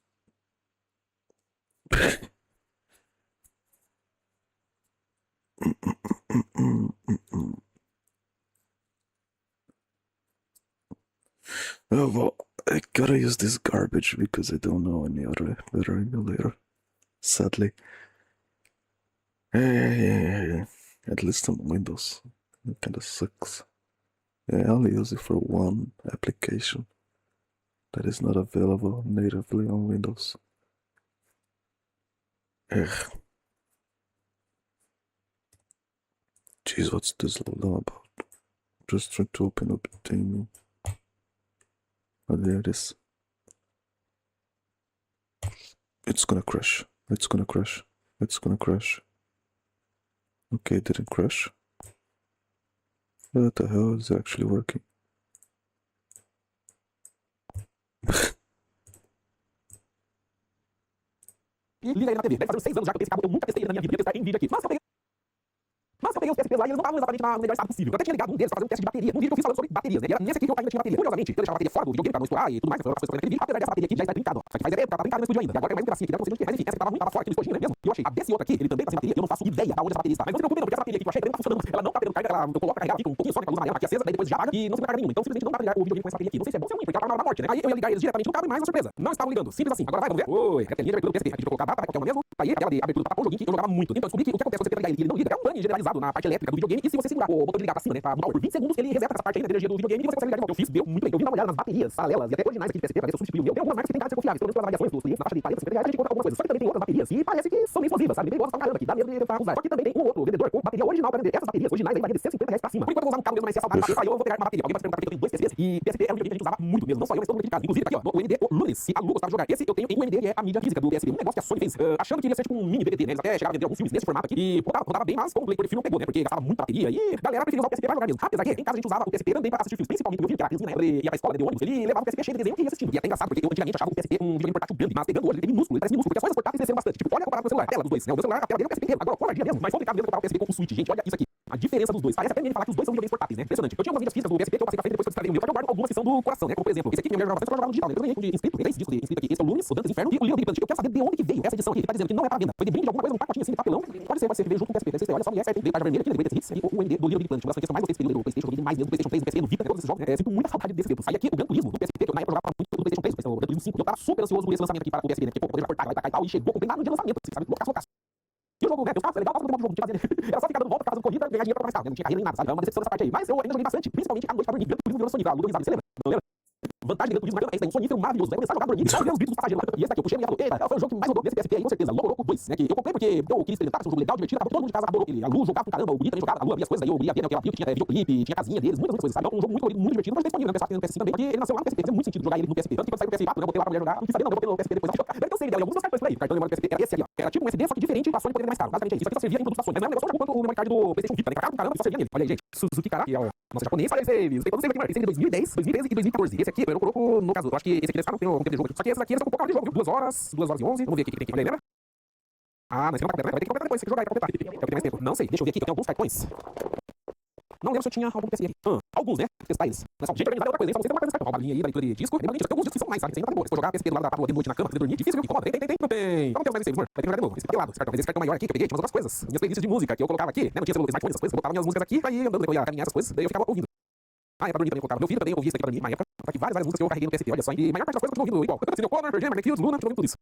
Oh, well, I gotta use this garbage because I don't know any other better emulator. Sadly. At least on Windows. It kinda sucks. I only use it for one application that is not available natively on Windows. Ugh. Jeez, what's this law about? Just trying to open up the thing. Oh, there it is. It's gonna crash. Okay, it didn't crash. What the hell is actually working? Liga aí na TV. Deve fazer uns 6 anos já que eu tenho esse cabo, eu nunca testei ele na minha vida, eu queria testar em vídeo aqui. Mas eu peguei. Mas eu peguei os PSPs lá e eles não estavam exatamente no melhor estado possível. Eu até tinha ligado um deles pra fazer um teste de bateria, num vídeo que eu fiz falando sobre baterias, né? E era nesse aqui que eu ainda tinha bateria. Curiosamente, eu deixava a bateria fora do videogame pra não estourar e tudo mais, foi uma coisa que eu naquele vídeo, apesar dessa bateria aqui já estar trincada, ó. Só que faz tava trincada, mas explodiu ainda. E agora é mais um pedacinho aqui, dá pra você ver o que é. Mas enfim, essa aqui tava ruim, tava fora aqui no estojinho, né mesmo? E eu achei. A desse outro aqui, ele também tá sem bateria, eu não faço ideia da onde essa bateria está. Mas não se preocupe não, porque essa bateria aqui que eu achei, ela não tá funcionando. Ela não tá pegando carga, eu coloco a carregar aqui com um pouquinho só, com a luz amarela aqui acesa, daí depois já apaga e não se carga nenhuma. Então simplesmente não dá pra ligar o videogame com essa bateria aqui. Não sei se é bom ou se é ruim, porque ela tá na hora da morte, né? Aí eu ia ligar eles diretamente no cabo e mais uma surpresa. Não estavam ligando. Simples assim. Agora vai, vamos ver. Oi, a telinha de abertura do PSP. Aqui eu colocar a data, vai qualquer uma mesmo. Aí aquela de abertura para um joguinho que eu jogava muito. Então eu descobri que o que acontece quando você tenta ligar ele não liga. É um pane generalizado na parte elétrica do videogame. E se você segurar o botão de ligar pra cima, né, pra mudar por 20 segundos, ele reseta essa parte aí da energia do videogame e você consegue ligar de volta. Eu fiz, deu muito bem. Eu vim dar uma olhada nas baterias paralelas e até originais aqui de PSP pra ver se eu substituí o meu. Tem algumas marcas que tem cara de ser confiáveis, pelo menos pelas avaliações dos clientes na faixa de 40, 50 reais, a gente encontra algumas coisas. Só que também tem outras baterias e parece que são bem explosivas, sabe? Bem boas pra caramba aqui, dá medo de tentar usar. Só que também tem um outro vendedor com bateria original pra vender. Essas baterias originais aí varia de 150 reais pra cima. Por enquanto eu vou usar um cabo mesmo, mas se é saudável, aí eu vou pegar uma bateria. Alguém pode perguntar porque eu tenho dois PSPs e PSP era um videogame que a gente usava muito mesmo. Não só eu, mas todo mundo aqui de casa. Inclusive aqui, ó, o ND, o Lulis, se a Lu gostava de jogar. Esse eu tenho em UND, que é a mídia física do PSP. Um negócio que a Sony fez, achando que iria ser tipo um mini DVD, né? Eles até chegaram a vender alguns filmes nesse formato aqui e rodava bem, mas como o leitor de filme não pegou, né? Porque gastava muita bateria e a galera preferia usar o PSP pra jogar mesmo. Apesar que em casa a gente usava o PSP também pra assistir filmes, principalmente o meu filho, que era criancinha, né? Ele ia pra escola, né, de ônibus, ele levava o PSP cheio de desenho e ia assistindo. E é até engraçado, porque eu antigamente achava o PSP um videogame portátil grande, mas pegando hoje, ele é minúsculo, ele parece minúsculo, porque as coisas portáteis cresceram bastante. Tipo, olha comparado com o celular, a tela dos dois, né? O meu celular, a tela dele é um PSP pequeno. Agora, covardia mesmo, mas complicado mesmo comparar o PSP com o Switch, gente. Olha isso aqui. A diferença dos dois. Parece até mesmo falar que os dois são videogames portáteis, né? Impressionante. Eu tinha algumas mídias físicas do PSP que eu passei pra frente depois que eu instalei o meu, só que eu guardo algumas que são do coração, né? Como por exemplo, esse aqui que eu jogava bastante, eu jogava no digital, né? Eu ganhei de inscrito, 3 discos de inscrito aqui. Esse é o Lumis, o Dantes Inferno e o Leon Gigante. Eu quero saber de onde que veio essa edição aqui, que tá dizendo que não é pra venda. Foi de brinde de alguma coisa, um pacotinho assim de papelão. Pode ser que veio junto com o PSP. Olha só, é certo, veio tarja vermelha aqui, Greatest Hits e o UND do Leon Gigante. Uma das franquias que eu mais gostei desse período do PlayStation, joguei demais mesmo, do PlayStation 3, do PSP, no Vita, todos esses jogos, né? Sinto muita saudade desse tempo. Aí aqui o Gran Turismo do PSP, que eu na época jogava muito do PlayStation 3, o Gran Turismo 5, e eu tava super ansioso por esse lançamento aqui para o PSP, né? Porque, pô, poder já cortar, vai tacar e tal, e chegou, comprei lá no dia do lançamento, assim, sabe? Loucaço. E o jogo, né? Eu tava legal, tava muito bom o jogo, não tinha que fazer. Era só ficar dando volta, ficar fazendo corrida, ganhar dinheiro pra mais tarde, né? Não tinha carreira nem nada, sabe? É uma decepção dessa parte aí. Mas eu ainda joguei bastante, principalmente à noite pra dormir. Gran Turismo virou sonífero, aluga você lembra? Não lembra? Vantagem do Gran Turismo é esse daí, um sonífero maravilhoso. Vai começar a jogar dormindo, só ver os vídeos dos passageiros lá. E esse daqui eu puxei e falei, eita, foi o jogo que mais rodou desse PSP aí, com certeza. Logoroco 2, né? Que eu comprei porque eu queria experimentar, foi um jogo legal, divertido, tava todo mundo de casa, adorou ele. A Lu jogava com caramba, o Gui também jogava, a Lu abria as coisas, aí eu abria, né? Porque ela viu que tinha videoclipe, tinha casinha deles, muitas coisas, sabe? Então, um jogo muito colorido, muito divertido, mas disponível no PS4 e no PS5 também, porque ele nasceu lá no PSP, fazia muito sentido jogar ele no PSP. Tanto que quando saiu o PS4, né, eu botei lá pra mulher jogar, não quis saber não, eu botei no PSP depois. Deve ter um save dela, alguns dos cartões por aí. O cartão de memória do PSP era esse aqui, ó. Era tipo um SD, só que diferente, pra Sony poder mais caro. Basicamente é isso. Isso aqui só servia em produtos da Sony, mas não é um negócio tão quanto o memory card do PlayStation Vita, né? Caro pra caramba, só servia nele. Olha aí, gente. Suzuki Karaki, ó. Nossa, japonês, olha saves. Tem todos os saves aqui, tem save de 2010, 2013 e 2014. Esse aqui, eu coloco no caso, eu acho que esse aqui deve ficar no tempo de jogo. Só que esse daqui, eles estão com pouca hora de jogo, viu? 2 horas e 11. Vamos ver o que tem aqui. Olha aí, lembra? Ah, mas você não tá completando, né? Vai ter que completar depois, tem que jogar aí pra completar. É o que tem mais tempo. Não sei, deixa eu ver aqui, que eu tenho alguns cartões. Não lembro se eu tinha algum PSP aqui. Alguns, né? Testar eles. Mas, gente, organizar é outra coisa, hein? Só não sei se tem alguma coisa nesse cartão. Ó, balinha aí, da leitura de disco. Tem alguns discos que são mais, sabe? Isso ainda tá de boa. Se for jogar PSP do lado da tábua de noite na cama, fazer dormir, difícil, viu? Que incomoda. Tem. Não tem mais esse amor. Vai ter que jogar de novo. Esse aqui é lado. Esse cartão. Mas esse cartão maior aqui que eu peguei, tinha umas outras coisas. Minhas playlists de música que eu colocava aqui, né? Não tinha celular, smartphone, essas coisas. Eu botava minhas músicas aqui, aí andando, eu ia caminhar essas coisas, daí eu ficava ouvindo. Ah, é pra dormir também, eu colocava. Meu filho também ouvia isso aqui pra dormir, na época. Tá aqui várias músicas que eu carreguei no PSP, olha só. E a maior parte das coisas eu continuo ouvindo igual. Cine Connor, Pearl Jam, Magnetic Fields, Luna, continuo ouvindo tudo isso.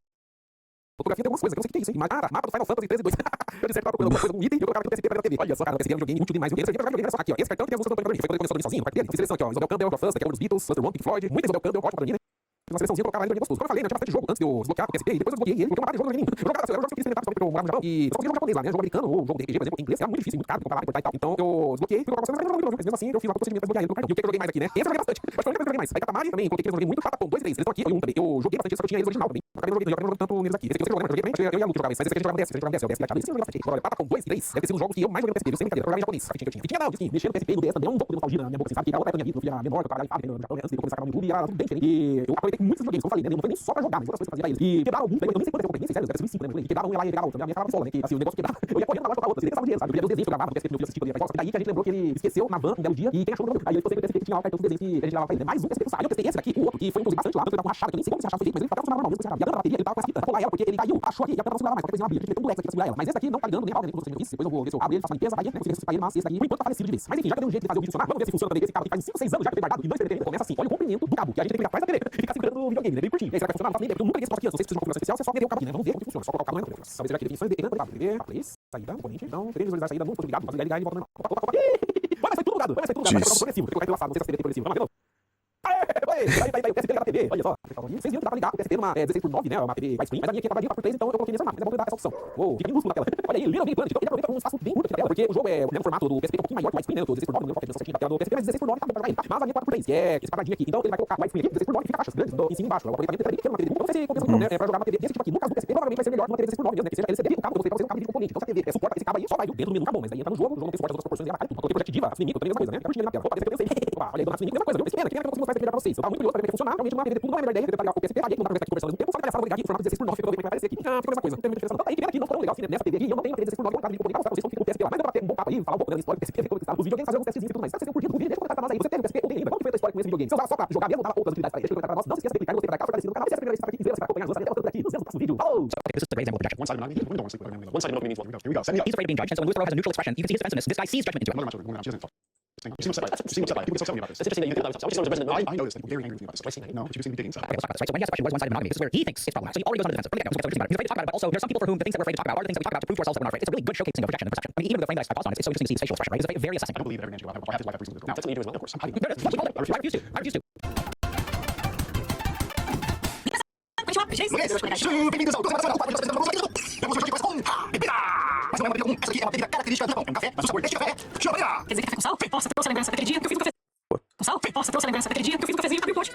Fotografia tem algumas coisas, que eu não sei o que é isso, hein? Mapa do Final Fantasy 13 e 2. Eu disse que tava procurando alguma coisa, um item, e eu colocava aqui no PSP pra ver a TV. Olha só, cara, o PSP é um joguinho útil demais. Esse aqui pra jogar videogame, olha só. Aqui, ó. Esse cartão que tem as músicas do Antônio pra mim. Foi quando ele começou a dormir sozinho, no quarto dele. Fiz seleção aqui, ó. Isabel Campbell, Rock Fuzz, que é um dos Beatles, Buster One, Pink Floyd. Muito Isabel Campbell, ótimo pra dormir, né? Uma seleçãozinha que eu colocava lá e dormia gostoso. Como eu falei, né? Eu tinha bastante jogo antes de eu desbloquear o PSP e depois eu desbloqueei ele, porque uma parte de jogo não eu jogava, eu queria experimentar, porque eu morava no Japão e só conseguia jogo japonês lá, né? Jogo americano ou jogo de RPG, por exemplo, em inglês, era muito difícil, muito caro, comparar, importar e tal. Então eu desbloqueei, fui colocar vocês, mas não jogo, mas mesmo assim eu fiz lá o procedimento pra desbloquear ele no cartão. E o que eu joguei mais aqui, né? Esse eu joguei bastante. Acho que foi a única coisa que eu joguei mais. Aí Katamari também, coloquei que eu joguei muito, Patapom 2 e 3. Eles estão aqui, foi um também. Eu joguei bastante, só que eu tinha eles original também. Acabei não jogando tanto neles aqui. Esse aqui eu joguei também, eu e a Lu jogava isso, mas esse aqui a gente jogava no DS, é o DS pirateado. Esse eu jogava bastante. Agora, Patapom 2 e 3, deve ter sido os jogos que eu mais joguei no PSP, eu sem brincadeira, eu jogava em japonês, sabe que eu tinha. E tinha não, assim, mexer no PSP e no DS também é um pouco de nostalgia na minha boca, assim, sabe? Que era outra época da minha vida, eu filha menor, eu trabalhava em fábrica no Japão, antes de começar a canal no YouTube, e era tudo bem diferente. E eu aproveitei muitos videogames, como eu falei, né? Não foi nem só pra jogar, mas outras coisas que eu fazia pra eles. E quebraram alguns, eu nem sei quanto eu comprei, nem sei sério, deve ser 5, né? E quebraram um e lá e quebrava outro. A minha ficava sola, né? Que assim, o negócio quebrava. Eu ia correndo pra lá pra outra, você nem pensava dinheiro, sabe? Eu ia ver os desenhos que eu gravava no PSP, meu filho assistia quando ia pra escola. Daí que a gente lembrou que ele esqueceu na van um belo dia e quem achou no meu. Aí eu postei no PSP que tinha lá o cartão dos desenhos que a gente levava pra ele, né? Mais um PSP que saiu, eu testei esse daqui, o outro, que foi inclusive bastante lá, eu tava com uma chave que eu nem sei como se achava feito, mas ele tava funcionando normal, mesmo que você achava. E a dona da bateria, ele tava com essa fita pra colar ela, porque ele caiu, achou aqui, e a tava funcionando mais, qualquer coisa abrir, a gente tem um durex aqui pra segurar ela. Mas esse daqui não tá ligando nem roda, nem como você me disse, depois eu vou ver se eu abro ele, faço a limpeza, aí, né? Consegui ressuscitar ele, mas esse daqui, por enquanto, tá falecido de vez. Mas enfim, já que eu dei um jeito de fazer o vídeo funcionar, vamos ver se funciona também. Esse cabo que faz uns 5, 6 anos já que eu tenho guardado, e não experimentei ainda, começa assim, olha o comprimento do cabo, que a gente tem que pegar atrás da TV, ficar segurando o videogame, né? Bem curtinho. E aí, será que vai funcionar? Não faço nem ideia, porque eu nunca peguei esse aqui antes, não sei se precisa de uma configuração especial, você só meter o cabo aqui, né? Vamos ver como que funciona, só colocar o cabo no talvez seja aqui definições de TV, plays, saída, componente, então, querer visualizar a saída, não, obrigado, posso ligar e volta normal. Opa. Olha, sai tudo bugado, vai progressivo, tem que colocar laçado, não sei se a TV tem progressivo, vamos lá, de novo. Vai, o PSP ligar na TV, olha só. Vocês viram que dá pra ligar o PSP numa 16:9, né? Uma TV widescreen, mas a minha aqui tava 4:3, então eu coloquei nessa marca, mas é bom dar essa opção. Uou, fica minúsculo na tela. Olha aí, Little Big Planet, então ele aproveita um espaço bem curto aqui na tela, porque o jogo é o mesmo formato do PSP, um pouquinho maior que o widescreen, né? Eu tô 16:9, não lembro qual que é a certinha da tela do PSP, mas 16:9 tá bom pra jogar ele. Mas a minha 4:3, que é esse quadradinho aqui, então ele vai colocar o widescreen aqui, 16:9 e fica caixas grandes, em cima e embaixo. O aproveitamento é bem pequeno, uma TV, não sei se compensa ou não, né? Pra jogar uma TV desse tipo aqui, no caso do PSP, provavelmente vai ser melhor que uma TV 16:9 mesmo, né? Que seja LCD, o cabo que eu mostrei pra vocês, um cabo de componente. Então se a TV suporta esse cabo aí, só vai dentro do menu, acabou, mas daí entra no jogo, o jogo não tem suporte das outras proporções e ela cai tudo. Coloquei Project Diva, Cinemico, também a mesma coisa, né? É curtinho ali na tela. Opa, esse aqui eu pensei. Opa, olha aí, dona Cinemico, mesma coisa, viu? Esse pena, que nem eu consigo mostrar esse aqui pra vocês. Eu tava muito curioso pra ver como é que funcionar. Realmente uma TV de tudo, não é a melhor ideia. Detalhar o PSP, paguei, montar um conversando um tempo, só que palhaçada, vou ligar aqui, formato 16 por 9, fica vai ser aqui. Fica a mesma coisa. Não tem muita diferença. Aí, que aqui não ficou legal assim nessa TV aqui, eu não tenho TV 16 por 9, eu não vocês estão com o PSP lá. Mas dá pra ter um bom papo aí, falar um pouco da história do PSP, ver como está os videogames, fazer alguns testezinhos e tudo mais. Se vocês têm curtido o vídeo, deixa eu comentar pra nós aí. Você tem o PSP ou tem ainda? Como que foi a história com esse videogame? Se usar só pra jogar mesmo, dava outras utilidades pra ele. Deixa eu comentar pra nós. Não se esqueça de clicar no gostei pra cá, fortalecer no canal. E se é a primeira vez que está aqui, inscreva-se pra acompanhar as nossas até aqui. Nos vemos no próximo vídeo. Falou! Okay, this is a great example of projection. One-sided monogamy. One-sided monogamy means what? Here we go. Set me up. He's afraid of being judged, and so when Luther has a neutral expression, you can see his defensiveness. This guy sees judgment into it. Mother, my children, woman, she doesn't talk. You seem upset by it. You seem upset by it. People get so upset about this. It's interesting that you think that I was resident movie. I know this. People are very angry with me about this. No, but you just seem to be digging stuff. Okay, let's talk about this. Right? So when he has a question, what is one-sided monogamy? This is where he thinks it's problematic. So he already goes on the defensive. From the get-go. So he's afraid to talk about it. But also, there's some people for whom the things that we're afraid to talk about are the things that we talk about to prove to ourselves that we're not afraid. It's a really good showcasing of projection and perception. I mean, even with the frame that I paused on, it's so interesting to see his facial expression, right? It's very assessing. I don't believe that every man should go out. I have to laugh every single day. Now, that's what you do as well. Of course. I'm hiding. No, no, I refuse to. I refuse to. Bem-vindos ao 12 Nacional. Vamos hoje com essa honra. Bebida! Mas não é uma bebida comum. Essa aqui é uma bebida característica do Japão. É um café, mas o sabor deste café é churrascaria. Quer dizer café com sal? Nossa, trouxe a lembrança daquele dia que eu fiz um café. Com sal? Nossa, trouxe a lembrança daquele dia que eu fiz um cafezinho, abri o pote.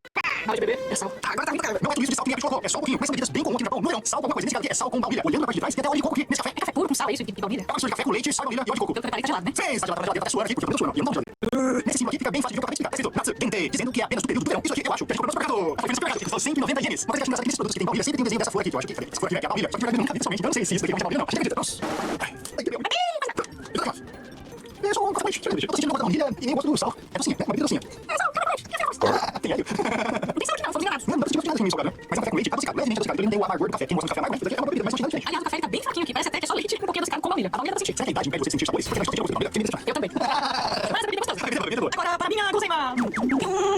Na hora de beber, é sal. Agora tá muito caro. Não é tudo isso de sal que me colocou. É só um pouquinho. Mas são bebidas bem comuns aqui no Japão. No verão, sal com alguma coisa. Nesse caso aqui é sal com baunilha. Olhando na parte de trás, tem até óleo de coco aqui nesse café. É café puro com sal, é isso? E baunilha? É uma mistura de café com leite, sal, baunilha e óleo de coco. Pelo que eu preparei, tá gelado, né? Sim, está gelado, tá gelado. Tá suando aqui porque eu não suando. E eu não tô gelado. Nesse símbolo aqui fica bem fácil de ver o que eu acabei de explicar. Tá escrito Natsu Gente, dizendo que é apenas do período do verão. Isso aqui eu acho que a gente comprou no supermercado. Foi no supermercado que custou 190 ienes. Uma coisa que eu acho nesses produtos que tem baunilha sempre tem um desenho dessa flor aqui, que eu acho que essa flor aqui é a baunilha. Só que na verdade eu nunca vi pessoalmente. Eu não sei se isso daqui é baunilha ou não. A gente acredita. Nossa. Ai, que meu. É só um café. Eu tô sentindo o gosto da baunilha e nem o gosto do sal. É docinha, né? Uma bebida docinha. É sal, tem aí. Não tem sabor de não, somos enganados. Não tô sentindo gosto de nada salgado, né? Mas é um café com leite, adocicado. Levemente adocicado. Ele não tem o amargor do café. Quem gosta do café amargo, mas é uma bebida mais diferente. Aliás, o café tá bem fraquinho aqui, parece até que é só leite com um pouquinho adocicado com baunilha. A baunilha dá pra sentir. Será que a idade impede você sentir sabores? Porque eu não gosto da baunilha, porque me deixa. Eu também. Mas a bebida é gostosa. Agora, para minha guloseima,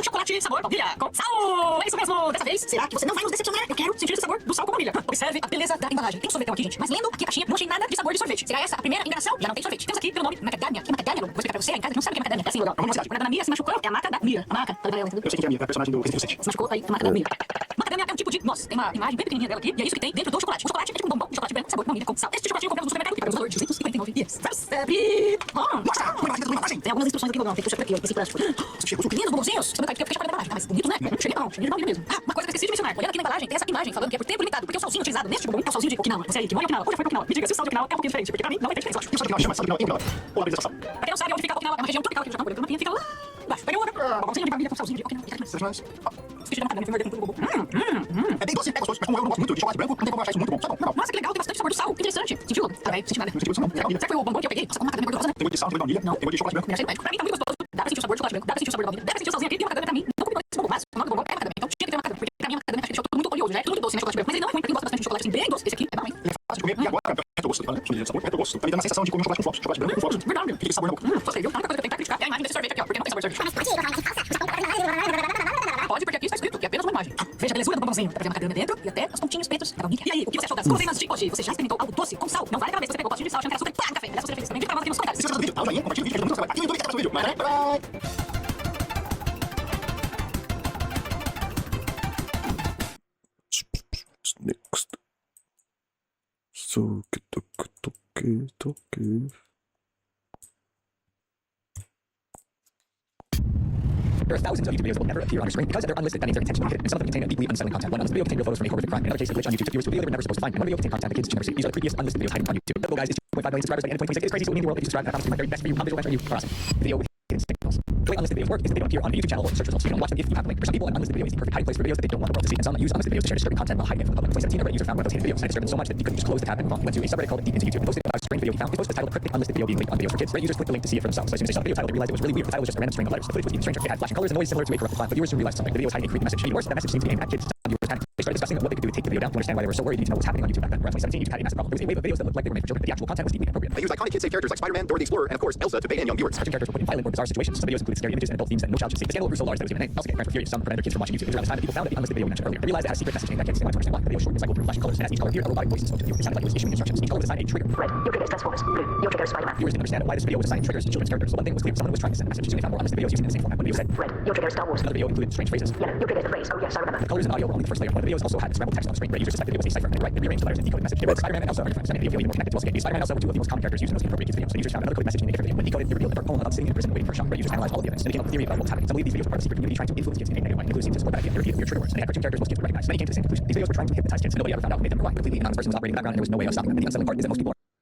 chocolate sabor baunilha com sal. É isso mesmo. Dessa vez, será que você não vai nos decepcionar? Eu quero sentir esse sabor do sal com baunilha. Observe a beleza da embalagem. Tem sorvetão aqui, gente. Mas lendo aqui a caixinha, não achei nada de sabor de sorvete. Será essa a primeira enganação? Já não tem sorvete. Temos aqui pelo nome macadamia. Que é macadamia? Vou explicar pra você. Em casa, não sabe o que é macadamia. É assim, legal. Quando a Mia se machucou, é a maca da Mia. A maca. Falei pra ela, entendeu? Eu sei que é a minha, é a personagem do Resident Evil 7. Se machucou, aí a maca da Mia. Macadamia é um tipo de noz. Tem uma imagem bem pequenininha dela aqui. E é isso que tem dentro do chocolate. O chocolate é tipo um bombom de chocolate branco, sabor baunilha com sal. Este chocolate compramos no supermercado que paga o valor de 259 ienes. Vamos abrir. Nossa, uma imagem da embalagem. Tem algumas instruções aqui, não. Tem que puxar por aqui, ó. Esse plástico. Lindos bombonzinhos. Você não cai porque eu fiquei chapado da embalagem. Tá, mas bonitos, né? Cheguei não. Cheguei de baunilha mesmo. Ah, uma coisa que eu esqueci de mencionar. Olhando aqui na embalagem, tem essa imagem falando que é por tempo limitado. Porque o salzinho utilizado neste bombom é o salzinho de Okinawa. Você aí que mora em Okinawa, onde foi pra Okinawa? Me diga se o sal de Okinawa é um pouquinho diferente. Porque pra mim não vai ter diferença, eu acho. E o sal de Okinawa chama sal de Okinawa em Okinawa. Ou a brisa espacial. Pra quem não sabe onde fica Okinawa, é uma região tropical aqui do Japão. O mapinha fica lá embaixo. Peguei outra. Bombonzinho de baunilha com salzinho de Okinawa. Esse de macadamia foi morder com tudo bombom. É bem doce, é gostoso, mas como eu não gosto muito de chocolate branco, não tem como eu achar isso muito bom. Tá bom, não. Nossa, que legal, tem bastante sabor do sal. Que interessante. Sentiu? Também, senti nada. Não senti isso não. Será que foi o bombom que eu peguei? Nossa, com macadamia gordurosa, né? Tem muito de sal, tem muito de baunilha, Não. tem muito de chocolate branco. Pra mim tá muito gostoso. Dá pra sentir o sabor do chocolate branco, dá pra sentir o sabor da baunilha, dá pra sentir o salzinho aqui. Tem macadamia pra mim. Não comi esse bombom, mas o nome do bombom é macadamia. Então tinha que ter macadamia. Porque pra mim a macadamia deixa tudo muito oleoso, né? É tudo muito doce, né? Chocolate branco. Mas ele não é ruim, pra quem gosta bastante de chocolate assim, bem doce. Esse aqui é bom, hein? Ele é fácil de comer e agora, retrogosto, tá falando? Sobre sabor, retrogosto. Tá me dando a sensação de comer um chocolate com flocos, chocolate branco com flocos. Verdade. Fica esse sabor na boca. Só sei, viu? A única coisa que eu tenho que criticar é a imagem desse sorvete aqui, ó. Porque não tem sabor de sorvete. Pode, porque aqui está escrito que é apenas uma imagem. Veja a belezura do bombonzinho. Tá vendo a macadamia dentro e até os pontinhos pretos da baunilha. E aí, o que você achou das guloseimas de hoje? Você já experimentou algo doce com sal? Não vale aquela vez que você pegou o potinho de sal achando que era açúcar e pá, café. Aliás, você já fez isso também. Deixa eu falar aqui nos comentários. Se você gostou do vídeo, dá um joinha, compartilha o vídeo, que ajuda muito no trabalho. Aqui no YouTube, até o próximo vídeo. Bye. Next. So, toque. There are thousands of YouTube videos that will never appear on your screen because they're unlisted. That means they're intentionally hidden, and some of them contain deeply unsettling content. One unlisted video contained real photos from a horrific crime. In another case, a glitch on YouTube took viewers to a video they were never supposed to find. And one video contained content that kids should never see. These are the creepiest unlisted videos hiding on YouTube. The goal, guys, is 2.5 million subscribers by the end of 2026. It's crazy, so we need the world. If you subscribe, I promise to do my very best for you. How visual are you? Awesome. Video with hidden signals. The way unlisted videos work is that they don't appear on the YouTube channel or in search results. You can only watch them if you have a link. For some people, an unlisted video is the perfect hiding place for videos that they don't want the world to see. And some use unlisted videos to share disturbing content while hiding it from the public. In 2017, a Reddit user found one of those hidden videos and it disturbed him so much that he couldn't just close the tab and move on. He went to a subreddit called Deep Into YouTube and posted a strange video he found. He posted the title of cryptic unlisted video being linked on videos for kids. Reddit users clicked the link to see it for themselves. So as soon as they saw the video title, they realized it was really weird. The title was just a random string of letters. The footage was even stranger. It had flashing colors and noise similar to a corrupted font. But viewers soon realized something. The video was hiding a creepy message. Even worse, that message seemed to be aimed at kids. Some viewers panicked. They started discussing what they could do to take the video down. To understand why they were so worried, you need to know what was happening on YouTube back then. Around 2017, YouTube had a massive problem. There was a wave of videos that looked like they were made for children, but the actual content was deeply inappropriate. They use iconic kid-safe characters like Spider-Man, Dora the Explorer, and of course, Elsa to bait in young viewers. Cartoon characters were put in violent or bizarre situations. Some videos included scary images and adult themes that no child should see. The scandal grew so large that it was even a name. Elsa parents were furious. Some prevented their kids from watching YouTube. It was around this time that people found that the unlisted video we mentioned earlier. They realized it had a secret message aimed at kids. They wanted to understand why. The video was short and cycled through flashing colors, and as each color appeared, a robotic voice spoke to the viewer. It sounded like it was issuing instructions. Each color was assigned a trigger. Red, your trigger is Transformers. Blue, your trigger is Spider-Man. Viewers didn't understand why this video was assigning triggers to children's characters. So one thing was clear: someone was trying to send a message. Soon they found more unlisted videos using the same format. One video said, Red, your trigger is Star Wars. Another video included strange phrases. Yellow, your trigger is the phrase. Oh yes, I remember. The colors and audio were only the first layer. One of the videos also had the scrambled text on the screen. Reddit users suspected it was a cipher. And they rearranged the letters and decoded the message. They wrote Spider-Man and Elsa are your friends. Sending the video more connected to us again. Spider-Man and Elsa were two of the most common characters used in those inappropriate kids videos. So users found another coded message in a different video. When decoded, it revealed a dark poem about sitting in prison waiting for a shock. Reddit users analyzed all of the evidence. They came up with a theory about what was happening. Some believe these videos were part of a secret community trying to influence kids in a negative way. Including seemed to support that idea. They repeated weird trigger words. And they had cartoon characters most kids would recognize. Many came to the same conclusion. These videos were trying to hypnotize kids. Nobody ever found out who made them or why. A completely anonymous person was operating in the background, and there was no way of stopping them. And the unsettling part is that most people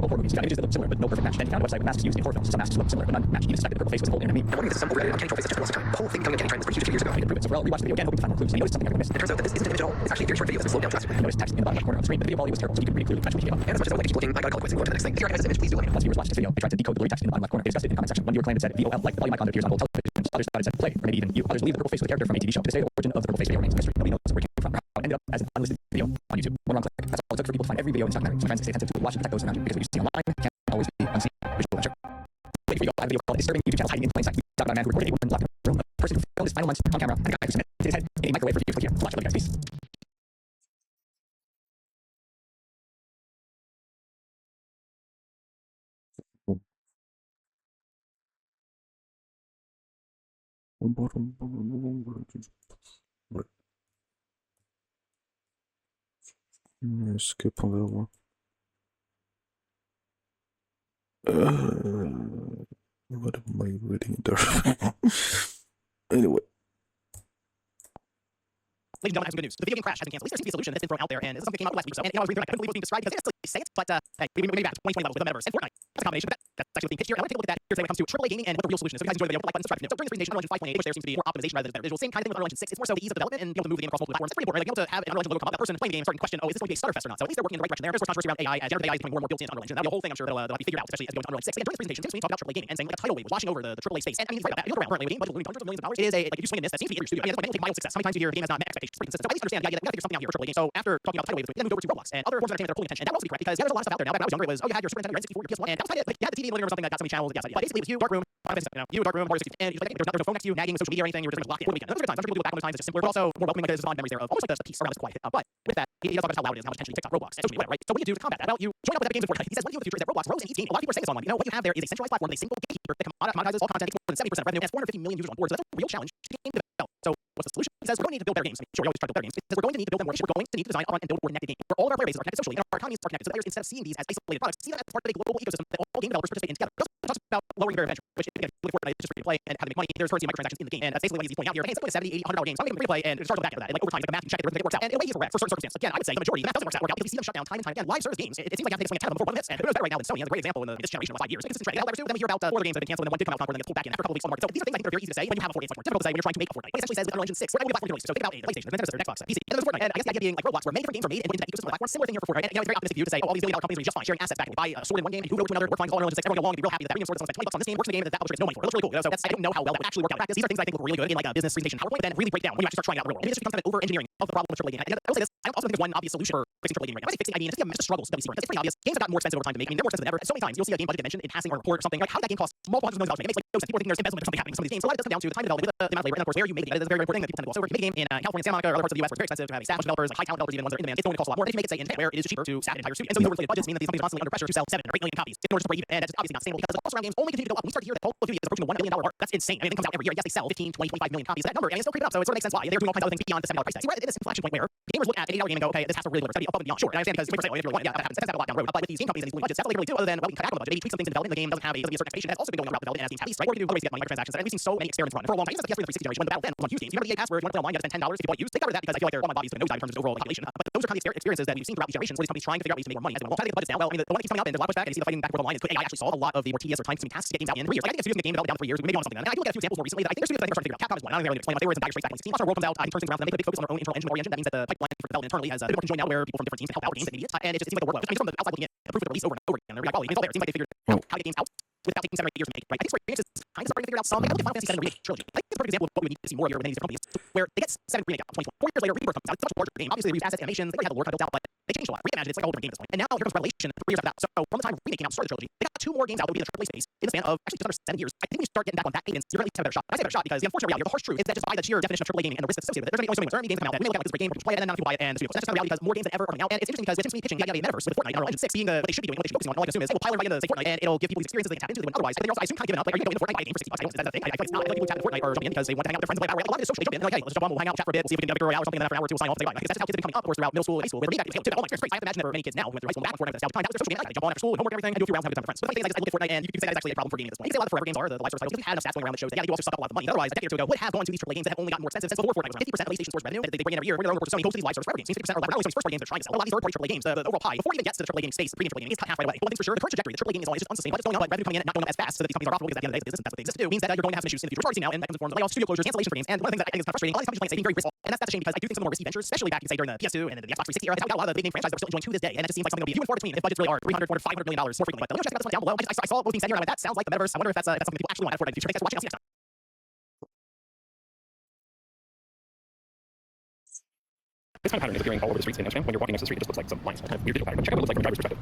both horror movies. You found images that look similar but no perfect match. Then you found a website with masks used in horror films. Some masks look similar but not match. Even suspected the purple face was a whole internet meme. I'm wondering if this is some overrated uncanny troll face that's just lost time. The whole thing becoming uncanny trend was pretty huge 2 years ago. I didn't prove it, so we'll rewatch the video again, hoping to find more clues. And I noticed something I really missed. It turns out that this isn't an image at all. It's actually a very short video that's been slowed down drastically. I noticed text in the bottom left corner of the screen, but the video quality was terrible, so you couldn't read it clearly. Match me up. And as much as I would like to keep looking, I gotta call it quits and go on to the next thing. If you're recognized this image, please do let me know. Once viewers watch this video, I tried to decode the blurry text in the bottom left corner. They discussed it in the comment section. One viewer claimed it said VOL like the volume icon that appears on old television. Others thought it said play, or maybe even you. Others believe the purple face was a character from a TV show. To this day, the origin of the purple face video remains a mystery. Nobody knows where it came from or how it ended up as an unlisted video on YouTube. One wrong click. That's all it took for people to find every video in this documentary. Sometimes stay attentive to watch and protect those around you, because what you see online can't always be unseen. Visual adventure. Wait for you. I have a video called Disturbing YouTube Channels Hiding in Plain Sight. We talk about a man who recorded a woman locked in a room, a person who filmed his final months on camera, and a guy who cemented his head in a microwave for views. Click here. Watch. Love you guys. Peace. Right. Skip on that one. What am I reading there? Anyway. Ladies and gentlemen, I have some good news. The video game Crash has been canceled. At least there seems to be a solution that's been thrown out there, and this is something that came out last week. So, and I was reading through it, I couldn't believe what was being described because they didn't necessarily say it, but hey, we made it back to 2020 levels with the metaverse and Fortnite. That's a combination, but that's actually what's being pitched here. And I want to take a look at that here today when it comes to AAA gaming and what the real solution is. So if you guys enjoy the video, put like button, subscribe. So during this presentation, Unreal Engine 5.8, which there seems to be more optimization rather than better visuals. Same kind of thing with Unreal Engine 6. It's more so the ease of development and being able to move the game across multiple platforms. It's pretty important, right? Like being able to have an Unreal Engine logo come up, that person playing the game starting to question, oh, is this going to be a stutterfest or not? So at least they're working in the right direction there. There's controversy around AI, as generative AI is becoming more and more built into Unreal Engine. That'll be a whole thing I'm sure that'll be figured out, especially as we go into Unreal Engine 6. Again, during this presentation, Tim Sweeney talked about AAA gaming and saying like a tidal wave was washing over the AAA space. And I mean, he's right about that. If you look around currently with a game budget looming hundreds of millions of dollars, it is a like if you swing in this, that seems to be every studio. I mean, that's why mainly mild success. How many times do you hear a game has not met expectations? Pretty consistent. So at least understand the idea that we got to figure something out here for AAA games. So after talking about the tidal wave, we then moved over to Roblox and other forms of entertainment that are pulling attention. And that will also be correct because yeah, there's a lot of stuff out there now. Back when I was younger, it was oh, you had your Super Nintendo, your N64, your PS1, and that was kind of like you had the TV in the living room or something that got so many channels. Yes, but basically it was you, dark room, you, dark room, Mario 64, and there's no phone next to you, nagging with social media or anything. You were just locked in for the weekend. Those are good times. I'm sure people do it back on those times. It's just simpler, but also more welcoming because there's fond memories there of almost like the peace around this quiet. But with that, he does talk about how loud it is, how much attention TikTok, Roblox, and social media, right? So what do you do to combat that? Well, you join up with Epic Games and Fortnite. He says, what do you do in the future is that Roblox grows in each game. A lot of people are saying this online. You know, what you have there is a centralized platform with a single gatekeeper that commoditizes all content, takes more than 70% of revenue, and has 450 million users on board. So that's a real challenge to game develop. So what's the solution? He says we're going to need to build better games. I mean, sure, we always try to build better games. He says we're going to need to build them more efficient. We're going to need to design, upfront, and build more connected games where all of our player bases are connected socially and our economies are connected. So players, instead of seeing these as isolated products, see them as part of a global ecosystem that all game developers participate in together. He also talks about lowering barrier of entry, which again, really Fortnite is just free to play and how to make money. There's currency and microtransactions in the game, and that's basically what he's pointing out here. Hey, it's like $70, $80, $100 games. So I'm making free to play and charge the back end of that. And like over time, like the math, you check it, the rhythmic works out, and in a way he's correct for certain circumstances. Again, I would say the majority, the math doesn't work out because we see them shut down time and time again. Live service games, it seems like you have to take a swing at 10 of them before one hits, and who knows better right now than Sony has a great example in this generation of 5 years. It's just trend. Then we hear about older games that have been canceled and then one did come out and then gets pulled back in after a couple weeks on the market. So these are things I think are very easy to say when you have a Fortnite. It's much more difficult to say when you're trying to make a Fortnite. But it essentially says with Unreal Engine 6, we're not going to platform release. So think about a PlayStation, the Nintendo Switch, Xbox, PC, and then there's Fortnite. And I guess the idea being like Roblox, where many different games are made and put into that ecosystem of the platform. Similar thing here for Fortnite. And you know, it's very optimistic view to say, oh, all these billion-dollar companies are just fine sharing assets back and buy a sword in one game and you go over to another, work fine, all Unreal Engine 6, everyone go along and be real happy that that premium sword is $20 on this game, works in the game, and that developer gets no money for it. It looks really cool. So that's, I don't know how well that would actually work out in practice. These are things I think look really good in like a business presentation PowerPoint, then really break down when you actually start trying it out in the real world. And it just becomes kind of over-engineering of the problem with AAA gaming. And I will say this, I also think there's one obvious solution for fixing AAA gaming right now. When I say fixing, I mean it's the struggles that we see because it's pretty obvious. Games have gotten more expensive over time to make. I mean, they're more expensive than ever. And so many times you'll see a game budget dimension in passing or a report or something like how did that game cost multiple hundreds of millions of dollars to make. It makes like no sense. People are thinking there's embezzlement or something happening in some of these games. So a lot of it does come down to the time development with the amount of labor and of course where you made the game. That is very, very important thing that people tend to gloss over. If you make a game in California, Santa Monica, or other parts of the US where it's very expensive to have a staff of developers, like high talent developers, even ones that are in demand, it's going to cost a lot more. And if you make it say in Japan where it is just cheaper to staff an entire studio. And so these overinflated budgets mean that these companies are constantly under pressure to sell 7 or 8 million copies in order to break even. And that's just obviously not sustainable because the costs around games only continue to go up. When we start to hear that Call of Duty is approaching the $1 billion mark, that's insane. I mean, it comes out every year. Yes, they sell 15, 20, 25 million copies. That number, and it's still creeping up. So it sort of makes sense why they're doing all kinds of other things beyond the $7 price tag. See, we're at this inflection point where gamers look at an $80 game and go, okay, this has to really deliver. It's got to be above and beyond. Sure, and I understand because people say, oh, if you're one, yeah, that happens. That happens a lot down the road. But with these game companies and these budgets, that's what they really do. Other than well, we can cut down on the budget, maybe tweak some things in development. The game doesn't have a certain expectation. That's also been going on throughout development as teams have these, right? Or we can do other ways to get money, microtransactions. And we've seen so many experiments run for a long time. Just like the PS3 360 generation when the Battle then was on used games. You remember the EA Password? You want to play online, you got to spend $10 to get what used. They covered that because I feel like they're all my bodies going to nosedive in terms of overall population. But those are kind of experiences that we've seen throughout these generations where these companies trying to figure out ways to make more money as well. Try to get the budgets down. Well, I mean, the one that keeps coming up and there's a lot of pushback and you see the fighting back and forth online is could AI actually solve a lot of the more tedious or time-consuming tasks to get games out in 3 years? Like, I think if studios in the game development down to 3 years, we may be on something then. And I do look at a few examples more recently that I think there's studios that are starting to figure out. Capcom is one. I don't think they're really explain what they were in dire straits back when 16. Also, World comes out, I think turns things around for them. They make a big focus on their own internal engine, Ori engine. That means that the pipeline for development internally has a bit more conjoined now where people from different teams can help out games that need it. And it just seems like the workload. Just from the outside looking in, the proof of the release over and over again. They're like, well, it's all there. It seems like they figured out how to get games out without taking 7 or 8 years to make it, right? I think Square Enix is kind of starting to figure out some. Like, I look at Final Fantasy VII Remake trilogy. Like, it's a perfect example of what we need to see more here with these different companies, where they get 7 Remake out 2020. 4 years later, Rebirth comes out. It's a much larger game. Obviously, they use assets, animations, they already have the lore kind of built out, but they changed a lot. Reimagined, it's like a whole different game at this point. And now here comes Revelation 3 years after that. So from the time Remake came out, started the trilogy, they got 2 more games out that would be in the AAA space in the span of actually just under 7 years. I think when you start getting back on that cadence, you're going to have a better shot. I say better shot because the unfortunate reality, the harsh truth, is that just by the sheer definition of AAA gaming and the risk that's associated with it, there's only so many games come out that we may look at like this great game, people play it, and then now people buy it, and so that's just kind of reality because more games than ever are coming out. And it's interesting because with Tim Sweeney pitching the idea of a metaverse with Fortnite and Unreal Engine 6 being what they should be doing, what they should be focusing on, all I can assume is, hey, we'll pile right into say Fortnite and it'll give people these experiences they can tap into they wouldn't otherwise. I think they're also, I assume, kind of giving up. Like, are you going to go into Fortnite, buy a game for $60? I don't, is that a thing? I feel like it's not. I feel like people tap into Fortnite or jumping in because they want to hang out with their friends and play Battle Royale. A lot of it is social. They jump in, they're like, hey, let's jump on, we'll hang out, chat for a bit, we'll see if we can do a victory royale or something, and then after an hour or two, we'll sign off and say bye. Because that's just how kids have been coming up, of course, throughout middle school, high school. With Remake, oh my experience, great. I have to imagine there are many kids now who went through high school back and forth at this time. That was their social game. Like, they jump on after school, homework, everything, and do a few rounds and have a good time with friends. But the thing is, I just look at Fortnite, and you can say that's actually a problem for gaming at this point. You can say a lot of forever games are the live service titles because we had enough stats going around that shows that yeah, they do also suck up a lot of money. Otherwise, a decade or two ago would have gone to these AAA games that have only gotten more expensive since before Fortnite was around. 50% of PlayStation Store's revenue that they bring in every year. Bring their own reports of Sony goes to these live service forever games. 50% are not only Sony's first party games they're trying to sell. A lot of these third-party AAA games, the overall pie, before it even gets to the AAA gaming space, the premium AAA gaming is cut half right away. But one thing's for sure, the current trajectory, the AAA gaming is just unsustainable. It's going up, but revenue coming in and not going up as fast, so that these companies are profitable because at the end of the day, the business, that's what they exist to do, means that you're going to have some issues in the future. We're already seeing now, and that comes in forms of layoffs, studio closures, cancellation for games. And one of the things that I think is kind of frustrating, a lot of these companies being very risky, and that's a shame because I do think some of the more risky ventures, especially back you can say during the PS2 and the Xbox 360 era, we got a lot of the big name franchises that we're still enjoying to this day, and that just seems like something that'll be few and far between if budgets really are $300, $400, $500 million more frequently. But let me check out this one down below. I saw both being said here, and I'm like, that sounds like the metaverse. I wonder if that's something people actually want at Fortnite in the future. Thanks for watching. I'll see you next time. This kind of pattern is appearing all over the streets in Amsterdam. When you're walking next to the street, it just looks like some lines. Kind of weird digital pattern. But check out what it looks like from the driver's perspective.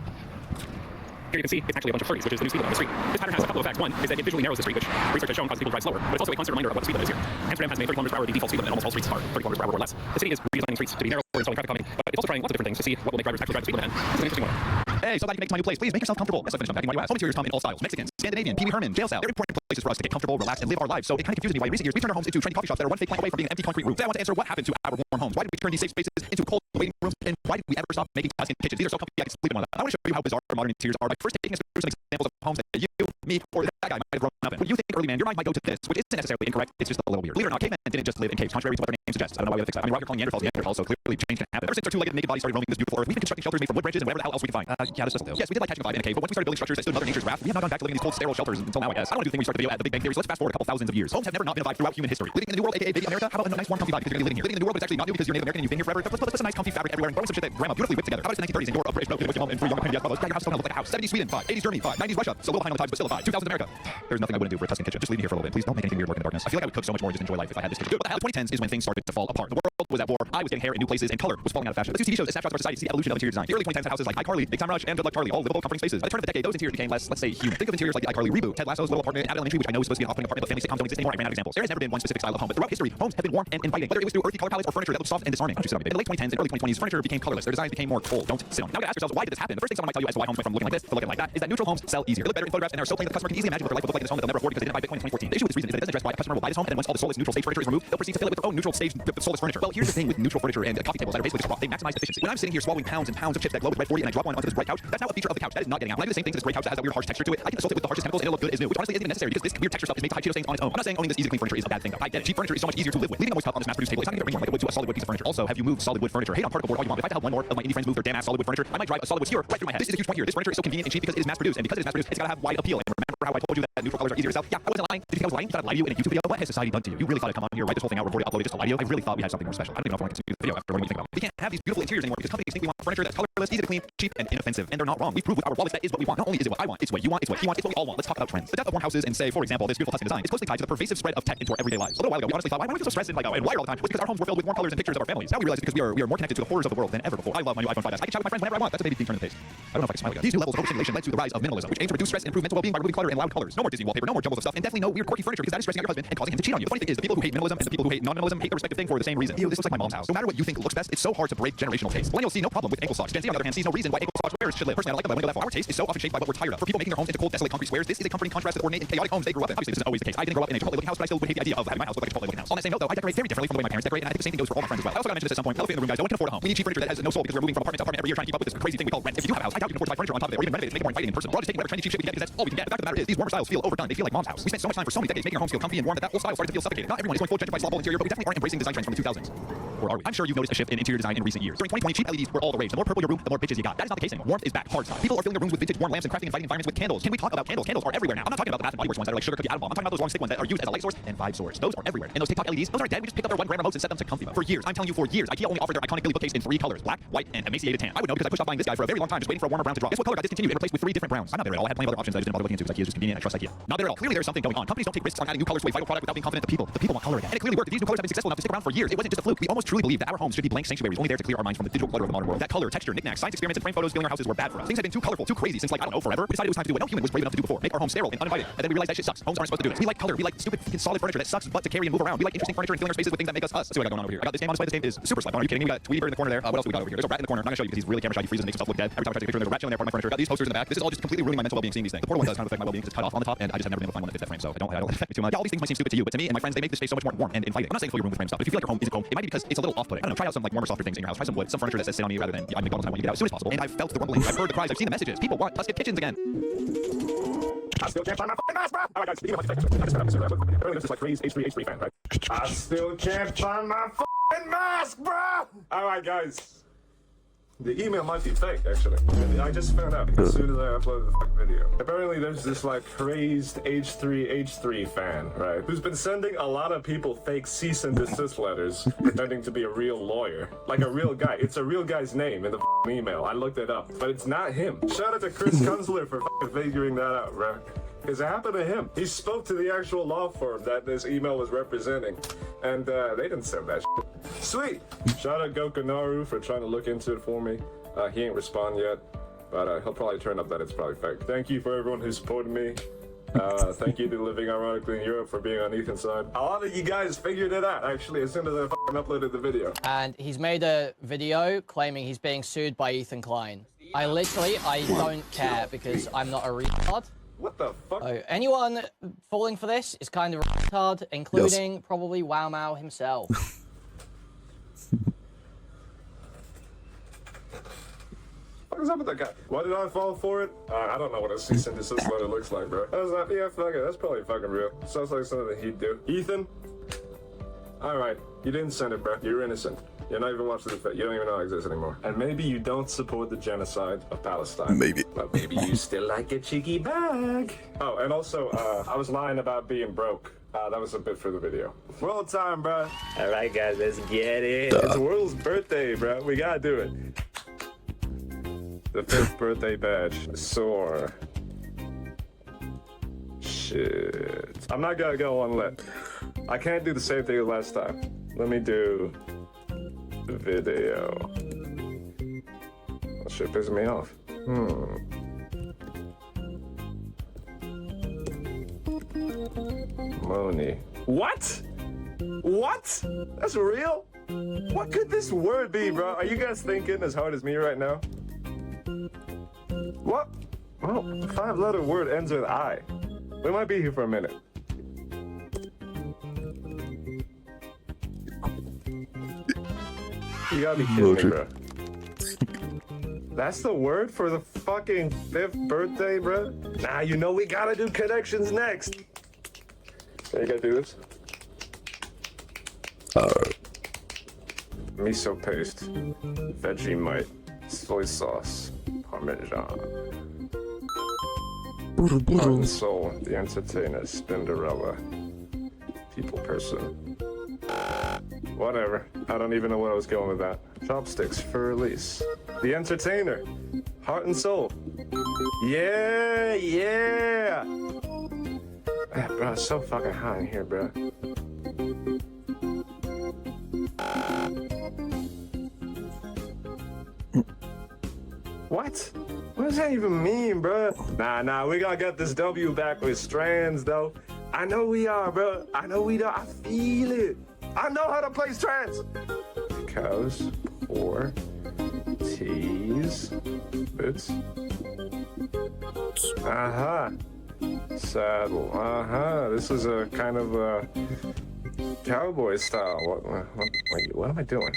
Here you can see it's actually a bunch of 30s, which is the new speed limit on the street. This pattern has a couple of effects. One is that it visually narrows the street, which research has shown causes people to drive slower. But it's also a constant reminder of what the speed limit is here. Amsterdam has made 30 kilometers per hour the default speed limit, and almost all streets are 30 kilometers per hour or less. The city is redesigning streets to be narrower, installing traffic calming, but it's also trying lots of different things to see what will make drivers actually drive the speed limit. And this is an interesting one. Hey, so glad you make it to my new place. Please make yourself comfortable. Yes, I finished unpacking. Why do you ask? Home interiors come in all styles. Mexicans, Scandinavian, Pee Wee Herman, jail cell. They're important places for us to get comfortable, relax, and live our lives. So it kind of confuses me why in recent years we turned our homes into trendy coffee shops that are one fake plank away from being empty concrete rooms. Today I want to answer what happened to our warm homes. Why did we turn these safe spaces into cold waiting rooms? And why did we ever stop making Tuscan kitchens? These are so comfy I can sleep in one. I want to show you how bizarre modern interiors are by first taking us through some examples of homes that you, me, or that guy might have grown up in. When you think early man, your mind might go to this, which isn't necessarily incorrect. It's just a little weird. Believe it or not, cavemen didn't just live in caves, contrary to what their name suggests. I don't know why we fix that. I mean, why you're calling Neanderthals, so clearly change can happen. Ever since our two-legged naked bodies started roaming this beautiful earth, we've been constructing shelters made from wood branches and whatever the hell else we can find. Yeah, this doesn't do. Yes, we did like catching a vibe in a cave, but once we started building structures that stood Mother Nature's wrath, we have not gone back to living in these cold, sterile shelters until now, I guess. I don't want to do the thing we started the video at the Big Bang Theory, so let's fast forward a couple thousands of years. Homes have never not been a vibe throughout human history. Living in the New World, aka Baby America, how about a nice warm comfy vibe because you're living here. Living in the New World, but it's actually not new because you're Native American and you've been here forever. Let's put some nice comfy fabric everywhere and throw in some shit that grandma beautifully whipped together. How about it's the 1930s and you're a British British home and three young opinion bubbles. Yeah, your house is going to look like a house. 70s Sweden, 5. 80s Germany, 5. 90s Russia, so a little behind on the times, but still a 5. 2000s America. There's nothing I wouldn't do for a Tuscan kitchen. Just leave me here for a little bit. Please don't make anything weird work in the darkness. I feel like I would cook so much more and just enjoy life if I had this kitchen. But the hell, 2010s is when things started to fall apart. The world was at war. I was getting hair in new places and color was falling out of fashion. Let's use TV shows as snapshots of our society to see the evolution of interior design. The early 2010s had houses like iCarly, Big Time Rush, and Good Luck Charlie, all livable, comforting spaces. By the turn of the decade, those interiors became less, let's say, human. Think of interiors like the iCarly reboot, Ted Lasso's little apartment, Abbott Elementary, which I know is supposed to be an off-putting apartment, but family sitcoms don't exist anymore. I ran out of examples. There has never been one specific style of home, but throughout history, homes have been warm and inviting. Whether it was through earthy color palettes or furniture that looked soft and disarming. In the late 2010s and early 2020s, furniture became colorless. Their designs became more cold. Don't sit on it. Now we gotta ask ourselves, why did this happen? The first thing someone might tell you as to why homes went from looking like this to looking like that is that neutral homes sell easier. They look better in photographs and are so plain that the customer can easily imagine what their life would look like in this home that they'll never afford because they didn't buy Bitcoin in 2014. The issue with this reason is that it doesn't address why a customer will buy this home and then once all the soulless neutral stage furniture is removed, they'll proceed to fill it with their own neutral stage soulless furniture. Well, here's the thing with neutral furniture and coffee tables that are basically just they maximize efficiency. When I'm sitting here swallowing pounds and pounds of chips that glow with red 40 and I drop one onto this bright couch, that's not a feature of the couch. That is not getting out. When I do the same thing to this gray couch that has that weird harsh texture to it, I can assault it with the harshest chemicals and it'll look good as new, which honestly isn't even necessary because this weird texture stuff is made to hide Cheeto stains on its own. I'm not saying owning this easy clean furniture is a bad thing though. I get it. Cheap furniture is so much easier to live with. Leaving a moist top on this mass-produced table is not going to bring more like a wood to a solid wood piece of furniture. Also, have you moved solid wood furniture? Hate on particle board all you want. If I had one more of my indie friends move their damn ass solid wood furniture, I might drive a solid wood skewer right through my head. This is a huge point here. This furniture is so convenient and cheap because it is mass-produced, and because it is mass-produced, it's got to have wide appeal. And remember how I told you that neutral colors are easier to sell? Yeah, I wasn't lying. Did you think I was lying? Did I lie to you in a YouTube video? What has society done to you? You really thought I'd come on here, write this whole thing out, record it, upload it just to lie to you? I really thought we had something more special. I don't even know if I want to continue the video after what you think about it. We can't have these beautiful interiors anymore because companies think we want furniture that's colorless, easy to clean, cheap, and inoffensive. And they're not wrong. We prove with our wallets that is what we want. Not only is it what I want, it's what you want, it's what he wants, it's what we all want. Let's talk about trends. The death of warm houses and say, for example, this beautiful Tuscan design is closely tied to the pervasive spread of tech into our everyday lives. A little while ago, we honestly thought, why do we feel so stressed and wired all the time? It was because our homes were filled with warm colors and pictures of our families. Now we realize it's because we are more connected to the horrors of the world than ever before. I love my new iPhone 5s. I can chat with my friends whenever I want. That's a baby thing turn the pace. I don't know if I can smile again. These new levels of overstimulation led to the rise of minimalism, which aims to reduce stress and improve mental well-being by removing clutter and loud colors. No more Disney wallpaper, no more jumbles of stuff, and definitely no weird quirky furniture because that is stressing out your husband and causing him to cheat on you. The funny thing is, the people who hate minimalism and the people who hate non-minimalism hate the respective thing for the same reason. Ew, this looks like my mom's house. No matter what you think looks best, it's so hard to break generational taste. Millennials see no problem with ankle socks. Gen Z, on the other hand, sees no reason why ankle socks wearers should live. Personally, I don't like them, but I wouldn't go that far. Our taste is so often shaped by what we're tired of. For people making their homes into cold, desolate concrete squares, this is a comforting contrast to the ornate and chaotic homes they grew up in. Obviously, this isn't always the case. I didn't grow up in a Chipotle-looking house, but I still would hate the idea of having my house look like a Chipotle-looking house. On that same note, though, I decorate very differently from the way my parents decorate, and I think the same thing goes for all my friends as well. I also gotta mention this at some point. Elephant in the room, guys. No one can afford a home. We need cheap furniture that has no soul because we're moving from apartment to apartment every year trying to keep up with this crazy thing we call rent. If you do have a house, I doubt you can afford to buy furniture on top of it or even renovate it to make it more inviting and personal. We're all just taking whatever trendy cheap shit we get because that's all we can get. The fact of the matter is, these warmer styles feel overdone. They feel like mom's house. We spent so much time for so many decades making our homes feel comfy and warm that whole style started to feel suffocating. Not everyone is going full gentrified slop interior, but we definitely aren't embracing design trends from the 2000s. Or are we? I'm sure you've noticed a shift in interior design in recent years. During 2020, cheap LEDs were all the rage. The more purple your room, the more bitches you got. That is not the case anymore. Warmth is back. Hard style. People are filling their rooms with vintage warm lamps and crafting inviting environments with candles. Can we talk about candles? Candles are everywhere now. I'm not talking about the Bath & Body Works ones that are like sugar cookie atom bomb. I'm talking about those long stick ones that are used as a light source and vibe source. Those are everywhere. And those TikTok LEDs, those aren't dead. We just picked up their 1 gram remotes and set them to comfy mode. For years, I'm telling you, for years, IKEA only offered their iconic Billy bookcase in 3 colors: black, white, and emaciated tan. I would know because I pushed off buying this guy for a very long time, just waiting for a warmer brown to drop. Guess what color got discontinued and replaced with 3 different browns? I'm not bitter at all. I had plenty of other options that I just didn't bother looking into because IKEA is just convenient. I trust IKEA. Not bitter at all. Clearly, there's something going on. Companies don't take risks on adding new colors to a vital product without being confident. The people want color again. And it clearly worked. These new colors have been successful enough to stick around for years. It wasn't just a fluke. We almost truly believe that our homes should be blank sanctuaries, only there to clear our minds from the digital clutter of the modern world. That color, texture, knickknacks, science experiments, and frame photos filling our houses were bad for us. Things had been too colorful, too crazy since like I don't know forever. We decided it was time to do what no human was brave enough to do before: make our homes sterile and uninviting. And then we realized that shit sucks. Homes aren't supposed to do this. We like color. We like stupid, solid furniture that sucks but to carry and move around. We like interesting furniture and filling our spaces with things that make us us. Let's see what I got going on over here. I got this game on display. This game is Super Slap. Are you kidding me? We got Tweety Bird in the corner there. What else we got over here? There's a rat in the corner. I'm not gonna show you because he's really camera shy. He freezes and makes himself look dead. Every time I try to take a picture, there's a rat chilling there part of my furniture. Got these posters in the back. This is all just completely ruining my mental well-being seeing these things. The portal one does kind of affect my well-being because it's cut off on the top, and I just have never been able to find one that fits that frame, so I don't let it affect me too much. Yeah, all these things might seem stupid to you, but to me and my friends, they make this space so much more warm and inviting. I'm not saying fill your room with frame stuff, but if you feel like your home isn't home, it might be because it's a little off-putting. I don't know. Try out some like warmer, softer things in your house. Try some wood, some furniture that says sit on me rather than I'm McDonald's. I want you to get out as soon as possible. And I've felt the rumblings. I've heard the cries. I've seen the messages. People want Tuscan kitchens again. I still can't find my fucking mask, bro. Alright, guys, speaking of Tuscan kitchens, I just found out apparently there's this like crazed H3 fan, right? I still can't find my fucking mask, bro. Alright, guys. The email might be fake, actually. I just found out as soon as I uploaded the fucking video. Apparently there's this like crazed H3 fan, right? Who's been sending a lot of people fake cease and desist letters, pretending to be a real lawyer. Like a real guy. It's a real guy's name in the email. I looked it up. But it's not him. Shout out to Chris Kunzler for figuring that out, bro. Because it happened to him. He spoke to the actual law firm that this email was representing, and they didn't send that shit. Sweet. Shout out Gokunaru for trying to look into it for me. He ain't respond yet, but he'll probably turn up that it's probably fake. Thank you for everyone who supported me. Thank you to Living Ironically in Europe for being on Ethan's side. A lot of you guys figured it out, actually, as soon as I uploaded the video. And he's made a video claiming he's being sued by Ethan Klein. I don't care because I'm not a retard. What the fuck? So anyone falling for this is kind of a retard, including probably Wow Mao himself. What is up with that guy? Why did I fall for it? I don't know what a cease and desist letter looks like, bro. I was like, yeah, fuck it. That's probably fucking real. Sounds like something that he'd do. Ethan? Alright, you didn't send it, bro. You're innocent. You're not even watching the fit. You don't even know it exists anymore. And maybe you don't support the genocide of Palestine. Maybe. But maybe you still like a cheeky bag. Oh, and also, I was lying about being broke. That was a bit for the video. World time, bro. Alright, guys, let's get it. It's World's birthday, bro. We gotta do it. The 5th birthday badge. Sore. Shit. I'm not gonna go on lit. I can't do the same thing as last time. Let me do the video. That shit pisses me off. Moni. What? What? That's real? What could this word be, bro? Are you guys thinking as hard as me right now? What? Well, 5-letter word ends with I. We might be here for a minute. You gotta be kidding me, bro. That's the word for the fucking 5th birthday, bro? Nah, you know we gotta do connections next. Yeah, you gotta do this. Miso paste, Vegemite, soy sauce, Parmesan. Heart and Soul, The Entertainer, Spinderella, People Person. Whatever. I don't even know where I was going with that. Chopsticks for release. The Entertainer, Heart and Soul. Yeah, yeah. Bro, it's so fucking hot in here, bro. What? What does that even mean, bro? Nah, we gotta get this W back with Strands, though. I know we are, bro. I know we are. I feel it. I know how to play Strands. Cows, poor, tease, boots. Saddle. This is a kind of a cowboy style. What am I doing?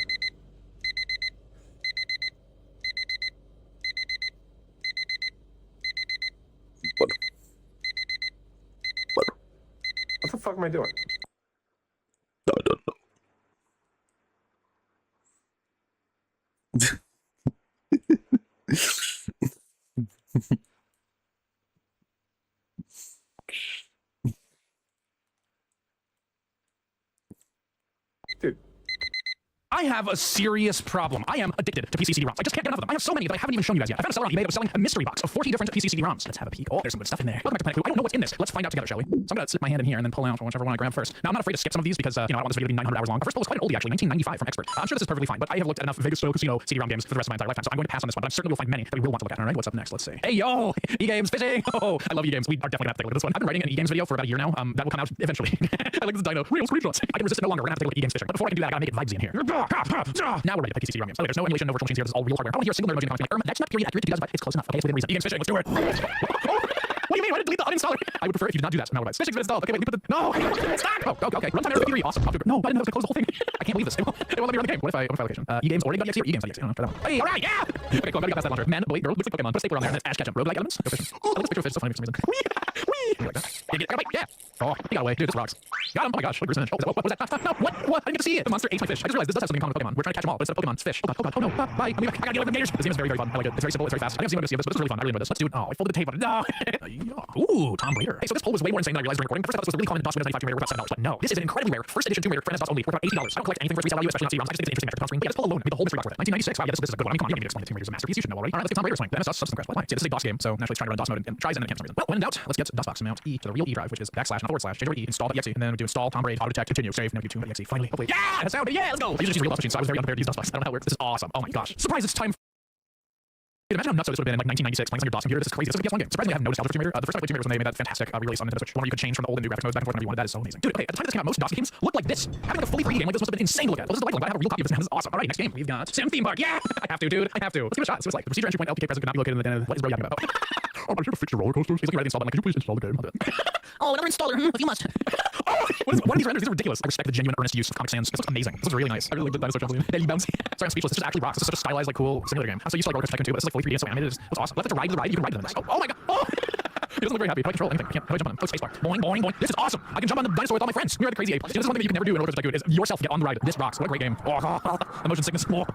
What the fuck am I doing? I don't know. Dude. I have a serious problem. I am addicted to PC CD-ROMs. I just can't get enough of them. I have so many that I haven't even shown you guys yet. I found a seller on eBay that was selling a mystery box of 40 different PC CD-ROMs. Let's have a peek. Oh, there's some good stuff in there. Welcome back to Planet Clue. I don't know what's in this. Let's find out together, shall we? So I'm gonna slip my hand in here and then pull out whichever one I grab first. Now I'm not afraid to skip some of these because I don't want this video to be 900 hours long. The first pull was quite an oldie, actually, 1995 from Expert. I'm sure this is perfectly fine, but I have looked at enough Vegas Style Casino CD-ROM games for the rest of my entire lifetime, so I'm going to pass on this one. But I'm certain we'll find many that we will want to look at. All right, what's up next? Let's see. Hey yo, E-Games fishing. Oh, I love E-Games. We are definitely gonna have to take a look at this one. I've been writing an E-Games video for about a year now. That will come out eventually. I like this dino. Real screenshots. I can resist it no longer. We're gonna have to take a look at E-Games fishing. But before I can do that, I gotta make it vibesy in here. Now we're ready to play PC CD-ROM games. There's no emulation, no virtual machines here. This is all real hardware. I want to hear a single emoji comment. That's not period accurate to you guys, but it's close enough. Okay, it's within reason. E-Games fishing. Let's do it. What do you mean? I didn't delete the uninstaller. I would prefer if you did not do that. Now what about fishing's been installed? Okay, wait, let me put the stop. Oh, okay. Runtime error 53. Awesome. No, but I didn't know it was gonna close the whole thing. I can't believe this. It won't let me run the game. What if I location? E-Games or E-Games or E-Games.exe? I don't know. Try that one. Hey, all right, yeah. Okay, cool. I'm gonna get past that launcher. Man, boy, girl, looks like Pokemon. Put a stapler on there and then Ash Ketchum. Roguelike elements. Go fishing. Oh, look at this picture of fish. So funny for some reason. Wee. Like that. Yeah. Oh, he got away. Dude, this rocks. Got him. Oh my gosh. What percentage? Oh, what was that? No. What? I didn't get to see it. The monster ate my fish. I just realized this does have something in common with Pokemon. We're trying to catch them all, but instead of Pokemon, it's fish. Oh god. Oh no. Bye. I gotta deal with the gators. This game is very, very fun. I like it. It's very simple. It's very fast. I haven't seen anybody see this, but it's really fun. I really enjoy this. Let's do it. Oh, I folded the tape on it. No. Ooh, Tom Raider. Hey, so this poll was way more insane than I realized during recording. At first I thought this was a really common DOS Windows 95 Tomb Raider worth about $7, but no. This is an incredibly rare first edition Tomb Raider Friends DOS only worth about $80. I don't collect anything for its resale value, especially not CD-ROMs. I just think it's interesting metric on screen. Yeah, this poll alone made the whole mystery box worth it. 1996. Wow, yeah, this is a good one. I mean, come on, you don't need to explain that Tomb Raider is a masterpiece. You should know already. All right, let's get Tom Raider swing. The MS-DOS Substance Crash. Why? See, this is a DOS game, so naturally it's trying to run DOS mode and tries and then it can't for some reason. Well, when in doubt, let's get DOS box. mount E to the real E drive, which is backslash, not forward slash, change over to E, install.exe, and then we do install, Tom Brady, auto detect, continue, save, now do tune.exe, finally, hopefully. Yeah! That's sound, yeah, let's go! I usually use real machines, so I was very unprepared to use DOS. I don't know how it works. This is awesome. Oh my gosh. Surprise, it's time. Dude, imagine how nuts this would have been in like 1996 playing on your DOS computer. This is crazy. This is a PS1 game. Surprisingly, I have no nostalgia for Tomb Raider. The first time I played Tomb Raider was when they made that fantastic re-release on Nintendo Switch, one where you could change from the old and new graphics modes back and forth whenever you wanted. That is so amazing. Dude, okay, at the time this came out, most DOS games looked like this. Having like a fully 3D game like this must have been insane to look at. Well, this is delightful. I have a real copy of this now. This is awesome. All right, next game. We've got Sim Theme Park. Yeah! I have to, dude. I have to. Let's give it a shot. See what it's like. The procedure entry point LPK present could not be located in the den. What is Bro yapping about? Oh, I'm here to fix your roller coasters. He's like ready to install them. Like, could you please install the game? I'll do it. Oh, another installer. If you must. Oh, what are these renders? These are ridiculous. I respect the genuine earnest use of Comic Sans. This looks amazing. This is really nice. I really like the dinosaur jumps. Belly bounce. Sorry, I'm speechless. This just actually rocks. This is such a stylized, like, cool simulator game. I'm so used to like Roller Coaster Tycoon 2, but this is like fully 3D and so animated. It's awesome. Let's ride the ride. You can ride them in this. Oh my god. Oh. He doesn't look very happy. How do I control anything? I can't. How do I jump on them? Oh, spacebar. Boing, boing, boing. This is awesome. I can jump on the dinosaur with all my friends. We're the crazy ape. This is one thing you can never do in Roller Coaster Tycoon is yourself get on the ride. This rocks. What a great game. Oh, the motion sickness. Oh.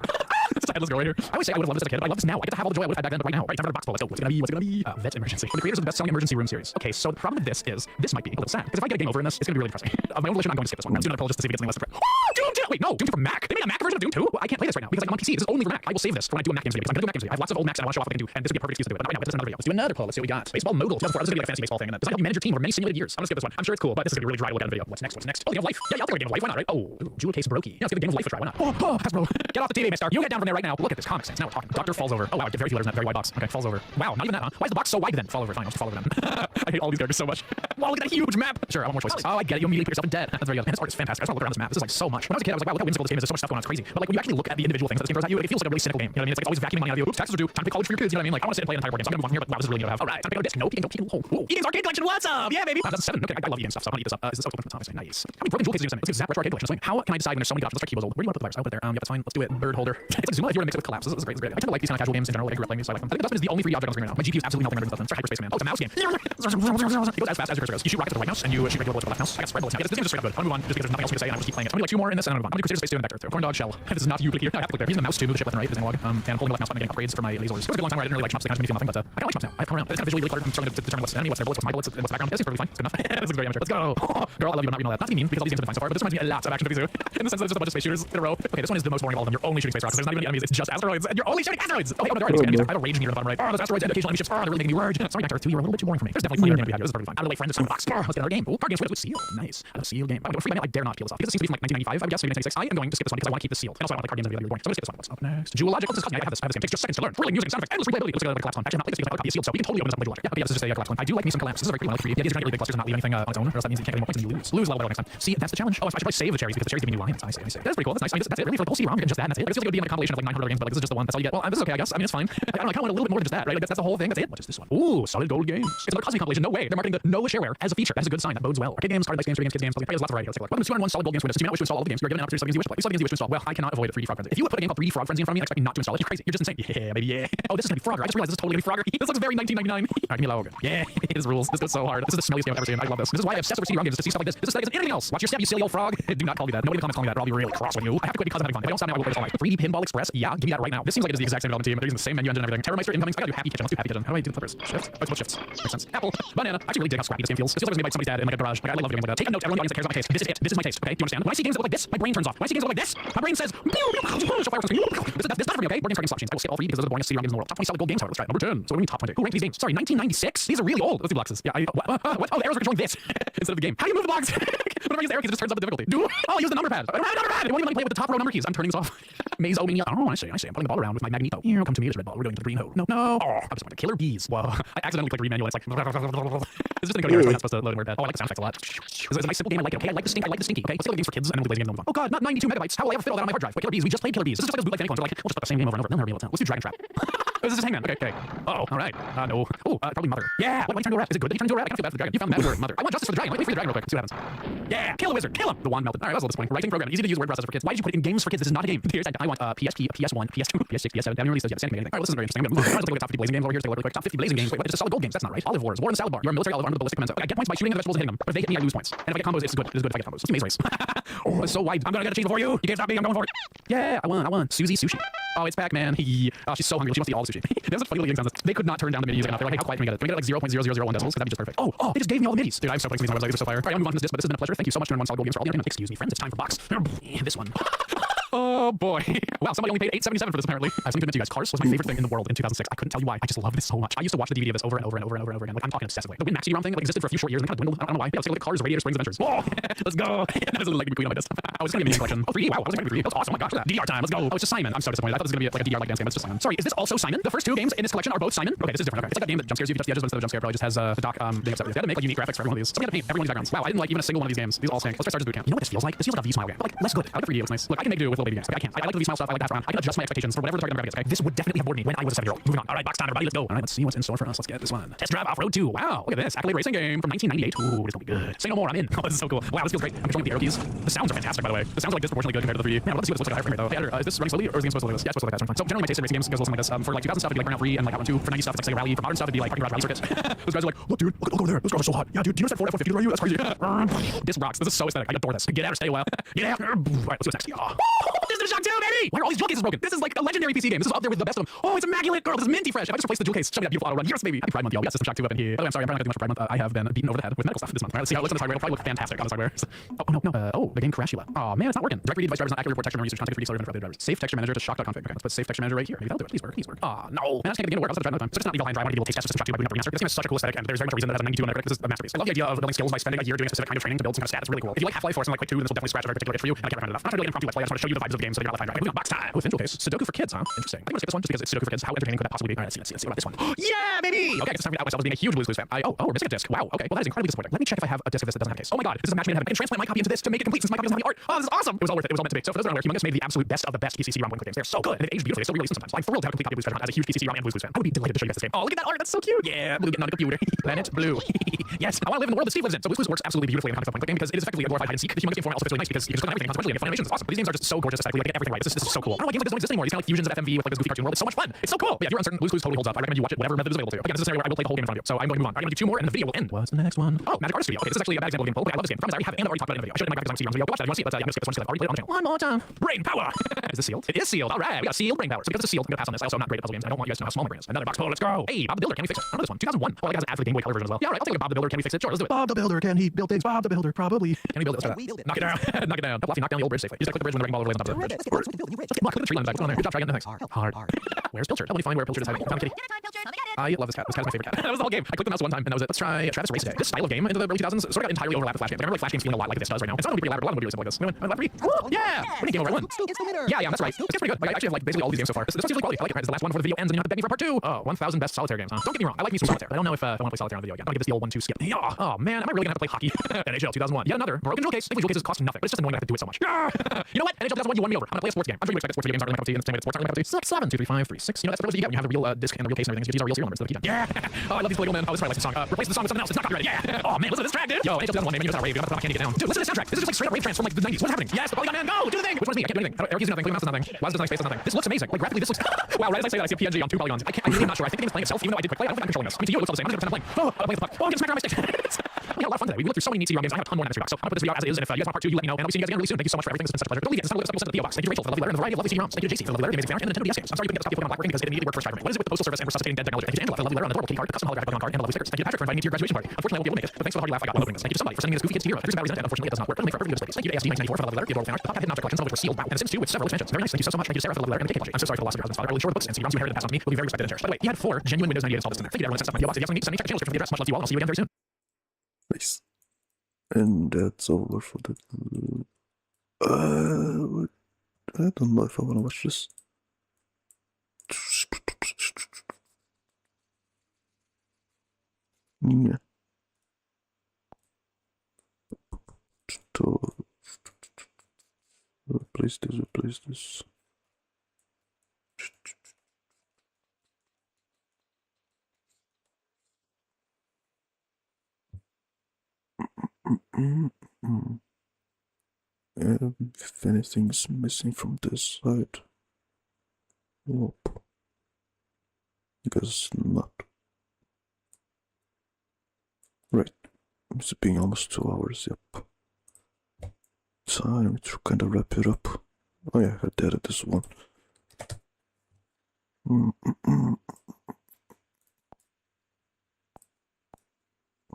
Let's go right here. I always say I would have loved this as a kid, but I love this now. I get to have all the joy I would have had back then, but right now. Right, time for the box pull. Let's go. What's it gonna be? What's it gonna be? Vet Emergency. One of the creators of the best-selling Emergency Room series. Okay, so the problem with this is this might be a little sad because if I get a game over in this, it's gonna be really depressing. Of my own volition, I'm going to skip this one. I'm just gonna pull just to see if it gets anything less. Oh, Doom 2! Wait, no, Doom 2 for Mac. They made a Mac version of Doom 2. Well, I can't play this right now because I'm on PC. This is only for Mac. I will save this for when I do a Mac games video because I'm gonna do a Mac games video. I have lots of old Macs and I want to show off what I can do, and this would be a perfect excuse to do it. But not right now. This is another video. Let's do another pull. Let's see what we got. Baseball Mogul 2004. This is gonna be like a fantasy baseball thing, and then this is how you manage your team over many simulated years. I'm gonna skip this one. I'm sure it's cool, but this is gonna be really dry to look at in the video. What's next? What's next? Oh, Game of Life. Yeah, I'll take a Game of Life. Why not, right? Oh, Jewel Case Brokey. Yeah, let's give the Game of Life a try. Why not? Oh, Hasbro. Get off the TV, mister. You get down from there right now. Look at this Comic Sans. Now we're talking. Doctor falls over. Oh wow, very few letters in that very wide box. Okay, falls over. Wow, not even that, huh? Why is the box so wide then? Fall over. Fine, I'll just fall over then. I hate all these characters so much. Wow, look at that huge map. Sure, I want more choices. Oh, I get it. You immediately put yourself in debt. That's very good. Man, this art is fantastic. I just want to look around this map. This is like so much. When I was a kid, I was like, wow, look how whimsical this game is. There's so much stuff going on. It's crazy. But like when you actually look at the individual things that this game throws at you, it feels like a really cynical game. You know what I mean? It's like it's always vacuuming money out of you. Oops, taxes are due. Time to pay college for your kids. You know what I mean? Like I want to sit and play an entire board game. So I'm gonna move on here, but wow, this is really good to have. All right, time to go to disc. Nope, E-Games Arcade Collection. What's up? Yeah, baby. Wow, that's a 7. Okay, I love E-Games stuff. So I'm gonna eat this up. This is open from the top. Nice. How many broken jewel cases do you send? Let's get Zap Retro Arcade Collection. So how can I decide when there's so many options? Let's try keyboards old. Where do you want to put the virus? I'll put it there. Yeah, that's fine. Let's do it. Bird holder. It's like Zuma if you were to mix it with Collapse. This is great. This is great. I tend to like these kind of casual games in general. Like I grew up playing these, so I like them. I think Dustman is the only 3D object on the screen right now. My GPU is absolutely melting under Dustman. It's Hyperspace Man. Oh, it's a mouse game. It goes as fast as your cursor goes. You shoot rockets with the right mouse and you shoot regular bullets with the left mouse. I got spread bullets now. This game is just straight up good. I'm gonna move on just because there's nothing else to say and I'm just keep playing it. I'm gonna do like 2 more in this and I'm gonna move on. I'm gonna do Crusader Space 2 and Vector 2. Corn dog shell. This is not you click here. No, I have to click there. Using the mouse to move the ship left and right. There's analog. And I'm holding the left mouse button and getting upgrades for my lasers. It was a good long time where I didn't really like chopstick. I just made me feel nothing, but I kind of like chops now. I come around. It's kind of visually really cluttered. I'm starting to determine what's enemy, what's their bullets, what's my bullets, and what's the background. This is perfectly fine. It's good enough. This is very amateur. Let's go. Girl, I love you, but not being all that. Not to be mean because all these games have been fine so far, but this reminds me a lot of Action 52. In the sense that there's just a bunch of space shooters in a row. Okay, this one is the most boring of all of them. You're only shooting space rockets. There's not even any enemies. It's just asteroids, and you're only shooting asteroids. Okay, there are enemies. I have a rage near the bottom right. Oh, those asteroids and occasional enemy ships. Oh, they're really making me rage. Sorry, Back to Earth 2, you're a little bit too boring for me. There's definitely plenty of enemy behavior. This is perfectly fine. Out of the way, friend. This is box. Let's get another game. Card games with seal. Nice. I love seal game. By the way, free mail, I dare not peel this off because it seems to be from like 1995. I guess maybe 1996. I am going to skip this one because I want to keep this sealed. And also I don't like card games that are really boring. So I'm gonna skip this one. What's up next? Jewel Logic. What's this? I have this. It takes just seconds to learn. Thrilling music, sound effects, endless replayability. Let's get a collapse on. Actually, I'm not playing this because I copy is sealed, so we can totally open this up with Jewel Logic. Yeah, okay, yeah, this is just a collapse one. I do like me some collapse. This is a very cool one. Like 3D. Yeah, these are not really big clusters and not leave anything on its own, or else that means you can't get any more points and you lose. Lose level next time. See, that's the challenge. Oh, I should probably save the cherries because the cherries give me new lines. I see. That's pretty cool. That's nice. I mean, that's it. Really, for like, whole CD-ROM, you can just that and that's it. But it feels like it would be like a compilation of like 900 other games, but like this is just the one. That's all you get. Well, this is okay, I guess. I mean, it's fine. I don't know. I kind of want a little bit more than just that, right? Like that's the whole thing. That's it. What is this one? Ooh, Solid Gold Games. It's another Cosmic compilation. No way. They're marketing the no shareware as a feature. That's a good sign. That bodes well. Arcade games, card-based games, video games, kids games. Okay, there's lots of variety. Let's take a look. Welcome to 201 Solid Gold Games Windows. Do you not wish to install all the games? You're given an opportunity to select games you wish to play. These are the games you wish to install. Well, I cannot avoid 3D Frog Frenzy. If you would put a game called 3D Frog Frenzy in front of me and expect me not to install it, you're crazy. You're just insane. Yeah, baby, yeah. Oh, this is gonna be Frogger. I just realized this is totally gonna be Frogger. This looks very 1999. Alright, give me a logo. Yeah, this rules. This goes so hard. This is the smelliest game I've ever seen. I love this. This is why I obsess over CD-ROM games, to see stuff like this. This is like anything else. Watch your step, you silly old frog. Do not call me that. Nobody in the comments call me that, or I'll be really cross on you. I have to quit because I'm having fun. If I don't stop now, I will play this all night. 3D Pinball Express. Yeah, give me that right now. This seems like it is the exact same development team. They're using the same menu engine and everything. Terrormeister incoming. I gotta do Happy Kitchen. Let's do Happy Kitchen. How do I do the flippers? Shift. Oh, it's shifts. Makes sense. Apple. Banana. I actually really dig how scrappy this game feels. It feels like it was made by somebody's dad in like a garage. Like I love games like that. Take a note, everyone in the audience that cares about my taste. This is it. This is my taste. Okay, do you understand? When I see games that look like this, my brain turns off. When I see games that look like this, my brain says, this is not for me, okay? Board games, card games, slot machines. I will skip all 3 because those are the boringest CD-ROM games in the world. Top 20 Solid Gold games. Let's try it. Number 10. So what do we mean top 20? Who ranked these games? Sorry, 1996. These are really old. Let's do boxes. Yeah, what? Oh, the arrows are controlling this instead of the game. How do you move the box? Whenever I use the arrow keys, it just turns up the difficulty. Oh, I use the number pad. I don't have a number pad. It won't even let me play with the top row number keys. I'm turning this off. Maze Omnia. Oh, I see. I'm putting the ball around with my Magneto. Here, come to me, this red ball. We're going to the green hole. No. Oh, I'm just going to Killer Bees. Whoa. I accidentally clicked read manual. It's like, it's just going to go to I'm not supposed to load in WordPad. Oh, I like the sound effects a lot. It's a nice simple game. I like it. Okay, I like the stinky. Okay, let's see games for kids and lazy games. Oh god, not 92 megabytes. How will I ever fit all that on my hard drive? But Killer Bees. We just played Killer Bees. This is just like those bootleg clones. They're like, we'll just put the same game over and over. They'll never be able to. Let's do Dragon Trap. This is Hangman. Okay. Oh, all right. No. Oh, probably Mother. Yeah. Why turn into a rat? Is it good that you turn into a rat? I kind of feel bad for the dragon. You found the Mother. I want justice for the dragon. Wait for the dragon real quick. See what happens. Yeah. Kill the wizard. Kill him. The wand melted. All right, that was a little disappointing. Writing program. Easy to use word processor for kids. Why did you put it in games for kids? This is not a game. Here's I want PSP, PS1, PS2, PS6, PS7. They haven't released those yet. Anything. All right, this is very interesting. I'm gonna move on. Let's look at top 50 blazing games over here. Take a look. Top 50 blazing games. Wait, what? It's a Solid Gold games. That's not right. Olive Wars. War in the Salad Bar. You're a military olive armed with ballistic commence. Okay, I get points by shooting the vegetables and hitting them. But if they hit me, I lose points. And if I get combos, it's good. It's good if I get combos. Let's do Maze Race. Oh, it's so wide. I'm gonna get a cheat before you. You can't stop me. I'm going for it. Yeah, I won. Susie Sushi. Oh, it's Pac-Man. Oh, she's so hungry. She wants to eat all the sushi. There's a funny little sounds. They could not turn down the MIDI music enough. They're like, hey, how quiet can we get it? Can we get it like 0.0001 decibels? That'd be just perfect. Oh, they just gave me all the MIDIs. Dude, I'm so playing these on my website. These are so fire. All right, I'm moving on to this, but this has been a pleasure. Thank you so much for 201 Solid Gold Games for all the internet. Excuse me, friends. It's time for box. This one. Oh boy. Wow, somebody only paid $8.77 for this apparently. I have something to admit to you guys. Cars was my favorite thing in the world in 2006. I couldn't tell you why. I just love this so much. I used to watch the DVD of this over and over and over and over and over again. Like, I'm talking obsessively. The Win Max CD-ROM thing like existed for a few short years and kind of dwindled. I don't know why. Yeah, let's take a look at Cars Radiator Springs Adventures. Oh, let's go. That is a like queen on this. I was gonna be a mini collection. Oh, 3. Wow, I was gonna be 3. That's awesome. Oh my gosh, look at that. DDR time. Let's go. Oh, it's just Simon. I'm so disappointed. I thought this was gonna be like a DDR like dance game. It's just Simon. Sorry, is this also Simon? The first 2 games in this collection are both Simon. Okay, this is different. Okay, it's like a game that jump scares you. Just the edges instead of jump scare probably just has the doc being upset with you. They had to make like unique graphics for every one of these. Somebody had to paint every one of these backgrounds. Wow, I didn't like even a single one of these games. These all stink. Let's try Sergeant's Boot Camp. You know what this feels like? This feels like a V-Smile game. But like less good. I like the 3D. It looks nice. Look, I can make do with little baby games. Okay, I can't. I like the V-Smile stuff. I like that around. I can adjust my expectations for whatever the target demographic is. Okay, this would definitely have bored me when I was a 7-year-old. Moving on. All right, box time, everybody. Let's go. All right, let's see what's in store for us. Let's get this one. Test Drive Off-Road 2. Wow, look at this. Accolade racing game from 1998. Ooh, this is gonna be good. Say no more. I'm in. Oh, this is so cool. Wow, this feels great. I'm controlling the arrow keys. The sounds are fantastic, by the way. The sounds are like disproportionately good compared to the 3D. Man, I'd love to see what this looks like at a higher frame rate though. Hey, editor, is this running slowly or is the game supposed to look like this? Yeah, it's supposed to look like that. So generally my taste in racing games goes something like this. For like 2000 stuff, it'd be like Burnout 3 and like Outrun 2. For 90 stuff, it's like Sega Rally. For modern stuff, it'd be like Parking Garage Rally Circuits. Those guys are like, look, dude, look over there. Those cars are so hot. Yeah, dude, do you know that Ford F-150 are you? That's crazy. This rocks. This is so aesthetic. I adore this. Get out or stay a while. Get out. All right, let's do this next. Oh. This is the Shock 2, baby! Why are all these jewel cases broken? This is like a legendary PC game. This is up there with the best of them. Oh, it's immaculate, girl. This is minty fresh. If I just replaced the jewel case, show me that beautiful auto run. Yes, baby. Happy Pride Month, y'all. We got System Shock 2 up in here. Oh, I'm sorry. I'm probably not doing much for Pride Month. I have been beaten over the head with medical stuff this month. All right, let's see how it looks on this hardware. It'll probably look fantastic on this hardware. Oh, no. Oh, the game Crashula. Oh, man, it's not working. Direct 3D device drivers not accurate report texture memory usage. Contact 3D accelerator for updated drivers. Safe texture manager to shock.config. Okay, let's put safe texture manager right here. Maybe that'll do it. Please work. Please work. Oh, no. Man, I just can't get the game to work. I'll just try another time. So it's not Evil Line Drive. I want to be able to taste test System Shock 2 by booting up remaster. This game has such a cool aesthetic, and there's very much a reason that it has a 92 on Metacritic. This is a masterpiece. I love the idea of building skills by spending a year doing a specific kind of training to build some kind of stat. It's really cool. If you like Half-Life or something like Quake 2, this will definitely scratch a very particular itch for you, and I can't recommend it enough. I'm not trying to really impromptu let's play. I just want to show you the vibes of games so that you're not left behind. Moving on, box time. Oh, Visual case. Sudoku for kids, huh? Interesting. I think I'm gonna skip this one just because it's Sudoku for kids. How entertaining could that possibly be? All right, let's see what about this one. Yeah, baby! Okay, I guess it's time for me to out myself as being a huge Blue's Clues fan. We're missing a disc. Wow, okay. Well, that is incredibly disappointing. Let me check if I have a disc of this that doesn't have a case. Oh my god, this is a match made in heaven. I can transplant my copy into this to make it complete since my copy doesn't have the art. Oh, this is awesome! It was all worth it. It was all meant to be. So for those that are unaware, Humongous made the absolute best of the best PC CD-ROM games. They're so good. And they've aged beautifully. They're so re-released sometimes. I'm thrilled to have a complete copy of Blue's Treasure Hunt as a huge PC CD-ROM and Blue's Clues fan. I would be delighted to show you guys this game. Oh, look at that art. That's so cute. Yeah, Blue getting on a computer. Planet Blue. Yes, I want to live in the world that Steve lives in. So Blue's Clues works absolutely beautifully in the context of point-click game because it is effectively a glorified hide and seek. The Humongous game format also fits really nice because you just click on everything consequentially and get fun animations. It's awesome. But these games are just so gorgeous aesthetically. Like, get everything right. This is so cool. I don't know why games like this don't exist anymore. These kind of like fusions of FMV with like this goofy cartoon world. It's so much fun. It's so cool. But yeah, if you're uncertain, Blue's Clues totally holds up. I recommend you watch it whatever method is available to you. Again, this is a scenario where I will play the whole game in front of you. So I'm going to move on. I'm going to do 2 more and the video will end. What's the next one? Oh, Magic Artist Studio. Okay, this is actually a bad example of game. Okay, I love this game. I promise I already have it and I already talked about it in the video. I showed it in my graphic design CD-ROMs video. Go watch that if you want to see it, but yeah, I'm going to skip this one because I've already played it on the channel. One more time. Brain power. Is this sealed? It is sealed. All right, we got sealed brain power. So because it's sealed, I'm going to pass on this. I also am not great at puzzle games. I don't want you guys to know how small my brain is. Another box pull. Let's go. Hey, Bob the Builder, can we fix it? I know this one. 2001. Oh, I got an ad for the Game Boy Color version as well. Yeah, all right. I'll take a Bob the Builder. Can we fix it? Sure, let's do it. Bob the Builder, can he build things? Bob the Builder, probably. Can we build it? Let's try that. Knock it down. Knock it down. Fluffy, knock down the old bridge safely. You just click the bridge when the wrecking ball overlays on top of the bridge. Look at the tree line back. What's on there? Good job, try again. Thanks. Hard. Where's Pilchard? Help me find where Pilchard is hiding. Found Kitty. I love this cat. This cat is my favorite cat. That was the whole game. I clicked the mouse one time and that was it. Let's try Travis Race Day. This style of game into the early 2000s sort of got entirely overlapped with Flash games. But I remember like Flash games feeling a lot like this does right now. It's not only pretty elaborate, a lot of movies like this. Yeah! Winning game over. I won. Yeah, that's right. It's pretty good. Like, I actually have like basically all these games so far. This one seems like quality. I like it. It's the last one before the video ends and you don't have to beg me for part 2. Oh, 1,000 best solitaire games. Don't get me wrong. I like me some solitaire. I don't know if I want to play solitaire on the video again. I'm gonna give this the old 1-2 skip. Yeah. Oh man, am I really gonna have to play hockey? NHL 2001. Yet another broken jewel case. Thankfully, jewel cases cost nothing, but it's just annoying that I have to do it so much. You know what? NHL 2001, you won me over. I'm gonna play a sports game. I'm sure you expect that sports video games aren't really my cup of tea, and the same way that sports aren't really my cup of tea. 6, 7, 2, 3, 5, 3, 6. You know that's the rules you get when you have the real disc and the real case and everything. These are real serial numbers. So keep them. Yeah. Oh, I love these Lego man. Oh, this is probably like this song. Replace the song with something else. It's not copyrighted. Yeah. Oh man, listen to this track, dude. Yo, NHL 2001 name. You just rave. You gotta put on candy get down. Dude, listen to this soundtrack. This is just like straight up rave trance from like the 90s. What's happening? Yes, the Polygon Man. Go do the thing. Which one's me? I can't do anything. Eric using nothing. Click mouse does nothing. Waz does nice space does nothing. This looks amazing. Like graphically, this looks. Wow, right as I say that, I see a PNG on 2 polygons. I really am not sure. I think the game's playing itself, even though I did quick play. I don't think I'm controlling this. I mean, to you, it looks all the same. I'm just playing. Oh, I'm playing the puck. Oh, I'm getting smacked around my stick. We had a lot of fun today. We went through so many neat CD-ROM games. I have a ton more in the box. So I'm gonna put this video as it is, and if you guys want part 2, you let me know. And I'll be seeing you guys again really soon. Thank you so much for everything. This has been such a pleasure. Don't leave it. It's send the PO box. Thank you, Rachel, for the lovely letter and the variety of lovely CD-ROMs. Thank you to JC for the lovely letter, the amazing fan art, and the Nintendo DS games. I'm sorry you couldn't get this copy of Pokemon Black Working because it immediately worked for Spider-Man. What is it with the Postal Service and resuscitating dead technology? Thank you to Angela for the lovely letter on the adorable kitty card, the custom holographic Pokemon card, and the lovely stickers. Thank you to Patrick for inviting me to your graduation party. Unfortunately, I won't be able to make it, but thanks for the hearty laugh I got while opening this. Thank you to somebody for sending me this goofy kids to Hero. Here's some batteries in it, and unfortunately it does not work. But only for perfectly good space. Thank you to ASD1994 for the lovely letter, the adorable fan art. Pop had hidden object collection, some of which were sealed. Wow. And The Sims 2 with several expansions. Very nice. Thank you so much. Thank you to Sarah for the lovely letter and the cake. I'm so sorry for the loss of your husband's father. I really sure the books and CD-ROMs you inherited and passed on to me will be very respected and cherished. By the way, he had 4 genuine Windows 98 installed in there. Thank you to everyone that sent stuff in my PO box. If you have something send me, check the channel description for the address. Much love to you all, and I'll see you again very soon. Nice. And that's over for the. I don't know if I want to watch this. Yeah. So, replace this. If anything's missing from this side, nope. Because not. Right, it's been almost 2 hours. Yep. Time to kind of wrap it up. Oh yeah, I had to edit this one.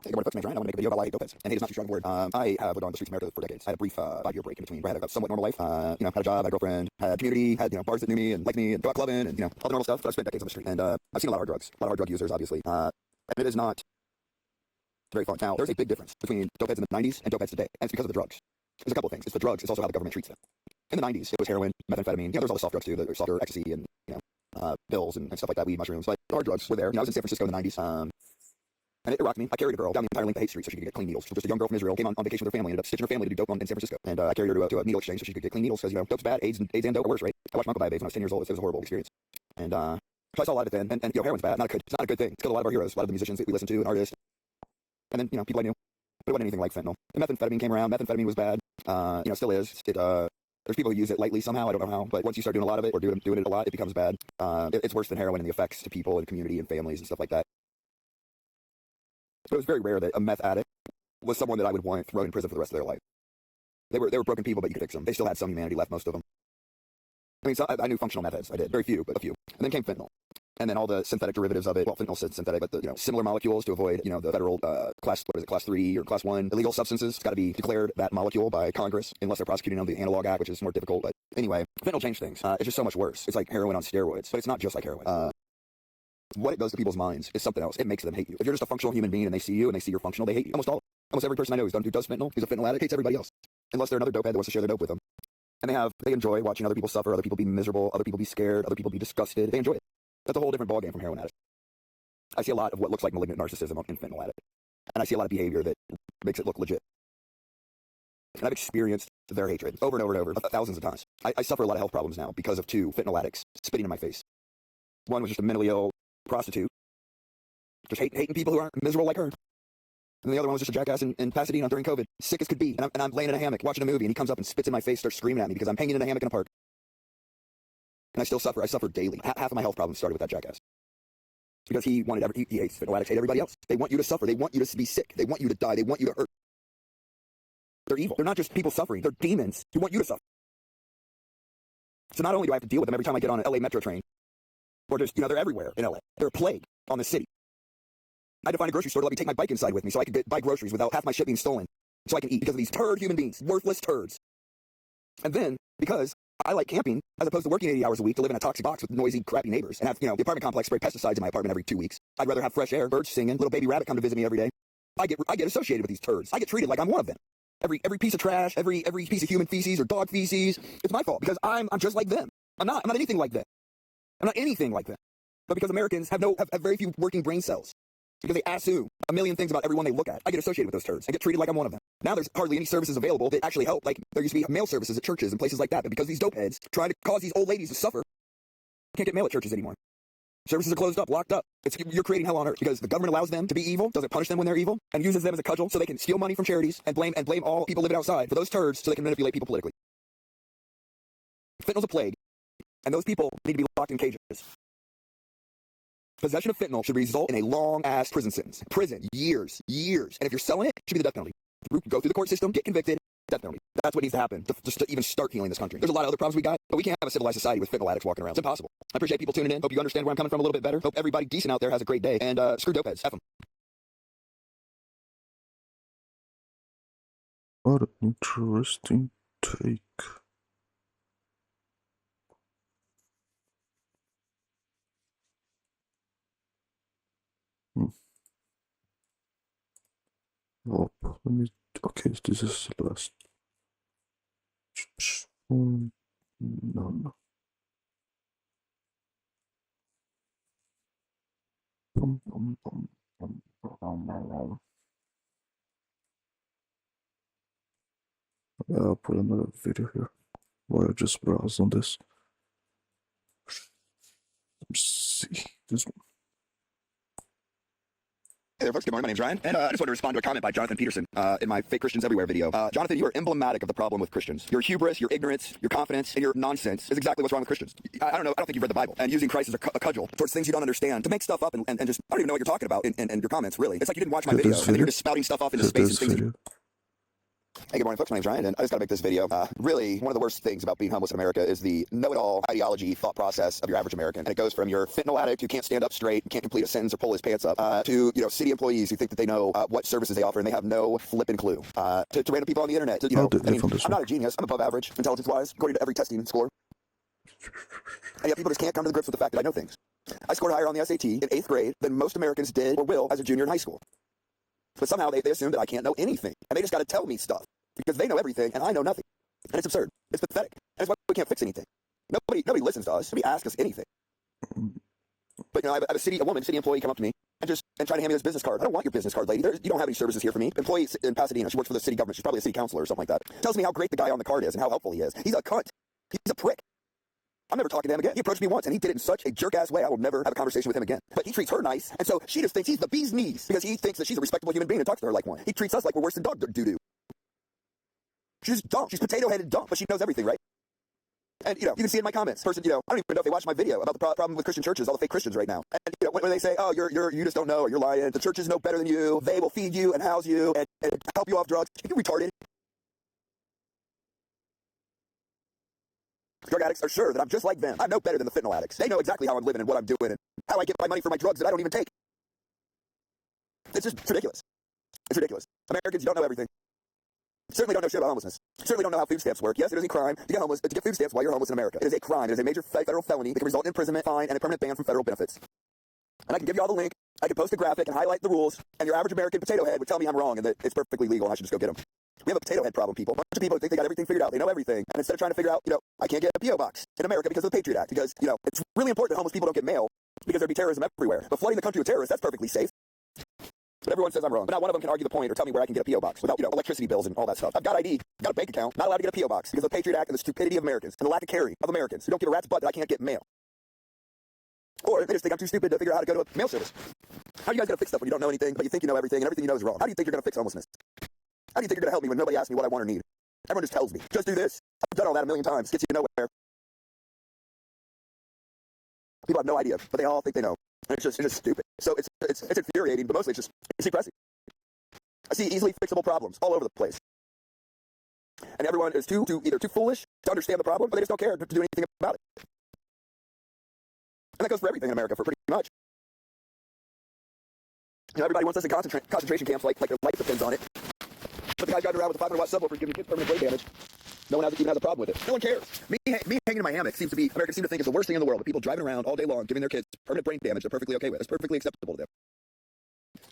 Hey, good morning, folks. My name's Ryan. I want to make a video about why I hate dope heads. And hate is not too strong a word. I have lived on the streets of America for decades. I had a brief 5-year break in between where I had a somewhat normal life. Had a job, had a girlfriend, had community, had, bars that knew me and liked me and go out clubbing and, all the normal stuff. But I've spent decades on the street. And I've seen a lot of hard drugs, a lot of hard drug users, obviously. And it is not very fun. Now, there's a big difference between dope heads in the 90s and dope heads today. And it's because of the drugs. There's a couple of things. It's the drugs. It's also how the government treats them. In the 90s, it was heroin, methamphetamine. There's all the soft drugs too, the softer ecstasy and, pills and stuff like that, weed, mushrooms. But the hard drugs were there. I was in San Francisco in the 90s. And it rocked me. I carried a girl down the entire length of Haight Street so she could get clean needles. Just a young girl from Israel came on vacation with her family, ended up stitching her family to do dope in San Francisco. And I carried her to a needle exchange so she could get clean needles because, dope's bad, AIDS and dope are worse, right? I watched my uncle buy babes when I was 10 years old. It was a horrible experience. And so I saw a lot of it then. And heroin's bad. It's not a good thing. It's killed a lot of our heroes, a lot of the musicians that we listen to and artists. And then, people I knew. But it wasn't anything like fentanyl. And methamphetamine came around. Methamphetamine was bad. Still is. There's people who use it lightly somehow. I don't know how. But once you start doing a lot of it or doing it a lot, it becomes bad. It's worse than heroin and the effects to people and community and families and stuff like that. So it was very rare that a meth addict was someone that I would want thrown in prison for the rest of their life. They were broken people, but you could fix them. They still had some humanity left, most of them. I mean, I knew functional meth heads. I did. Very few, but a few. And then came fentanyl. And then all the synthetic derivatives of it. Well, fentanyl's synthetic, but the, similar molecules to avoid, the federal class 3 or class 1 illegal substances. It's got to be declared that molecule by Congress, unless they're prosecuting under the Analog Act, which is more difficult. But anyway, fentanyl changed things. It's just so much worse. It's like heroin on steroids, but it's not just like heroin. What it does to people's minds is something else. It makes them hate you. If you're just a functional human being and they see you and they see you're functional, they hate you. Almost every person I know who does fentanyl, who's a fentanyl addict, hates everybody else. Unless they're another dope head that wants to share their dope with them. And they enjoy watching other people suffer, other people be miserable, other people be scared, other people be disgusted. They enjoy it. That's a whole different ballgame from heroin addicts. I see a lot of what looks like malignant narcissism in fentanyl addicts. And I see a lot of behavior that makes it look legit. And I've experienced their hatred over and over and over, thousands of times. I suffer a lot of health problems now because of 2 fentanyl addicts spitting in my face. One was just a mentally ill prostitute, just hating people who aren't miserable like her. And the other one was just a jackass in Pasadena during COVID, sick as could be. And I'm laying in a hammock watching a movie, and he comes up and spits in my face, starts screaming at me because I'm hanging in a hammock in a park. And I still suffer. I suffer daily. Half of my health problems started with that jackass. Because he hates fentanyl addicts, hate everybody else. They want you to suffer. They want you to be sick. They want you to die. They want you to hurt. They're evil. They're not just people suffering. They're demons who want you to suffer. So not only do I have to deal with them every time I get on an LA Metro train, or just, they're everywhere in LA. They're a plague on the city. I had to find a grocery store to let me take my bike inside with me so I could buy groceries without half my shit being stolen. So I can eat because of these turd human beings, worthless turds. And then, because I like camping, as opposed to working 80 hours a week to live in a toxic box with noisy, crappy neighbors and have, the apartment complex spray pesticides in my apartment every 2 weeks. I'd rather have fresh air, birds singing, little baby rabbit come to visit me every day. I get associated with these turds. I get treated like I'm one of them. Every piece of trash, every piece of human feces or dog feces, it's my fault because I'm just like them. I'm not anything like them. I'm not anything like them. But because Americans have very few working brain cells, because they assume a million things about everyone they look at, I get associated with those turds. I get treated like I'm one of them. Now there's hardly any services available that actually help. Like there used to be mail services at churches and places like that, but because these dope heads try to cause these old ladies to suffer, can't get mail at churches anymore. Services are closed up, locked up. You're creating hell on earth because the government allows them to be evil, doesn't punish them when they're evil, and uses them as a cudgel so they can steal money from charities and blame all people living outside for those turds so they can manipulate people politically. Fentanyl's a plague, and those people need to be locked in cages. Possession of fentanyl should result in a long-ass prison sentence. Prison, years. And if you're selling it, it should be the death penalty. Go through the court system, get convicted, death penalty. That's what needs to happen just to even start healing this country. There's a lot of other problems we got, but we can't have a civilized society with fentanyl addicts walking around. It's impossible. I appreciate people tuning in. Hope you understand where I'm coming from a little bit better. Hope everybody decent out there has a great day. And screw dopeheads. F them. What an interesting take. Oh, okay, this is the last one. No. I'll put another video here while I just browse on this. Let's see this one. Hey there, folks. Good morning. My name's Ryan, and I just want to respond to a comment by Jonathan Peterson in my Fake Christians Everywhere video. Jonathan, you are emblematic of the problem with Christians. Your hubris, your ignorance, your confidence, and your nonsense is exactly what's wrong with Christians. I don't know. I don't think you've read the Bible. And using Christ as a cudgel towards things you don't understand to make stuff up and just, I don't even know what you're talking about in your comments, really. It's like you didn't watch my video, and then you're just spouting stuff off into space and things. Hey, good morning, folks. My name's Ryan, and I just got to make this video. Really, one of the worst things about being homeless in America is the know-it-all ideology, thought process of your average American. And it goes from your fentanyl addict who can't stand up straight, can't complete a sentence or pull his pants up, to city employees who think that they know what services they offer and they have no flipping clue. To random people on the internet. I'm not a genius. I'm above average, intelligence-wise, according to every testing score. And yet people just can't come to the grips with the fact that I know things. I scored higher on the SAT in 8th grade than most Americans did or will as a junior in high school. But somehow they assume that I can't know anything, and they just got to tell me stuff. Because they know everything and I know nothing. And it's absurd. It's pathetic. And it's why we can't fix anything. Nobody listens to us. Nobody asks us anything. But I have a woman, city employee come up to me and try to hand me this business card. I don't want your business card, lady. You don't have any services here for me. Employee in Pasadena, she works for the city government. She's probably a city councilor or something like that. Tells me how great the guy on the card is and how helpful he is. He's a cunt. He's a prick. I'm never talking to him again. He approached me once and he did it in such a jerk-ass way I will never have a conversation with him again. But he treats her nice, and so she just thinks he's the bee's knees because he thinks that she's a respectable human being and talks to her like one. He treats us like we're worse than dog doo-doo. She's dumb. She's potato-headed dumb, but she knows everything, right? And, you can see in my comments, person, I don't even know if they watched my video about the problem with Christian churches, all the fake Christians right now. And, when they say, oh, you just don't know, or you're lying, the churches know better than you, they will feed you and house you and help you off drugs. Are you retarded? Drug addicts are sure that I'm just like them. I know better than the fentanyl addicts. They know exactly how I'm living and what I'm doing and how I get my money for my drugs that I don't even take. It's ridiculous. It's ridiculous. Americans, you don't know everything. Certainly don't know shit about homelessness. Certainly don't know how food stamps work. Yes, it is a crime to get food stamps while you're homeless in America. It is a crime. It is a major federal felony that can result in imprisonment, fine, and a permanent ban from federal benefits. And I can give you all the link. I can post a graphic and highlight the rules, and your average American potato head would tell me I'm wrong and that it's perfectly legal and I should just go get them. We have a potato head problem, people. A bunch of people think they got everything figured out. They know everything. And instead of trying to figure out, I can't get a P.O. box in America because of the Patriot Act. Because, it's really important that homeless people don't get mail because there'd be terrorism everywhere. But flooding the country with terrorists, that's perfectly safe. But everyone says I'm wrong. But not one of them can argue the point or tell me where I can get a P.O. box without, electricity bills and all that stuff. I've got ID, got a bank account, not allowed to get a P.O. box because of the Patriot Act and the stupidity of Americans and the lack of caring of Americans who don't give a rat's butt that I can't get mail. Or they just think I'm too stupid to figure out how to go to a mail service. How are you guys going to fix stuff when you don't know anything, but you think you know everything and everything you know is wrong? How do you think you're going to fix homelessness? How do you think you're going to help me when nobody asks me what I want or need? Everyone just tells me, just do this. I've done all that a million times. Gets you nowhere. People have no idea, but they all think they know. And it's just stupid. So it's infuriating, but mostly it's depressing. I see easily fixable problems all over the place. And everyone is either too foolish to understand the problem, or they just don't care to do anything about it. And that goes for everything in America, for pretty much. Everybody wants us in concentration camps like their life depends on it. But the guys driving around with a 500-watt subwoofer giving kids permanent brain damage. No one even has a problem with it. No one cares. Me hanging in my hammock Americans seem to think is the worst thing in the world. But people driving around all day long giving their kids permanent brain damage they're perfectly okay with. It's perfectly acceptable to them.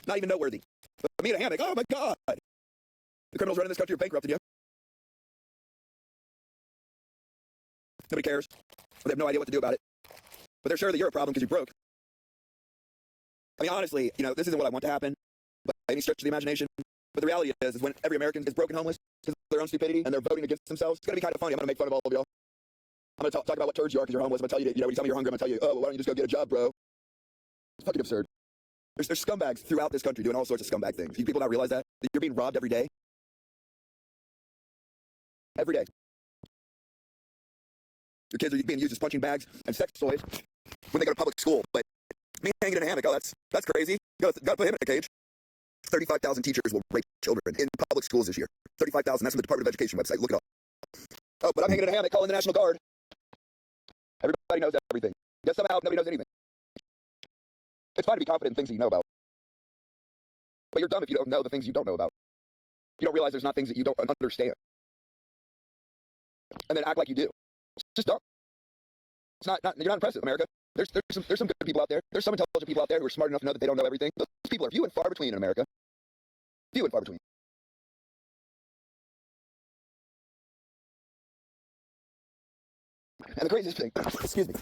Not even noteworthy. But me in a hammock, oh my God. The criminals running this country have bankrupted you. Nobody cares. They have no idea what to do about it. But they're sure that you're a problem because you're broke. I mean, honestly, this isn't what I want to happen by any stretch of the imagination. But the reality is when every American is broke and homeless because of their own stupidity and they're voting against themselves, it's going to be kind of funny. I'm going to make fun of all of y'all. I'm going to talk about what turds you are because you're homeless. I'm going to tell you, when you tell me you're hungry, I'm going to tell you, oh, well, why don't you just go get a job, bro? It's fucking absurd. There's scumbags throughout this country doing all sorts of scumbag things. Do people not realize that? That you're being robbed every day? Every day. Your kids are being used as punching bags and sex toys when they go to public school. But me hanging in a hammock, oh, that's crazy. Got to put him in a cage. 35,000 teachers will rape children in public schools this year. 35,000. That's from the Department of Education website. Look it up. Oh, but I'm hanging in a hammock calling the National Guard. Everybody knows everything. Yet somehow nobody knows anything. It's fine to be confident in things that you know about. But you're dumb if you don't know the things you don't know about. You don't realize there's not things that you don't understand. And then act like you do. It's just dumb. It's not you're not impressive, America. There's some good people out there. There's some intelligent people out there who are smart enough to know that they don't know everything. Those people are few and far between in America. Few and far between. And the craziest thing, excuse me.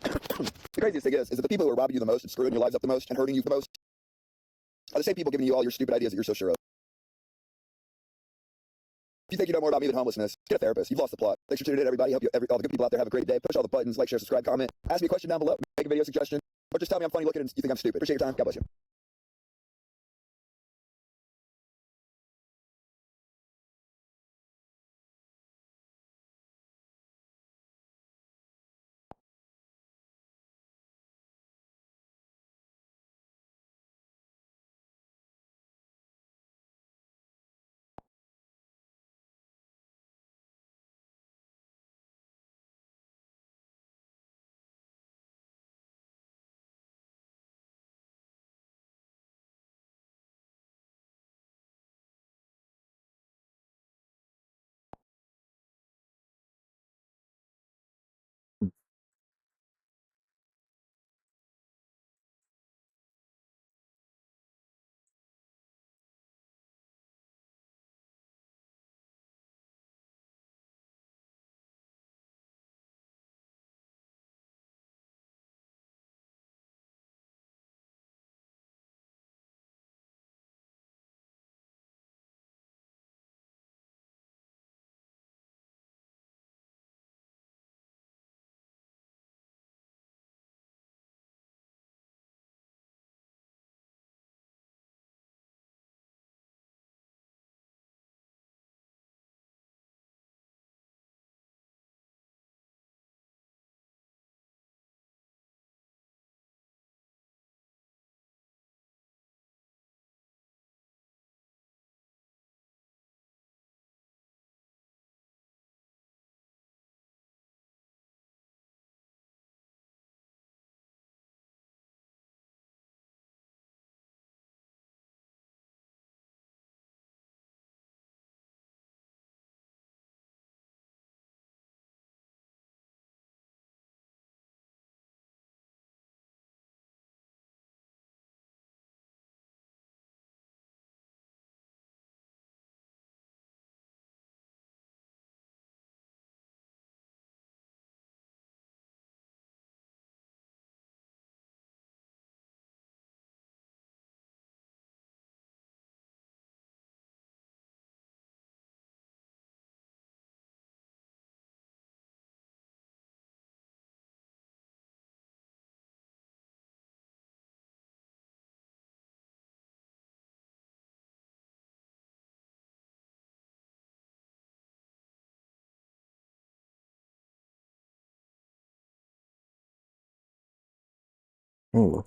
The craziest thing is that the people who are robbing you the most and screwing your lives up the most and hurting you the most are the same people giving you all your stupid ideas that you're so sure of. If you think you know more about me than homelessness, get a therapist. You've lost the plot. Thanks for tuning in, everybody. Hope all the good people out there have a great day. Push all the buttons, like, share, subscribe, comment. Ask me a question down below. Make a video suggestion. Or just tell me I'm funny looking and you think I'm stupid. Appreciate your time. God bless you. Oh.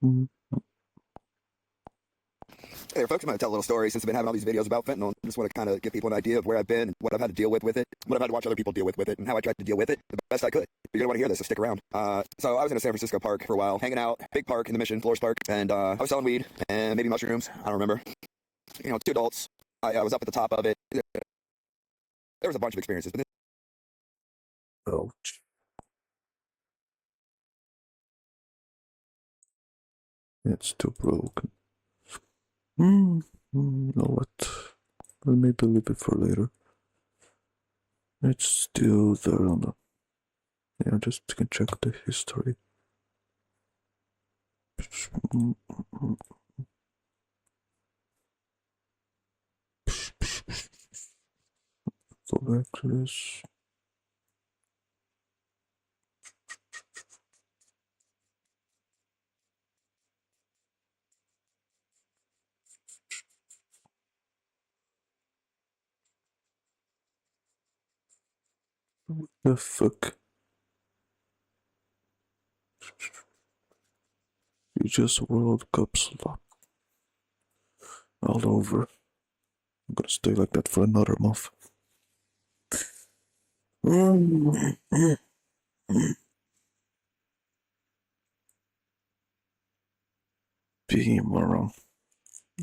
Mm. Hey folks, I'm going to tell a little story since I've been having all these videos about fentanyl. I just want to kind of give people an idea of where I've been, and what I've had to deal with it, what I've had to watch other people deal with it, and how I tried to deal with it the best I could. You're going to want to hear this, so stick around. So I was in a San Francisco park for a while, hanging out, big park in the Mission, Flores Park, and I was selling weed and maybe mushrooms. I don't remember. You know, two adults. I was up at the top of it. There was a bunch of experiences, but Ouch. It's too broken. You know what? I'll maybe leave it for later. It's still there on the. Yeah, just can check the history. Go back to this. What the fuck? You just World Cup slot all over. I'm gonna stay like that for another month. Be moron.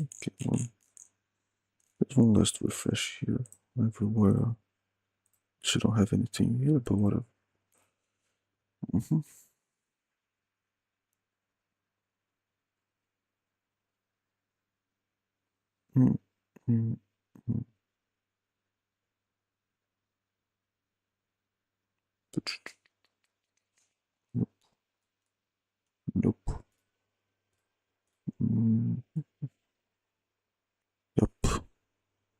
Okay, there's one last refresh here. Everywhere. She don't have anything here, but whatever. Mm, mm, mm.